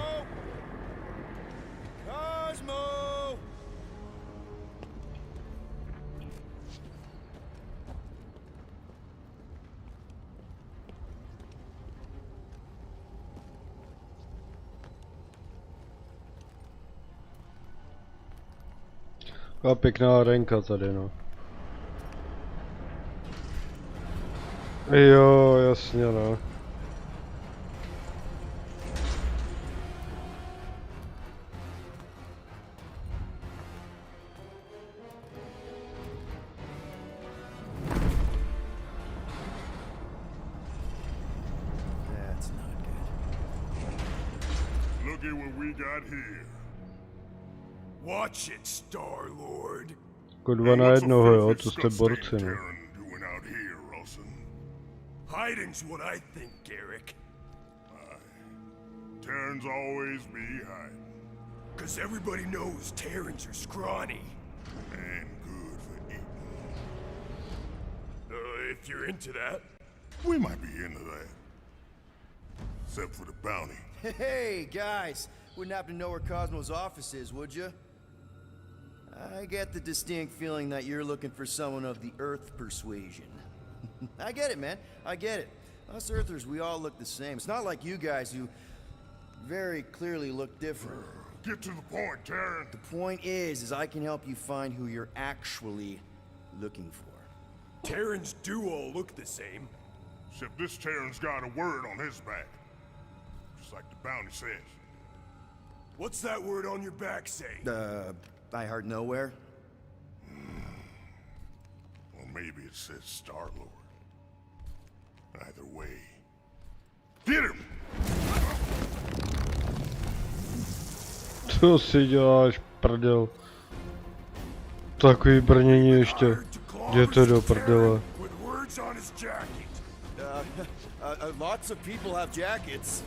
Taková pěkná arenka tady, no. Jo, jasně, no. That's not good. Look at what we got here. Watch it, Star-Lord. Kurva na jednoho, jo, to jste borci, no. Hiding's what I think, Garrick. Terrans always be hiding. 'Cause everybody knows Terrans are scrawny. And good for eating. If you're into that. We might be into that. Except for the bounty. Hey, guys. Wouldn't happen to know where Cosmo's office is, would you? I get the distinct feeling that you're looking for someone of the Earth persuasion. I get it, man. I get it. Us Earthers, we all look the same. It's not like you guys who very clearly look different. Get to the point, Terran. The point is I can help you find who you're actually looking for. Terrans do all look the same. Except this Terran's got a word on his back. Just like the bounty says. What's that word on your back say? I heard nowhere. Well, maybe it says Star-Lord. Either way. Get him! Co si děláš, prdel? Takový brnění ještě. Jděte do prdele. With words on his jacket. Lots of people have jackets.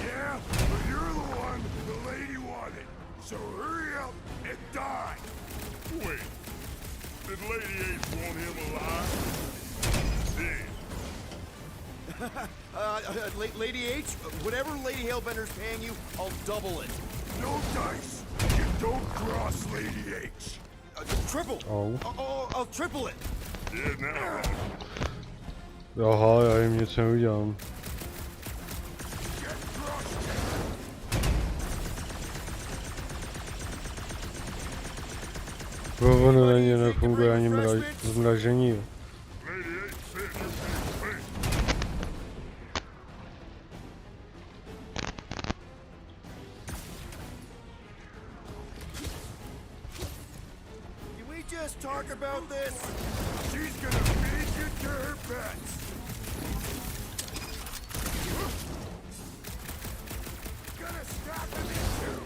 Yeah, but you're the one the lady wanted. So hurry up and die. Wait, did Lady H want him alive? Dead. Lady H, whatever Lady Hellbender's paying you, I'll double it. No dice. You don't cross Lady H. Triple. I'll triple it. Yeah, now. Aha, já jim nic neudělám. Ono na ně nefunguje ani zmražení. Can we just talk about this? She's gonna feed you to her pets. Gonna strap him in too.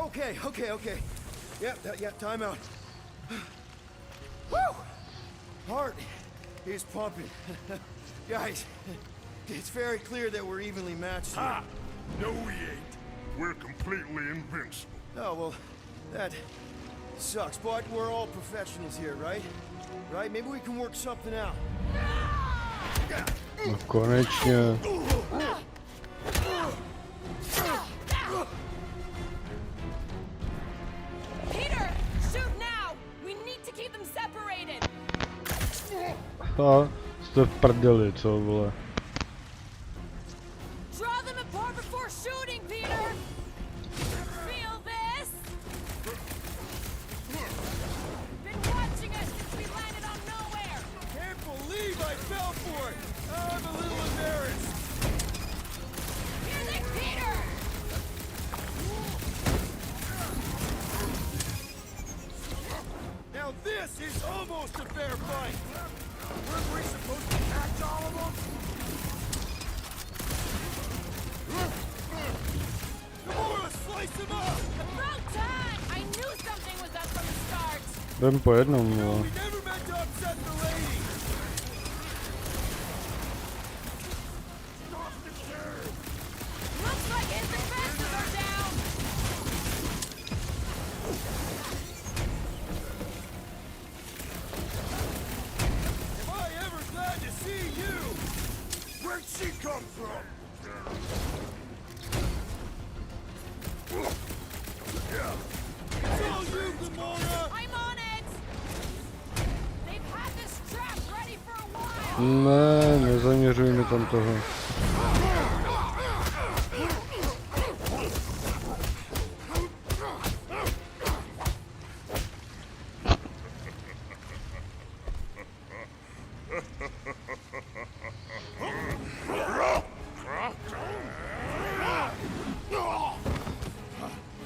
Okay. Yeah, time out. Woo! Heart is pumping. Guys, it's very clear that we're evenly matched here. Ha! No, we ain't. We're completely invincible. Oh, well, that sucks, but we're all professionals here, right? Right? Maybe we can work something out. No konečně. Peter, shoot now. We need to keep them separated. A jste v prdeli, co vole. Draw them apart before shooting, Peter. Feel this? Been watching us since we landed on nowhere. Can't believe I fell for it. I'm a little embarrassed. Here they, Peter. Now this is almost a fair fight. Weren't we supposed to catch all of them? Come on, let's slice them up! About time! I knew something was up from the start. Jdem po jednom, vole. We never meant to upset the lady! Looks like his defenses are down. Am I ever glad to see you? Where'd she come from? It's all you, Gamora! I'm on it. They've had this trap ready for a while. Ne, nezaměřujme tam toho.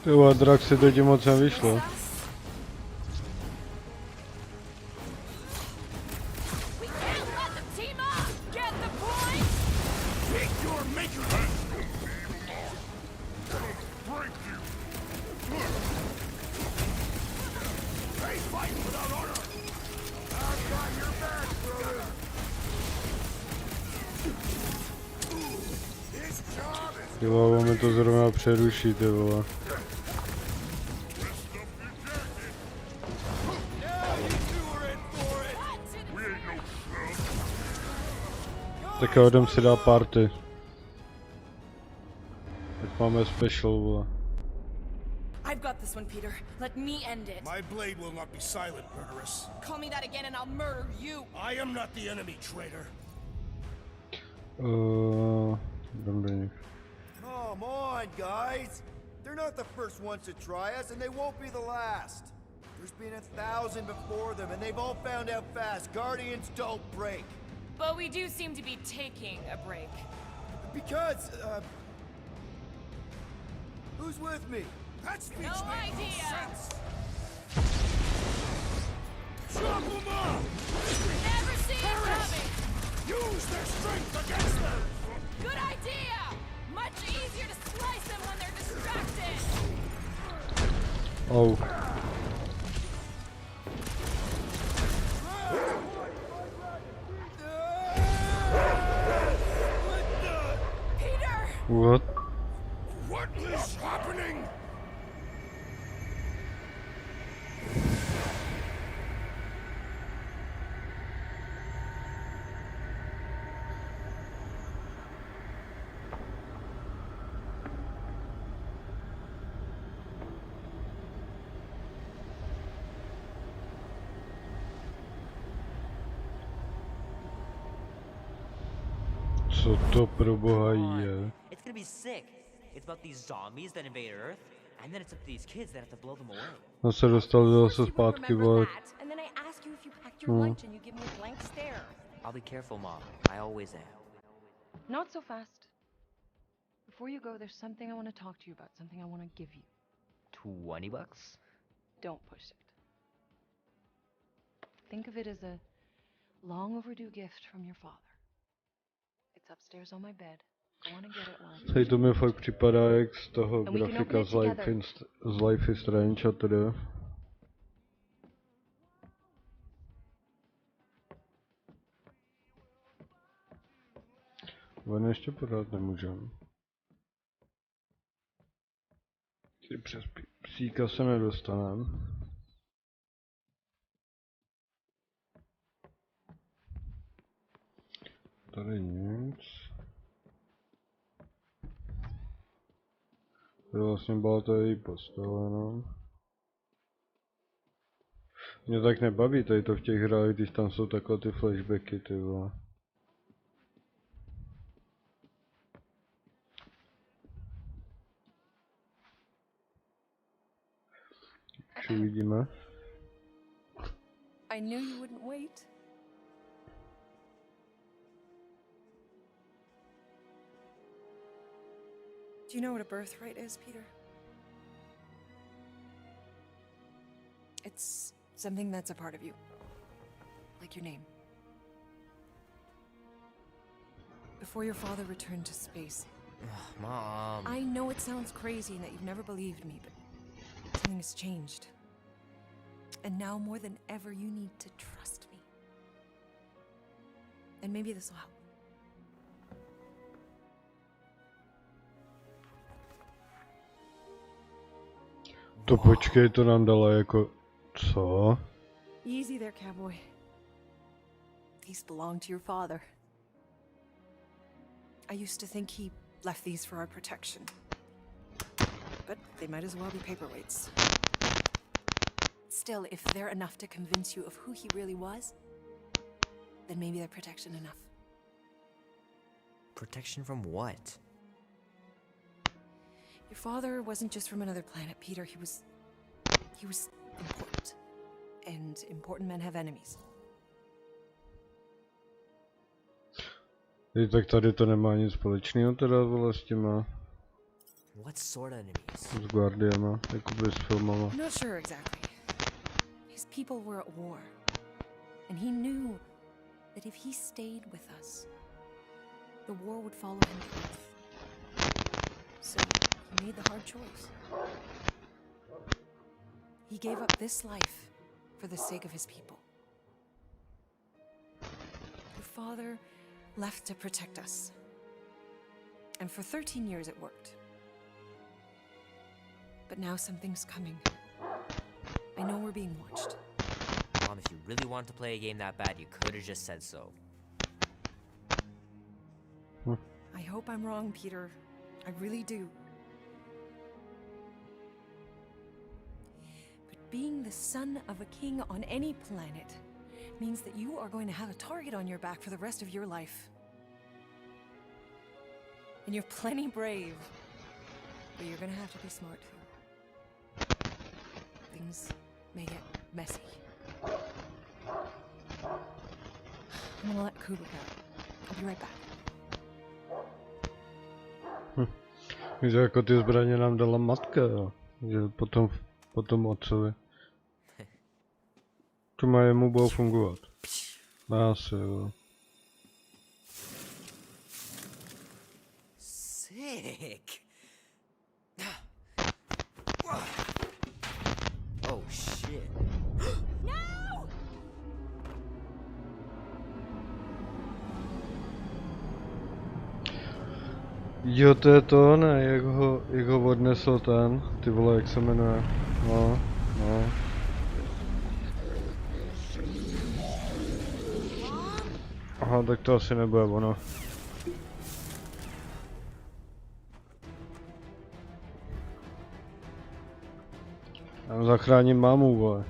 Ty vole, drak si teď moc nevyšlo. We can't let them team up. Get the point? Take your maker! Break you! Hey, fighting without order! I've got your back, brother! His job is... Ty vole, mi to zrovna přeruší, ty vole. Tak jo, jdem si dát party. Tak máme special, vole. I've got this one, Peter. Let me end it. My blade will not be silent, murderess. Call me that again and I'll murder you. I am not the enemy, traitor. Jdem do nich. Come on, guys! They're not the first ones to try us, and they won't be the last. There's been 1,000 before them, and they've all found out fast. Guardians don't break. But we do seem to be taking a break. Because, who's with me? That speech No made no idea. sense. Chop them up! Never see it coming. Use their strength against them! Good idea. Much easier to slice them when they're distracted. Oh. Peter! What? What is happening? Co to pro boha je? It's gonna be sick. It's about these zombies that invade Earth, and then it's up to these kids that have to blow them away. No se dostali zase zpátky, vole. And then I ask you if you packed your lunch and you give me a blank stare. I'll be careful, Mom. I always am. Not so fast. Before you go, there's something I want to talk to you about, something I want to give you. $20? Don't push it. Think of it as a long overdue gift from your father. It's upstairs on my bed. Go on and get it while Tady to mi fakt připadá jak z toho grafika z Life is Strange a teda. Ven ještě pořád nemůžem. Tady přes psíka se nedostanem. Tady nic. Tady vlastně byla to její postava, no. Mě tak nebaví tady to v těch hrách, když tam jsou takové ty flashbacky, ty vole. Už uvidíme. I knew you wouldn't wait. Do you know what a birthright is, Peter? It's something that's a part of you. Like your name. Before your father returned to space. Mom. I know it sounds crazy and that you've never believed me, but something has changed. And now more than ever, you need to trust me. And maybe this will help. To počkej, to nám dala jako... Co? Easy there, cowboy. These belong to your father. I used to think he left these for our protection. But they might as well be paperweights. Still, if they're enough to convince you of who he really was, then maybe they're protection enough. Protection from what? Your father wasn't just from another planet, Peter. He was important. And important men have enemies. Tak tady to nemá nic společného teda vole s těma... What sort of enemies? S Guardiama, jakoby s filmama. I'm not sure exactly. His people were at war. And he knew that if he stayed with us, the war would follow him to Earth. So he made the hard choice. He gave up this life for the sake of his people. Your father left to protect us. And for 13 years it worked. But now something's coming. I know we're being watched. Mom, if you really wanted to play a game that bad, you could have just said so. I hope I'm wrong, Peter. I really do. But being the son of a king on any planet means that you are going to have a target on your back for the rest of your life. And you're plenty brave. But you're gonna have to be smart too. Things may get messy. I'm gonna let Kubrick out. I'll be right back. Že jako ty zbraně nám dala matka, jo. Že potom otcovi. To má jemu budou fungovat. Asi jo. Sick. Oh shit. No! Jo, to je to, ne, jak ho odnesl ten, ty vole, jak se jmenuje. No. Aha, tak to asi nebude ono. Já zachráním mámu, vole.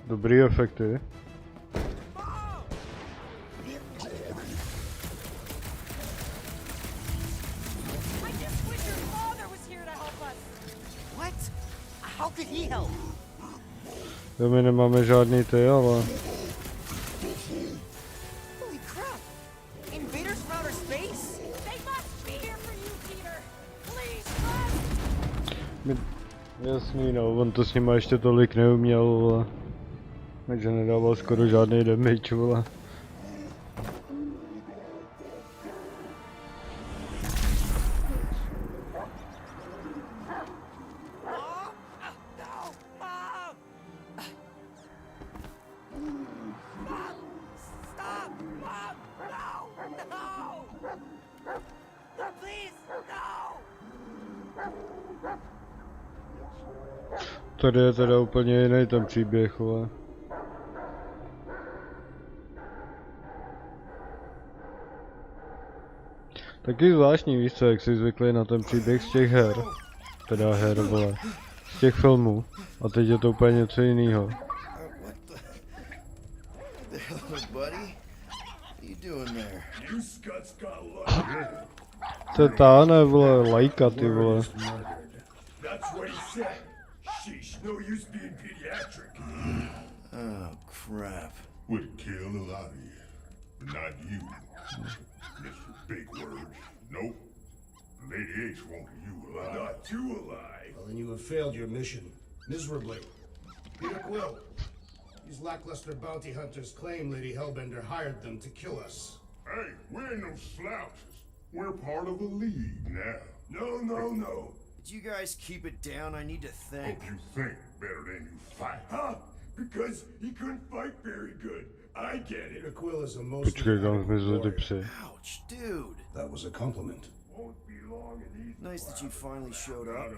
Dobrý efekty. How could he help? Jo, my nemáme žádný ty, ale... Holy crap! Invaders from outer space? They must be here for you, Peter! Please, run! Jasný, no, on to s nima ještě tolik neuměl, vole. Takže nedával skoro žádný damage, vole. Tady je teda úplně jiný ten příběh, vole. Taky zvláštní, víš co, jak jsi zvyklý na ten příběh z těch her. Teda her, vole. Z těch filmů. A teď je to úplně něco jiného. To je ta, ne, vole, lajka, ty vole. Sheesh, no use being pediatric. Oh, crap. Would kill a lot of you, but not you. Mr. Big Words. Nope. Lady H wanted you alive. Not too alive. Well, then you have failed your mission. Miserably. Peter Quill. These lackluster bounty hunters claim Lady Hellbender hired them to kill us. Hey, we ain't no slouches. We're part of a league now. No. You guys keep it down, I need to think. Hope you think better than you fight. Huh? Because he couldn't fight very good. I get it. Quill is a most Ouch, dude. That was a compliment. Won't be long in these Nice that you finally showed up.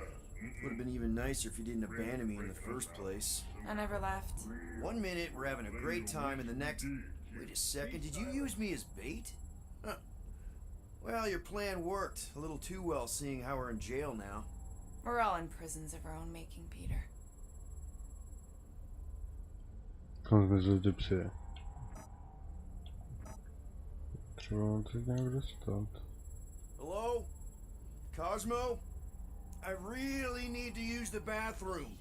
Would have been even nicer if you didn't abandon me in the first place. I never left. 1 minute we're having a great time and the next... Wait a second, did you use me as bait? Huh. Well, your plan worked. A little too well seeing how we're in jail now. We're all in prisons of our own making, Peter. Kam vezli psy? Třeba on teď nějak dostat. Hello? Cosmo? I really need to use the bathroom.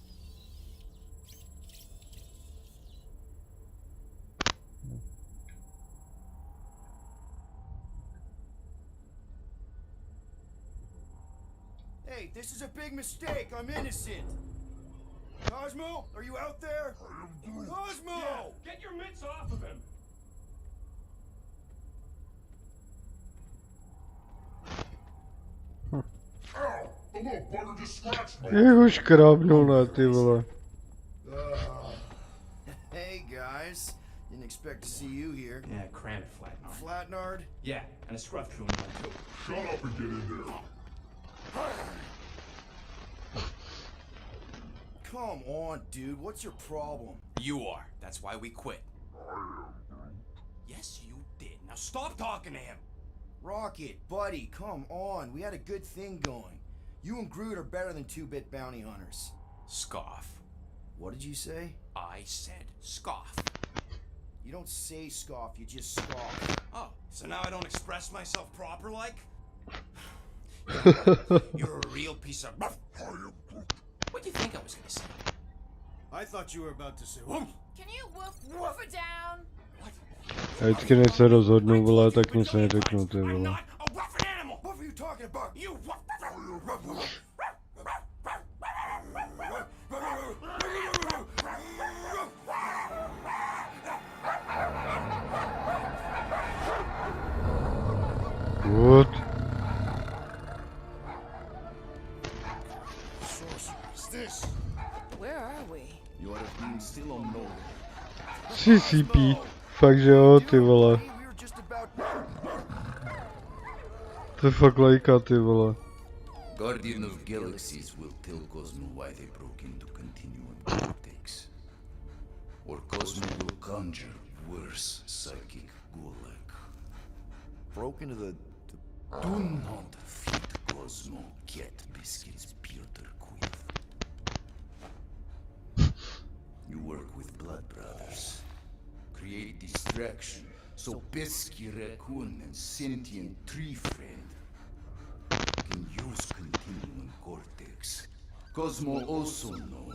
Hey, this is a big mistake. I'm innocent. Cosmo, are you out there? Cosmo! Yeah, get your mitts off of him! Ow! The little bugger just scratched me. Jak ho škrábnul, ne, ty vole. Hey, guys. Didn't expect to see you here. Yeah, cram it, Flatnard. Flatnard? Yeah, and a scruff crew in one too. Shut up and get in there. Come on, dude. What's your problem? You are. That's why we quit. Yes, you did. Now stop talking to him. Rocket, buddy, come on. We had a good thing going. You and Groot are better than 2-bit bounty hunters. Scoff. What did you say? I said scoff. You don't say scoff, you just scoff. Oh, so now I don't express myself proper like? You're a real piece of... What do you think I was gonna say? I thought you were about to say, Can you woof it down? A vždycky než se rozhodnu, vole, tak nic neřeknu, ty vole. What were you talking about? You... What? What's this? Where are we? You are being still on low. CCP. Fakt, že jo, ty vole. To je fakt lajka, ty vole. Guardian of Galaxies will tell Cosmo why they broke into Continuum Cortex. Or Cosmo will conjure worse psychic gulag. Broke into the... Do not feed Cosmo cat biscuits, Peter Quill. You work with Blood Brothers. Create distraction so Pesky Raccoon and Sentient Tree Friend can use Continuum Cortex. Cosmo also know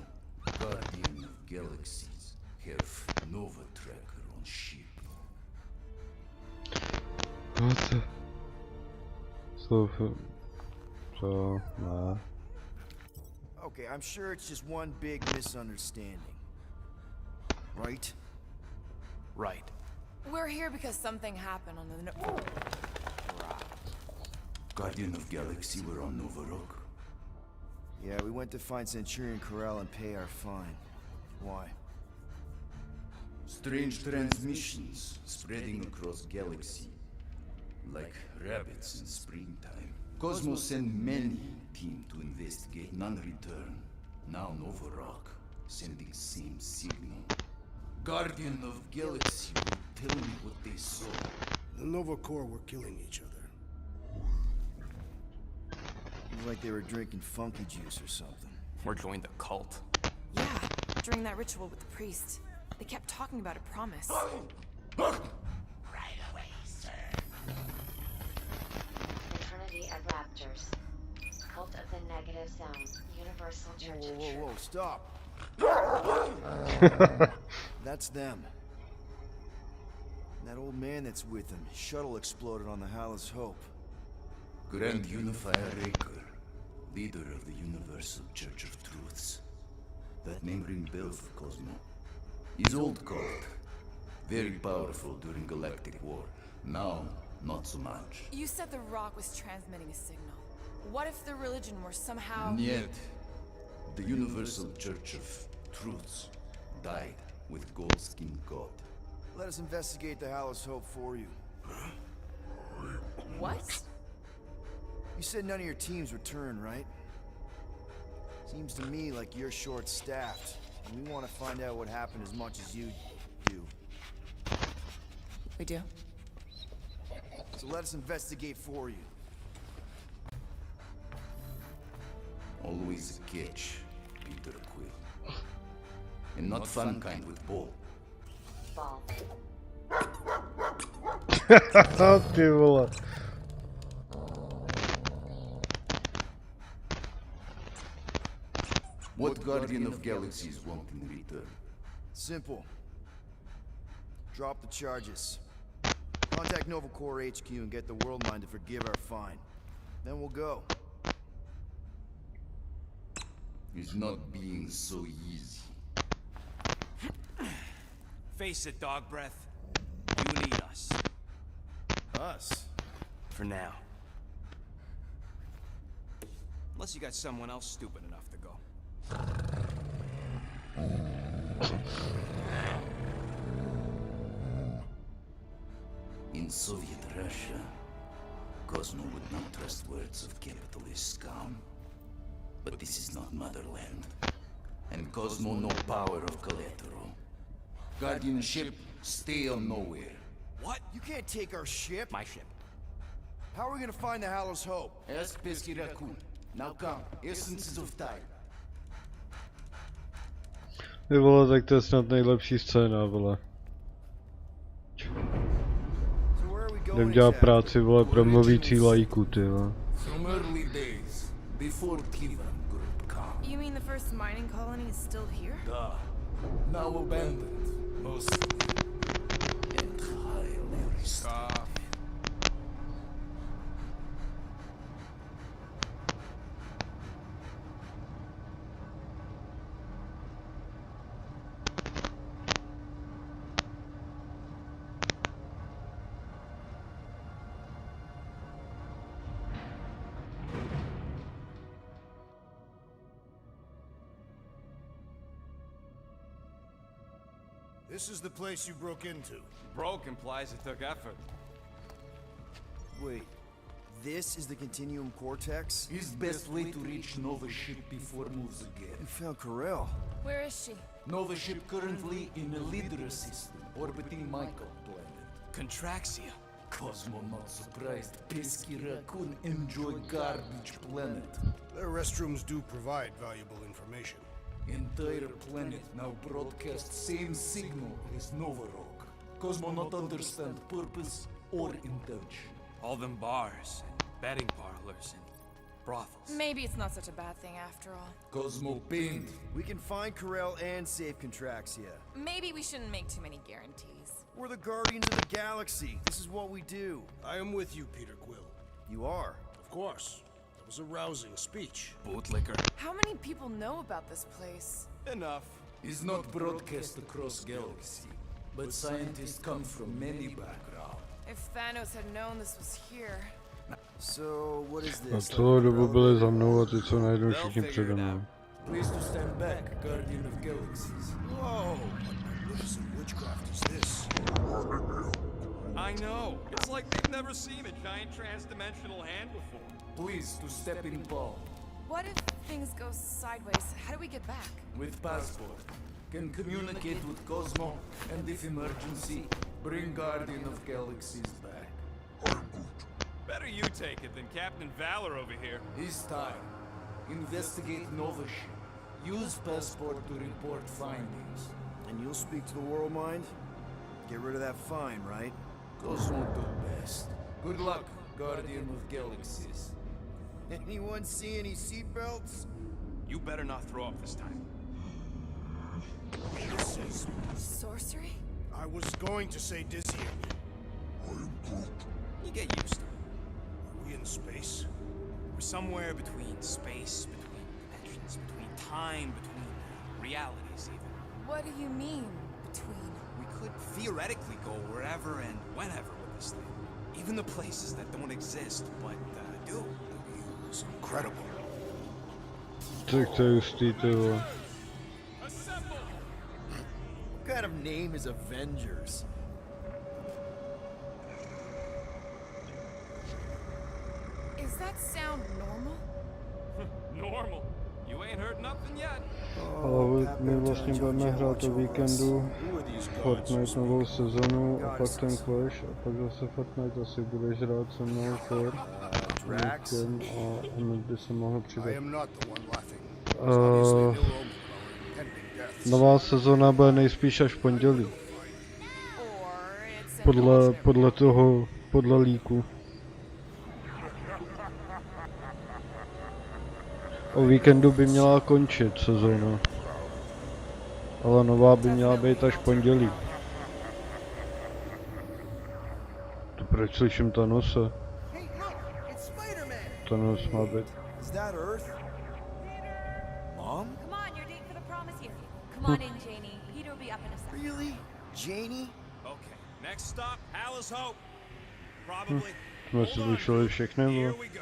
Guardian of Galaxies have Nova Tracker on ship. What the... So, nah. Okay, I'm sure it's just one big misunderstanding. Right? Right. We're here because something happened on the... Guardian of Galaxy were on Nova Rock. Yeah, we went to find Centurion Corral and pay our fine. Why? Strange transmissions spreading across galaxy. Like rabbits in springtime. Cosmo sent many team to investigate, none return. Now Nova Rock, sending same signal. Guardian of Galaxy will tell me what they saw. The Nova Corps were killing each other. It was like they were drinking funky juice or something. Or joined the cult. Yeah, during that ritual with the priest. They kept talking about a promise. Right away, sir. Fraternity of Raptors. Cult of the Negative Zone. Universal Church of Whoa, Truth. stop. That's them. That old man that's with him. His shuttle exploded on the Hallis Hope. Grand Unifier Raker, leader of the Universal Church of Truths. That name rings bells for Cosmo. His old cult. Very powerful during Galactic War. Now, not so much. You said the rock was transmitting a signal. What if the religion were somehow... Yet, the Universal Church of Truths died with Goldskin God. Let us investigate the Hallis Hope for you. What? You said none of your teams return, right? Seems to me like you're short-staffed, and we want to find out what happened as much as you do. We do? So let us investigate for you. Always a catch, Peter Quill. And not fun kind with ball. Ball. Ty vole. What Guardian of Galaxies want in return? Simple. Drop the charges. Contact Nova Corps HQ and get the World Mind to forgive our fine. Then we'll go. It's not being so easy. Face it, dog breath. You need us. Us? For now. Unless you got someone else stupid enough to go. In Soviet Russia, Cosmo would not trust words of capitalist scum. But this is not motherland. and Cosmo no power of collateral. Guardian ship, stay on nowhere. What? You can't take our ship. My ship. How are we gonna find the Hallow's Hope? Ask Pesky Raccoon. Now come, essences of time. Ty vole, tak to je snad nejlepší scéna, vole. Jdem dělat práci, vole, pro mluvící lajku, ty vole. From early days, before Cleveland Group come. You mean the first mining colony is still here? Duh. Now abandoned, mostly. And highly restored. This is the place you broke into. Broke implies it took effort. Wait, this is the Continuum Cortex? Is best way to reach Nova ship before moves again. You found Corel. Where is she? Nova ship currently in a Lydra system, orbiting Michael planet. Contraxia. Cosmo not surprised. Pesky Raccoon enjoy garbage planet. Their restrooms do provide valuable information. Entire planet now broadcast same signal as Nova Rock. Cosmo not understand purpose or intention. All them bars, and betting parlors, and brothels. Maybe it's not such a bad thing after all. Cosmo pained. We can find Corel and save Contraxia. Maybe we shouldn't make too many guarantees. We're the Guardians of the Galaxy. This is what we do. I am with you, Peter Quill. You are? Of course. That was a rousing speech. Bootlicker. How many people know about this place? Enough. Is not broadcast across galaxy, but scientists come from many backgrounds. If Thanos had known this was here. So, what is A this? celou dobu byli za mnou a teď jsou najednou všichni přede mnou. Please to stand back, Guardian of Galaxies. Whoa! What magnificent witchcraft is this? I know. It's like they've never seen a giant transdimensional hand before. Please to step in palm. What if things go sideways? How do we get back? With passport. Can communicate with Cosmo, and if emergency, bring Guardian of Galaxies back. Better you take it than Captain Valor over here. His time. Investigate Nova ship. Use passport to report findings. And you'll speak to the World Mind? Get rid of that fine, right? Cosmo do best. Good luck, Guardian of Galaxies. Anyone see any seatbelts? You better not throw up this time. This is... Sorcery? I was going to say dizzying. You get used to it. Are we in space? We're somewhere between space, between dimensions, between time, between realities even. What do you mean, between? We could theoretically go wherever and whenever with this thing. Even the places that don't exist, but do. It's incredible. Tak to je hustý, ty vole. What kind of name is Avengers? Is that sound normal? Normal. You ain't heard nothing yet. Ale my vlastně budeme hrát o víkendu Fortnite novou sezonu a pak ten Clash a pak zase Fortnite asi budeš hrát se mnou for víkend a Emil by se mohl přidat. Nová sezona bude nejspíš až v pondělí. Podle líku. O víkendu by měla končit sezóna, ale nová by měla být až v pondělí. To proč slyším Thanose? Thanos má být. Mom? Come on, your date for the prom is here. Come on in, Janie. Peter will be up in a second. Really? Janie? Okay, next stop, Hala's Hope. Probably. Jsme si slyšeli všechny, Here bo. we go.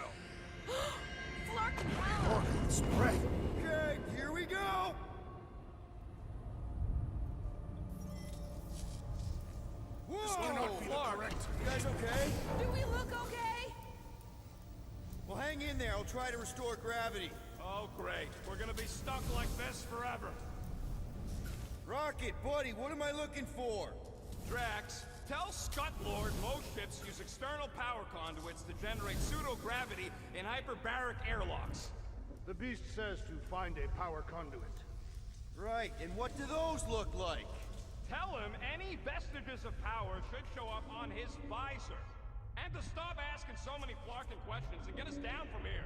Okay, here we go! Whoa! Clark, you guys okay? Do we look okay? Well, hang in there. I'll try to restore gravity. Oh, great. We're gonna be stuck like this forever. Rocket, buddy, what am I looking for? Drax, tell Scutlord most ships use external power conduits to generate pseudo-gravity in hyperbaric airlocks. The beast says to find a power conduit. Right, and what do those look like? Tell him any vestiges of power should show up on his visor. And to stop asking so many flarkin' questions and get us down from here.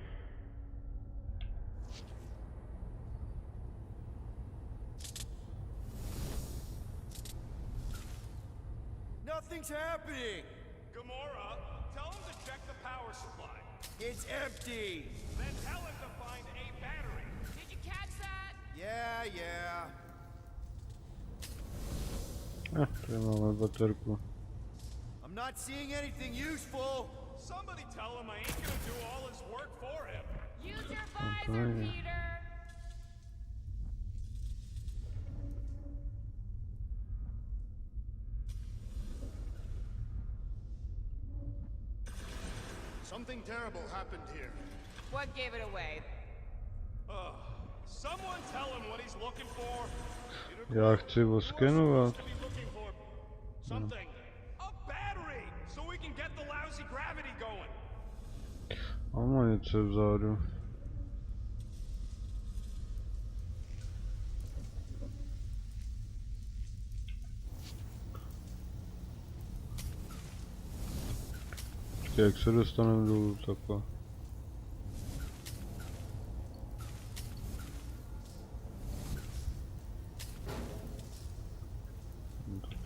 Nothing's happening! Gamora, tell him to check the power supply. It's empty! Then tell him to find a battery. Did you catch that? Yeah. Tu máme baterku. I'm not seeing anything useful! Somebody tell him I ain't gonna do all his work for him. Use your visor, Peter. Something terrible happened here. What gave it away? Someone tell him what he's looking for. Já chci ho skenovat. Something. A battery, so we can get the lousy gravity going. Mám něco vzadu. Jak se dostaneme dolů takhle?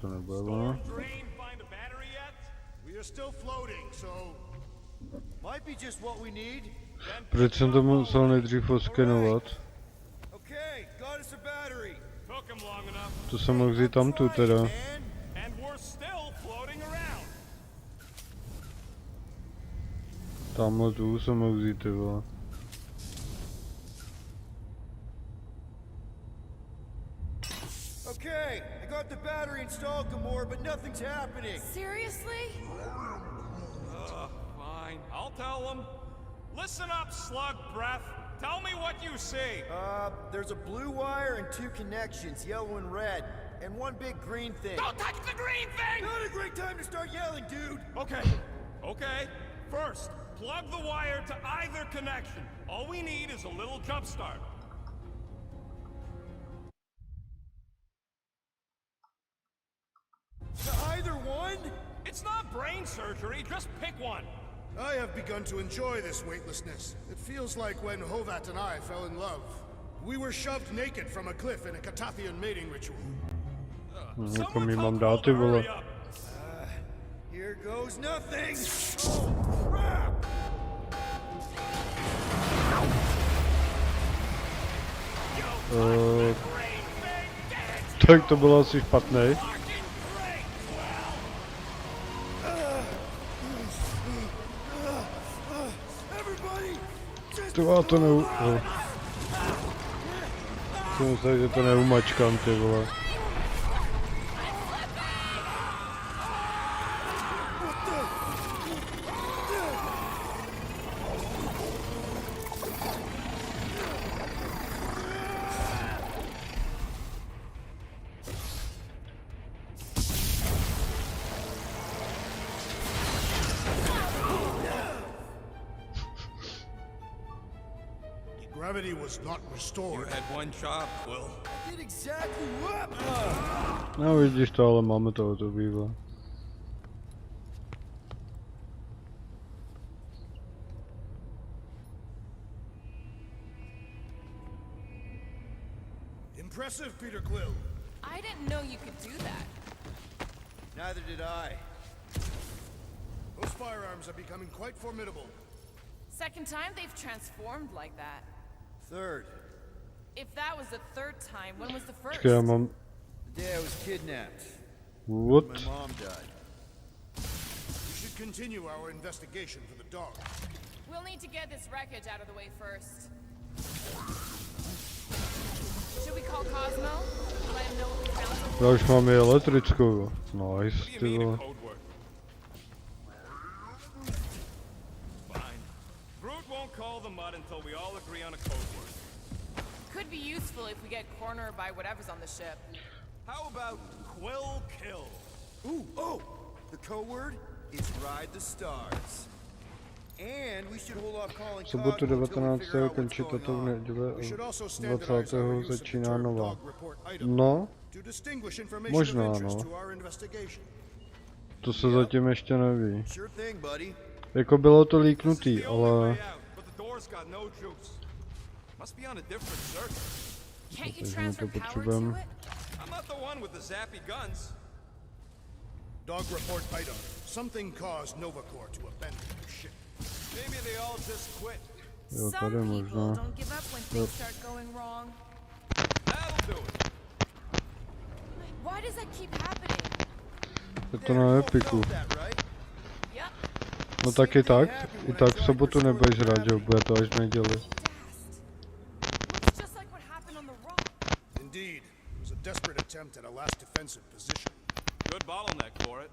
To nebude ono. We are still floating, so might be just what we need. Proč jsem to musel nejdřív oskenovat? Okay, got us a battery. To jsem mohl vzít tamtu teda. And we're still floating around. Tamhle tu jsem mohl vzít, ty vole. Okay, I got the battery installed, Gamora, but nothing's happening. Seriously? Fine. I'll tell them. Listen up, slug breath. Tell me what you see. There's a blue wire and two connections, yellow and red, and one big green thing. Don't touch the green thing! Not a great time to start yelling, dude! Okay. First, plug the wire to either connection. All we need is a little jump start. To either one? It's not brain surgery, just pick one. I have begun to enjoy this weightlessness. It feels like when Hovat and I fell in love. We were shoved naked from a cliff in a Catathian mating ritual. Jako mi mám dát, ty vole. Here goes nothing! Oh, crap! Tak to bylo asi špatné. To jsem myslel, že to neumačkám, ty vole. Gravity was not restored. You had one job, Quill. I did exactly what? No vidíš to, ale máme toho to bývá. Impressive, Peter Quill. I didn't know you could do that. Neither did I. Those firearms are becoming quite formidable. Second time they've transformed like that. Third. If that was the third time, when was the first? Počkej, já mám... The day I was kidnapped. What? My mom died. We should continue our investigation for the dog. We'll need to get this wreckage out of the way first. Should we call Cosmo? Let him know what we found? Já už mám i elektrickou. Nice, ty vole. Fine. Groot won't call the mud until we all agree on a code word. Could be useful if we get cornered by whatever's on the ship. How about Quill Kill? Ooh, oh! The code word is Ride the Stars. And we should hold off calling V sobotu Cosmo till we 19. figure out what's končí going tato v on. neděle We should also 20. standardize our use of the začíná term nová. dog report item No, to distinguish information možná, of interest no. to our investigation. To se zatím ještě neví. Sure thing, buddy. Jako bylo to líknutý, ale... Must be on a different circuit. Can't you Takže my transfer to power to potřebujeme. it? I'm not the one with the zappy guns. Dog report item. Something caused Nova Corps to abandon their ship. Maybe they all just quit. Jo, tady Some people možná. don't give up when things start going wrong. That'll do it. Why does that keep happening? Je to na Epiku. Yep. No tak i tak v sobotu nebudeš hrát, že jo, bude to až v neděli. Looks just like what happened on the rock. Indeed, it was a desperate attempt at a last defensive position. Good bottleneck for it.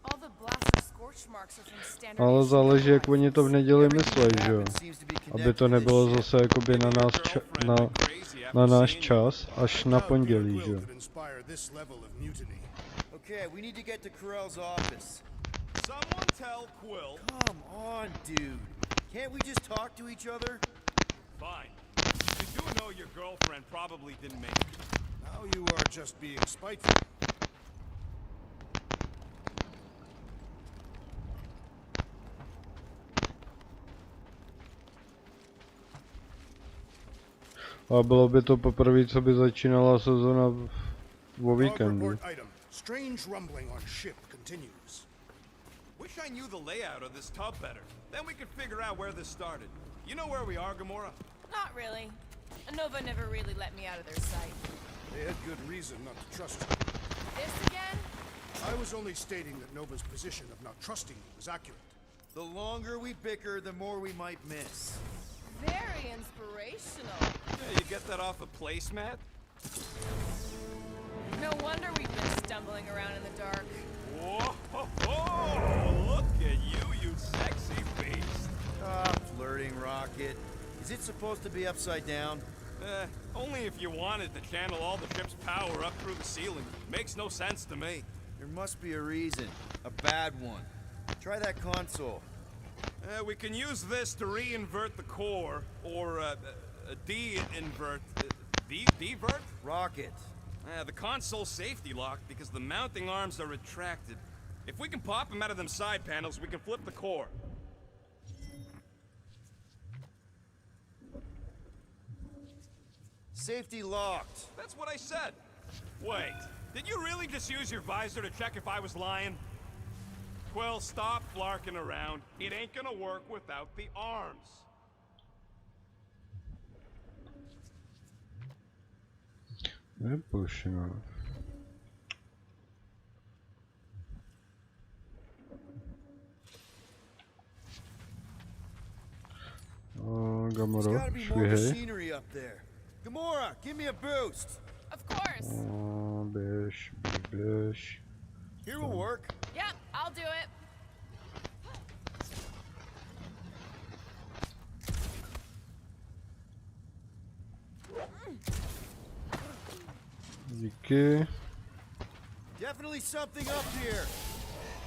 All the blaster scorch marks are from standard. Ale záleží, jak oni to v neděli myslej, že jo. Aby to nebylo zase jakoby na nás na náš čas, až na pondělí, že jo. Okay, we need to get to Corell's office. Someone tell Quill. Come on, dude. Can't we just talk to each other? Fine. You do know your girlfriend probably didn't make it. Now you are just being spiteful. A bylo by to poprvé, co by začínala sezona o Dog víkendu. report item. Strange rumbling on ship continues. Wish I knew the layout of this tub better. Then we could figure out where this started. You know where we are, Gamora? Not really. Nova never really let me out of their sight. They had good reason not to trust you. This again? I was only stating that Nova's position of not trusting you was accurate. The longer we bicker, the more we might miss. Very inspirational. Yeah, you get that off a placemat? No wonder we've been stumbling around in the dark. Whoa! Look at you, you sexy beast. Ah, flirting rocket. Is it supposed to be upside down? Only if you wanted to channel all the ship's power up through the ceiling. Makes no sense to me. There must be a reason. A bad one. Try that console. We can use this to re-invert the core, or de-invert... Divert? Rocket. The console's safety locked because the mounting arms are retracted. If we can pop them out of them side panels, we can flip the core. Safety locked. That's what I said. Wait, did you really just use your visor to check if I was lying? Quill, stop flarking around. It ain't gonna work without the arms. Nepušino. Gamora, švihej. Machinery up there. Gamora, give me a boost. Of course. Běž. Here will work. Yep, I'll do it. Díky. Definitely something up here.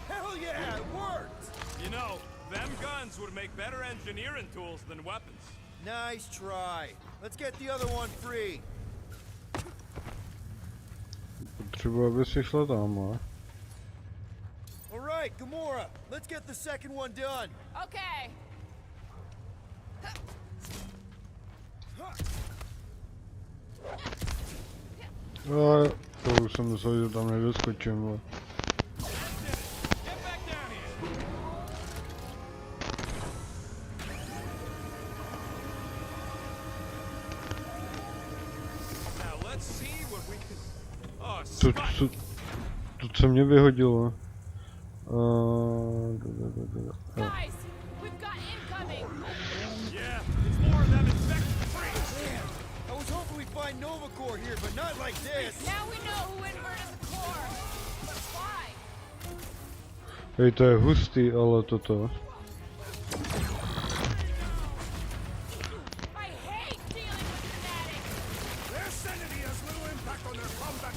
Hell yeah, it worked. You know, them guns would make better engineering tools than weapons. Nice try. Let's get the other one free. Potřebuji, aby si šla tamhle. All right, Gamora, let's get the second one done. Okay. Ale to už jsem myslel, že tam nedoskočím, ale... To co mě vyhodilo. Guys, we've got incoming. Yeah, it's more of them infected freaks. I was hoping we'd find Nova Corps here, but not like this. Now we know who inverted the core. But why? Hej, to je hustý, ale toto. I hate dealing with fanatics.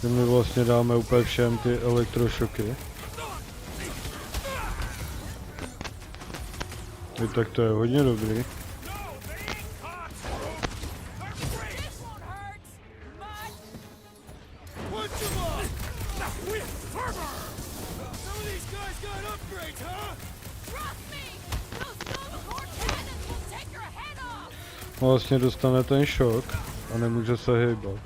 Že my vlastně dáme úplně všem ty elektrošoky. I tak to je hodně dobrý. Vlastně dostane ten šok a nemůže se hýbat.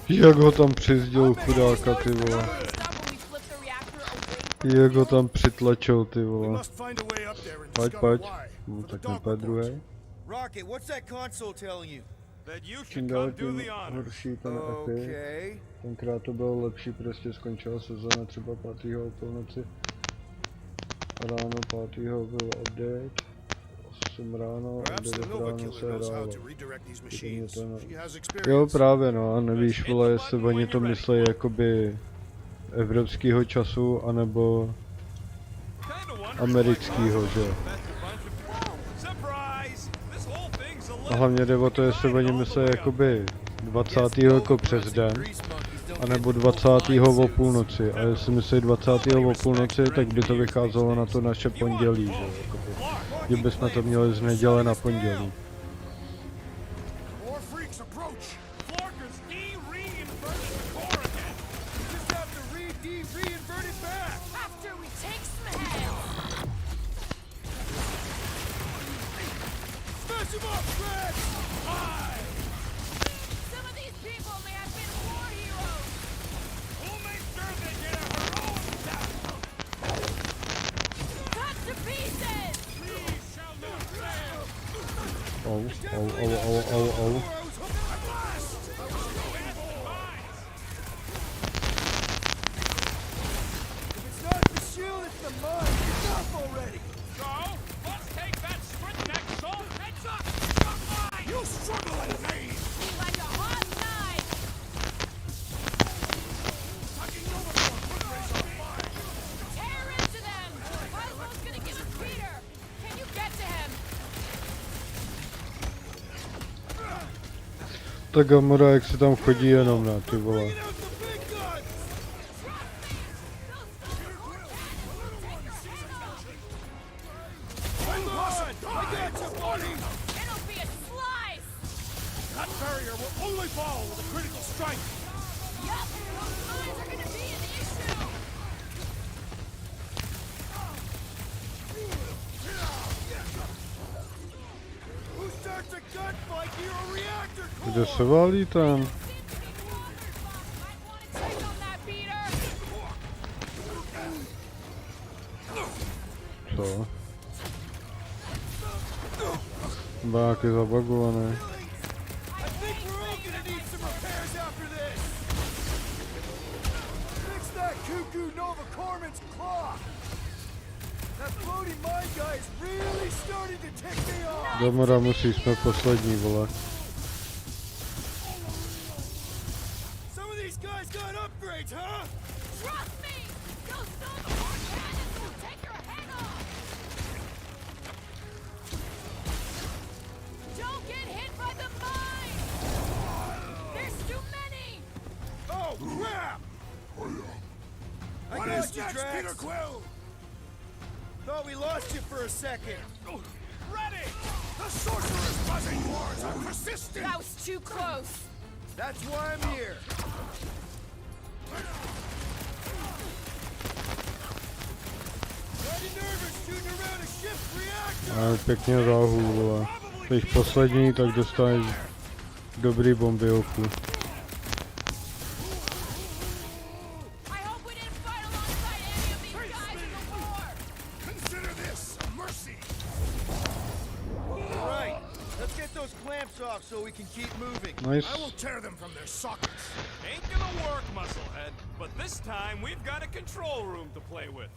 Jak ho tam přizděl chudáka, ty vole. Jak ho tam přitlačil, ty vole. Pojď. No, tak nepůjde druhý. Čím dál tím horší ten epi. Tenkrát to bylo lepší, prostě skončila sezóna třeba 5. o půlnoci. Ráno 5. byl update. 8 ráno a 9 ráno se hrálo. Jo, právě no, a nevíš, vole, jestli oni to myslí jakoby evropského času, anebo amerického, že? A hlavně jde o to, jestli oni myslí jakoby 20. jako přes den, anebo 20. o půlnoci. A jestli myslí 20. o půlnoci, tak by to vycházelo na to naše pondělí, že? Kdybychom to měli z neděle na pondělí. Oh. Ta Gamora, jak se tam chodí jenom na, ty vole. Kde se válí tam? Co? Bák je zabagovaný. Gamora, musí, jsme poslední, vole. Thought we lost you for a second. Ready! The sorcerer's buzzing wars are persistent! That was too close! That's why I'm here. A pěkně záhu, vole. Když poslední, tak dostaneš dobrý bomby oku. off so we can keep moving. Nice. I will tear them from their sockets. Ain't gonna work, musclehead. But this time we've got a control room to play with.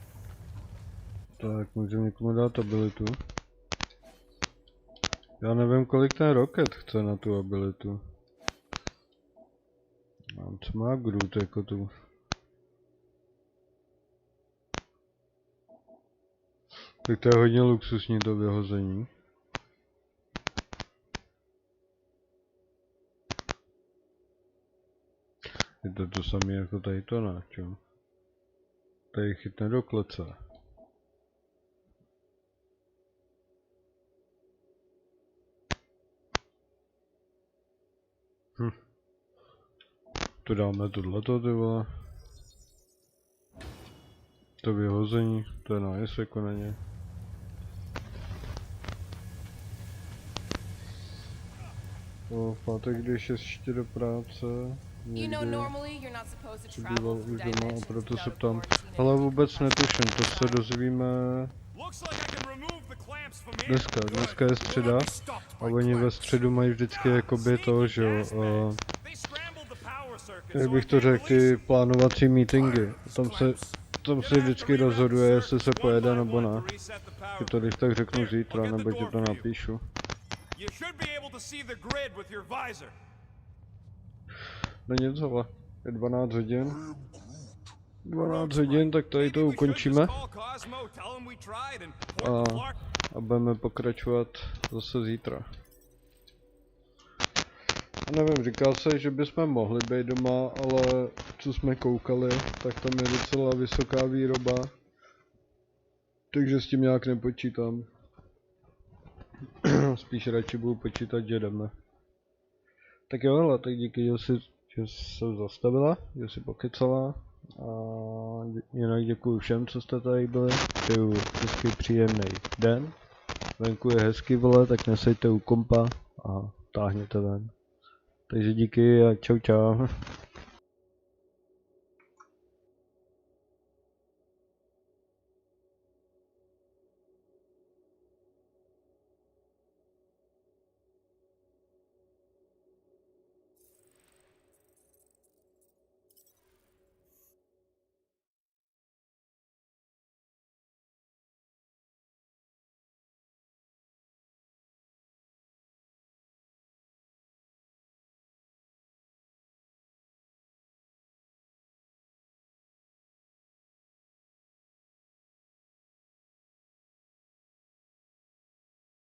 Tak, můžeme někomu dát abilitu. Já nevím, kolik ten roket chce na tu abilitu. Mám co má Groot jako tu. Tak to je hodně luxusní to vyhození. Je to to samé jako tady to ne, čo? Tady chytne do klece. To dáme tohleto, ty vole. To vyhození, to je nice jako na ně. O, pátek jdeš ještě do práce. Někdy. Býval už doma a proto se ptám. Ale vůbec netuším, to se dozvíme dneska je středa a oni ve středu mají vždycky jakoby to, že jo, jak bych to řekl, ty plánovací meetingy. Tam se vždycky rozhoduje, jestli se pojede nebo ne. Ti to když tak řeknu zítra, nebo ti to napíšu. No nic, ale je 12 hodin. 12 hodin, tak tady to ukončíme. A budeme pokračovat zase zítra. A nevím, říkal se, že bychom mohli být doma, ale co jsme koukali, tak tam je docela vysoká výroba. Takže s tím nějak nepočítám. Spíš radši budu počítat, že jdeme. Tak jo, ale tak díky, že se zastavila, že si pokecala. A jinak děkuji všem, co jste tady byli. Přeju hezký příjemný den. Venku je hezky, vole, tak nesejte u kompa a táhněte ven. Takže díky a čau čau.